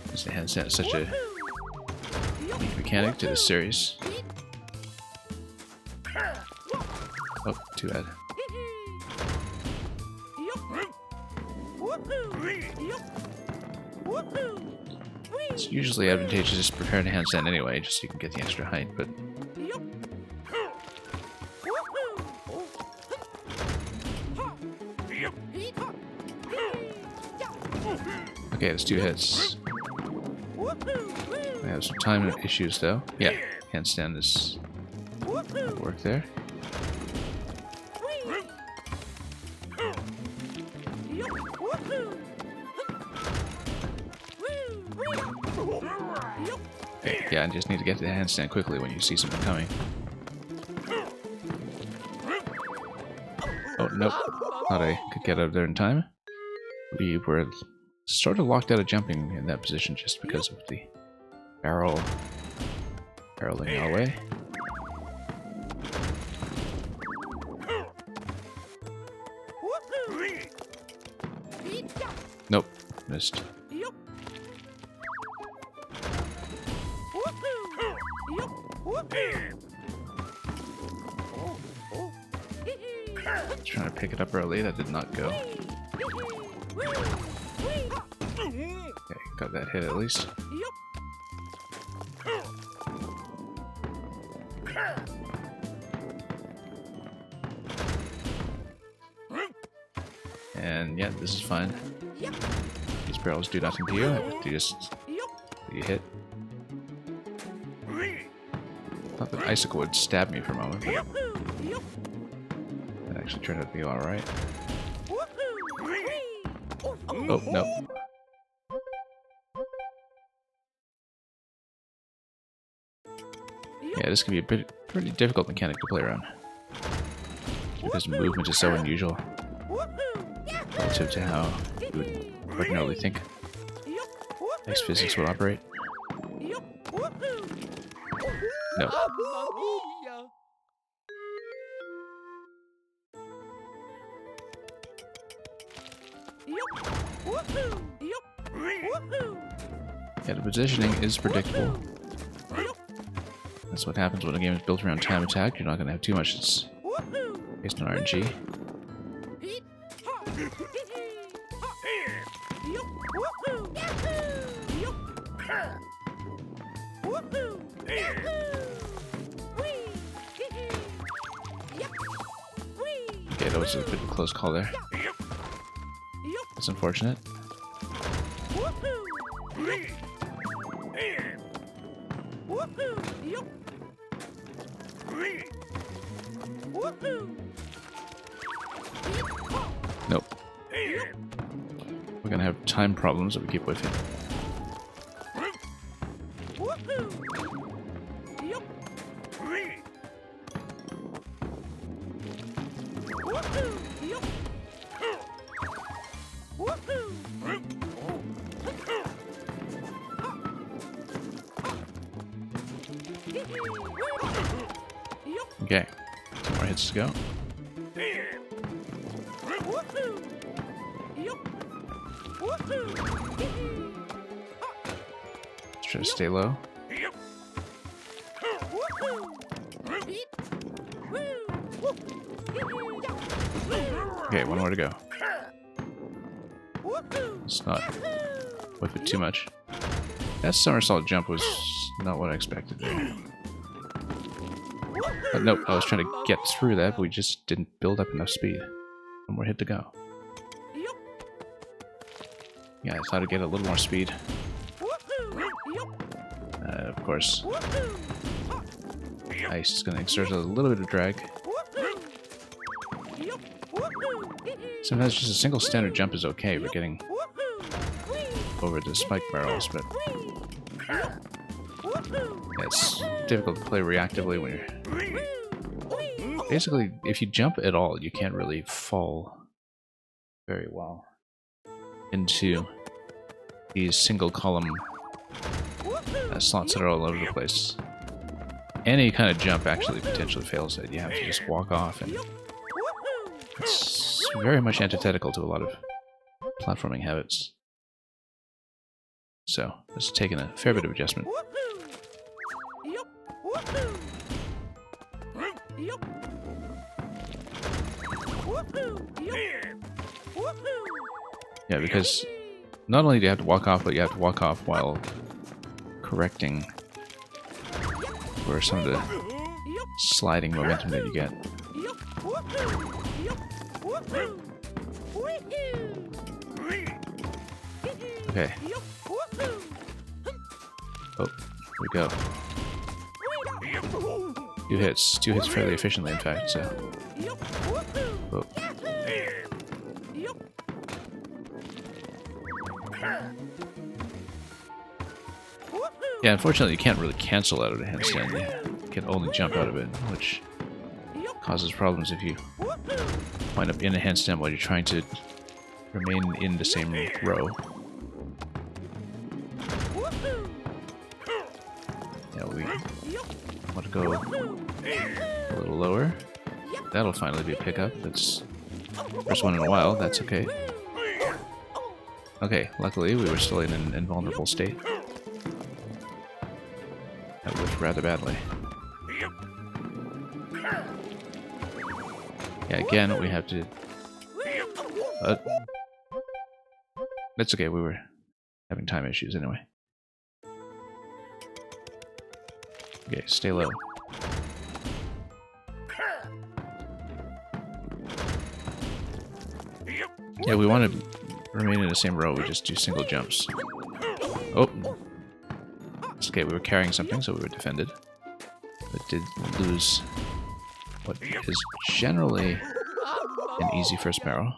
Because the handstand is such a unique mechanic to this series. Oh, too bad. It's usually advantageous just to prepare the handstand anyway, just so you can get the extra height, but... Okay, that's 2 hits. I have some time issues though. Yeah, handstand is at work there. Okay, yeah, I just need to get to the handstand quickly when you see something coming. Oh, nope. Thought I could get out of there in time. We were sort of locked out of jumping in that position just because of the barreling our way. Nope, missed. Trying to pick it up early, that did not go. Okay, got that hit at least. And yeah, this is fine. These barrels do nothing to you, they just you hit. Thought the icicle would stab me for a moment, but that actually turned out to be alright. Oh, no. Yeah, this can be a pretty difficult mechanic to play around. Because movement is so unusual relative to how you would ordinarily think ice physics would operate. No. Yeah, the positioning is predictable. That's what happens when a game is built around time attack. You're not going to have too much that's based on RNG. Okay, that was a bit of a close call there. That's unfortunate. Nope. We're gonna have time problems if we keep whiffing. Okay, 2 more hits to go. Let's try to stay low. Okay, 1 more to go. Let's not whip it too much. That somersault jump was not what I expected there. But nope, I was trying to get through that, but we just didn't build up enough speed. 1 more hit to go. Yeah, I thought I'd get a little more speed. Of course, ice is going to exert a little bit of drag. Sometimes just a single standard jump is okay for getting over the spike barrels, but Yeah, it's difficult to play reactively when you're... Basically, if you jump at all, you can't really fall very well into these single column slots that are all over the place. Any kind of jump actually potentially fails it. You have to just walk off, and it's very much antithetical to a lot of platforming habits. So, this has taken a fair bit of adjustment. Yeah, because not only do you have to walk off, but you have to walk off while correcting for some of the sliding momentum that you get. Okay. Oh, here we go. 2 hits. 2 hits fairly efficiently, in fact, so... Oh. Yeah, unfortunately you can't really cancel out of the handstand. You can only jump out of it, which causes problems if you wind up in a handstand while you're trying to remain in the same row. Yeah, we want to go a little lower. That'll finally be a pickup. That's first one in a while. That's okay. Okay, luckily we were still in an invulnerable state. That whiffed rather badly. Yeah, again, we have to... that's okay, we were having time issues anyway. Okay, stay low. Yeah, we want to remain in the same row, we just do single jumps. Oh! It's okay, we were carrying something, so we were defended. But did lose what is generally an easy first barrel.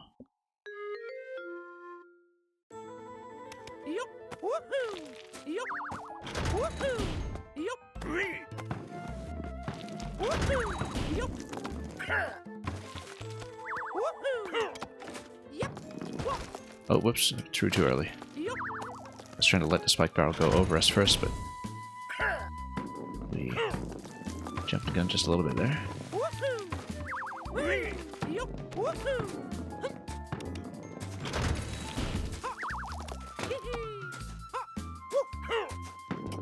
Oh, whoops, too early. I was trying to let the spike barrel go over us first, but we jumped the gun just a little bit there.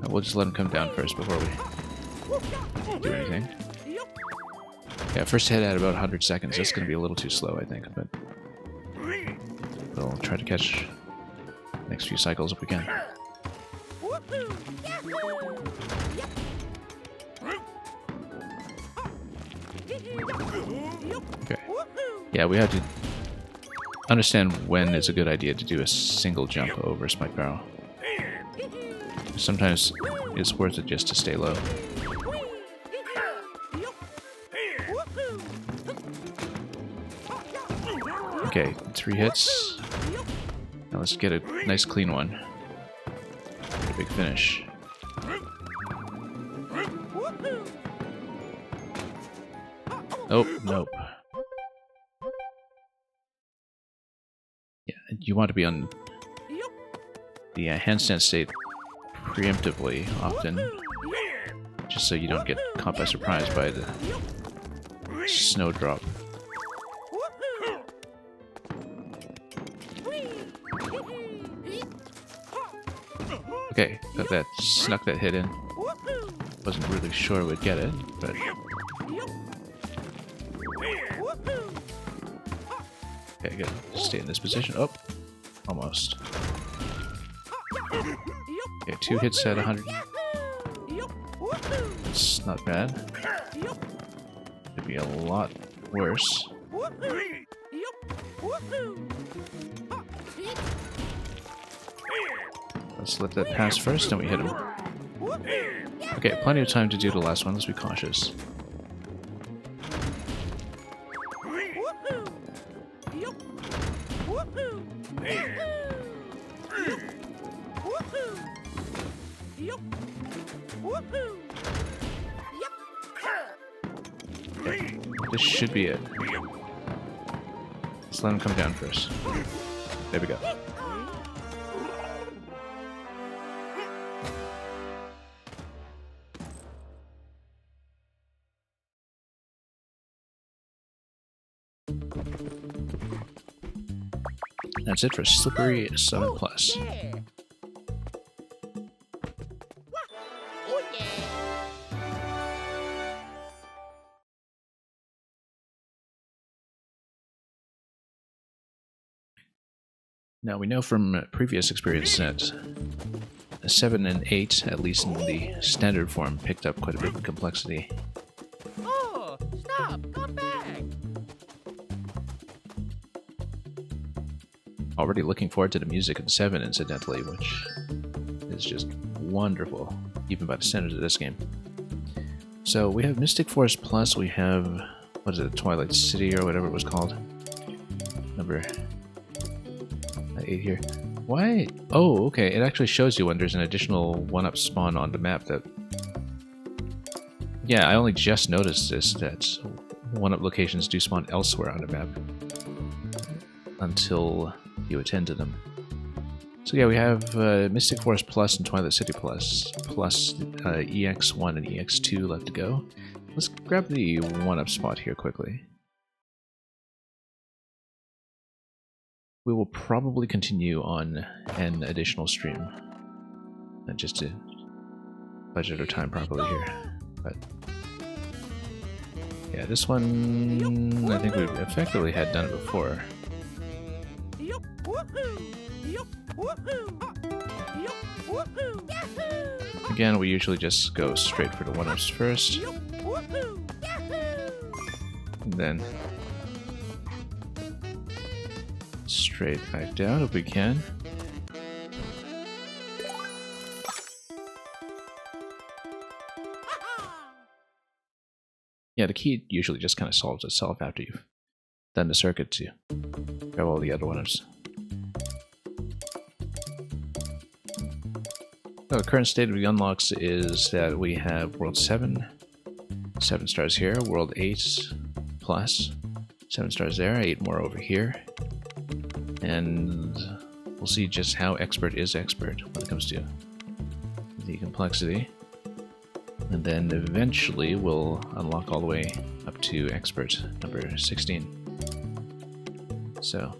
We'll just let him come down first before we do anything. Yeah, first hit at about 100 seconds. That's going to be a little too slow, I think, but we'll try to catch the next few cycles if we can. Okay. Yeah, we have to understand when it's a good idea to do a single jump over a spike barrel. Sometimes it's worth it just to stay low. Okay, 3 hits. Now let's get a nice clean one. Get a big finish. Oh, nope. Yeah, you want to be on the handstand state preemptively often, just so you don't get caught by surprise by the snowdrop. Okay, got that, snuck that hit in. Wasn't really sure we'd get it, but... Okay, good. Stay in this position. Oh, almost. Okay, 2 hits at 100. That's not bad. Could be a lot worse. Let's let that pass first, and we hit him. Okay, plenty of time to do the last one. Let's be cautious. Yup. Woohoo! Yup. This should be it. Let's let him come down first. There we go. That's it for Slippery 7 Plus. Yeah. Oh yeah. Now we know from previous experience that 7 and 8, at least in the standard form, picked up quite a bit of complexity. Oh, stop! Come back. Already looking forward to the music in 7, incidentally, which is just wonderful, even by the standards of this game. So we have Mystic Forest Plus, we have, what is it, Twilight City or whatever it was called? Number 8 here. Why? Oh, okay, it actually shows you when there's an additional 1-up spawn on the map that... Yeah, I only just noticed this, that 1-up locations do spawn elsewhere on the map until you attend to them. So yeah, we have Mystic Forest Plus and Twilight City Plus, plus EX1 and EX2 left to go. Let's grab the 1-up spot here quickly. We will probably continue on an additional stream, just to budget our time properly here. But yeah, this one I think we've effectively had done it before. Yup. Woohoo! Yup. Woohoo! Yup. Woohoo! Yahoo! Again, we usually just go straight for the 1-ups first, Yup. Woohoo! Yahoo! and then straight back down if we can. Yeah, the key usually just kind of solves itself after you've done the circuit to grab all the other 1-ups. So the current state of the unlocks is that we have World 7, 7 stars here, World 8 plus, 7 stars there, 8 more over here. And we'll see just how expert is expert when it comes to the complexity. And then eventually we'll unlock all the way up to expert number 16. So,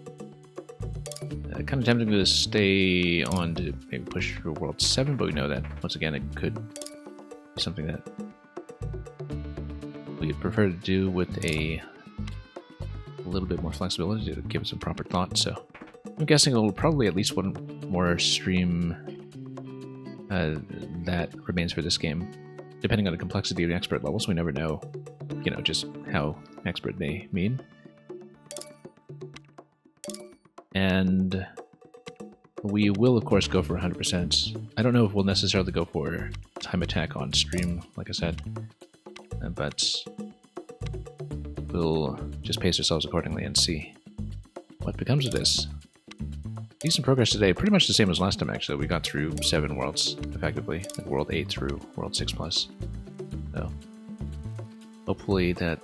kind of tempting to stay on to maybe push through World 7, but we know that, once again, it could be something that we'd prefer to do with a little bit more flexibility to give it some proper thought. So I'm guessing it'll probably at least one more stream that remains for this game. Depending on the complexity of the expert levels, we never know, you know, just how expert they mean. And we will, of course, go for 100%. I don't know if we'll necessarily go for time attack on stream, like I said, but we'll just pace ourselves accordingly and see what becomes of this. Decent progress today, pretty much the same as last time actually. We got through 7 worlds, effectively, like World 8 through World 6 plus. So, hopefully that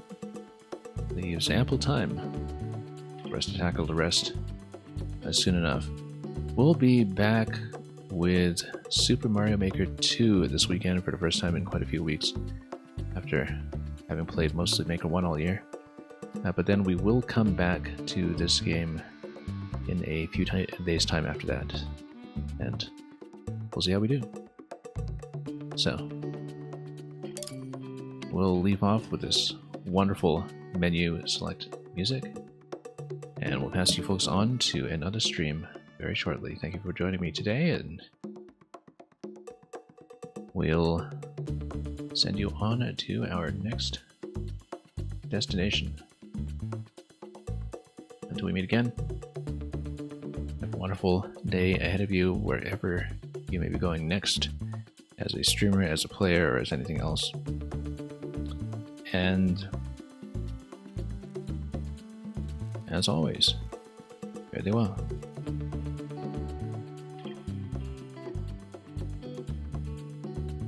leaves ample time for us to tackle the rest soon enough. We'll be back with Super Mario Maker 2 this weekend for the first time in quite a few weeks, after having played mostly Maker 1 all year. But then we will come back to this game in a few days' time after that, and we'll see how we do. So, we'll leave off with this wonderful menu select music, and we'll pass you folks on to another stream very shortly. Thank you for joining me today, and we'll send you on to our next destination. Until we meet again, have a wonderful day ahead of you wherever you may be going next, as a streamer, as a player, or as anything else. And as always, fare thee well.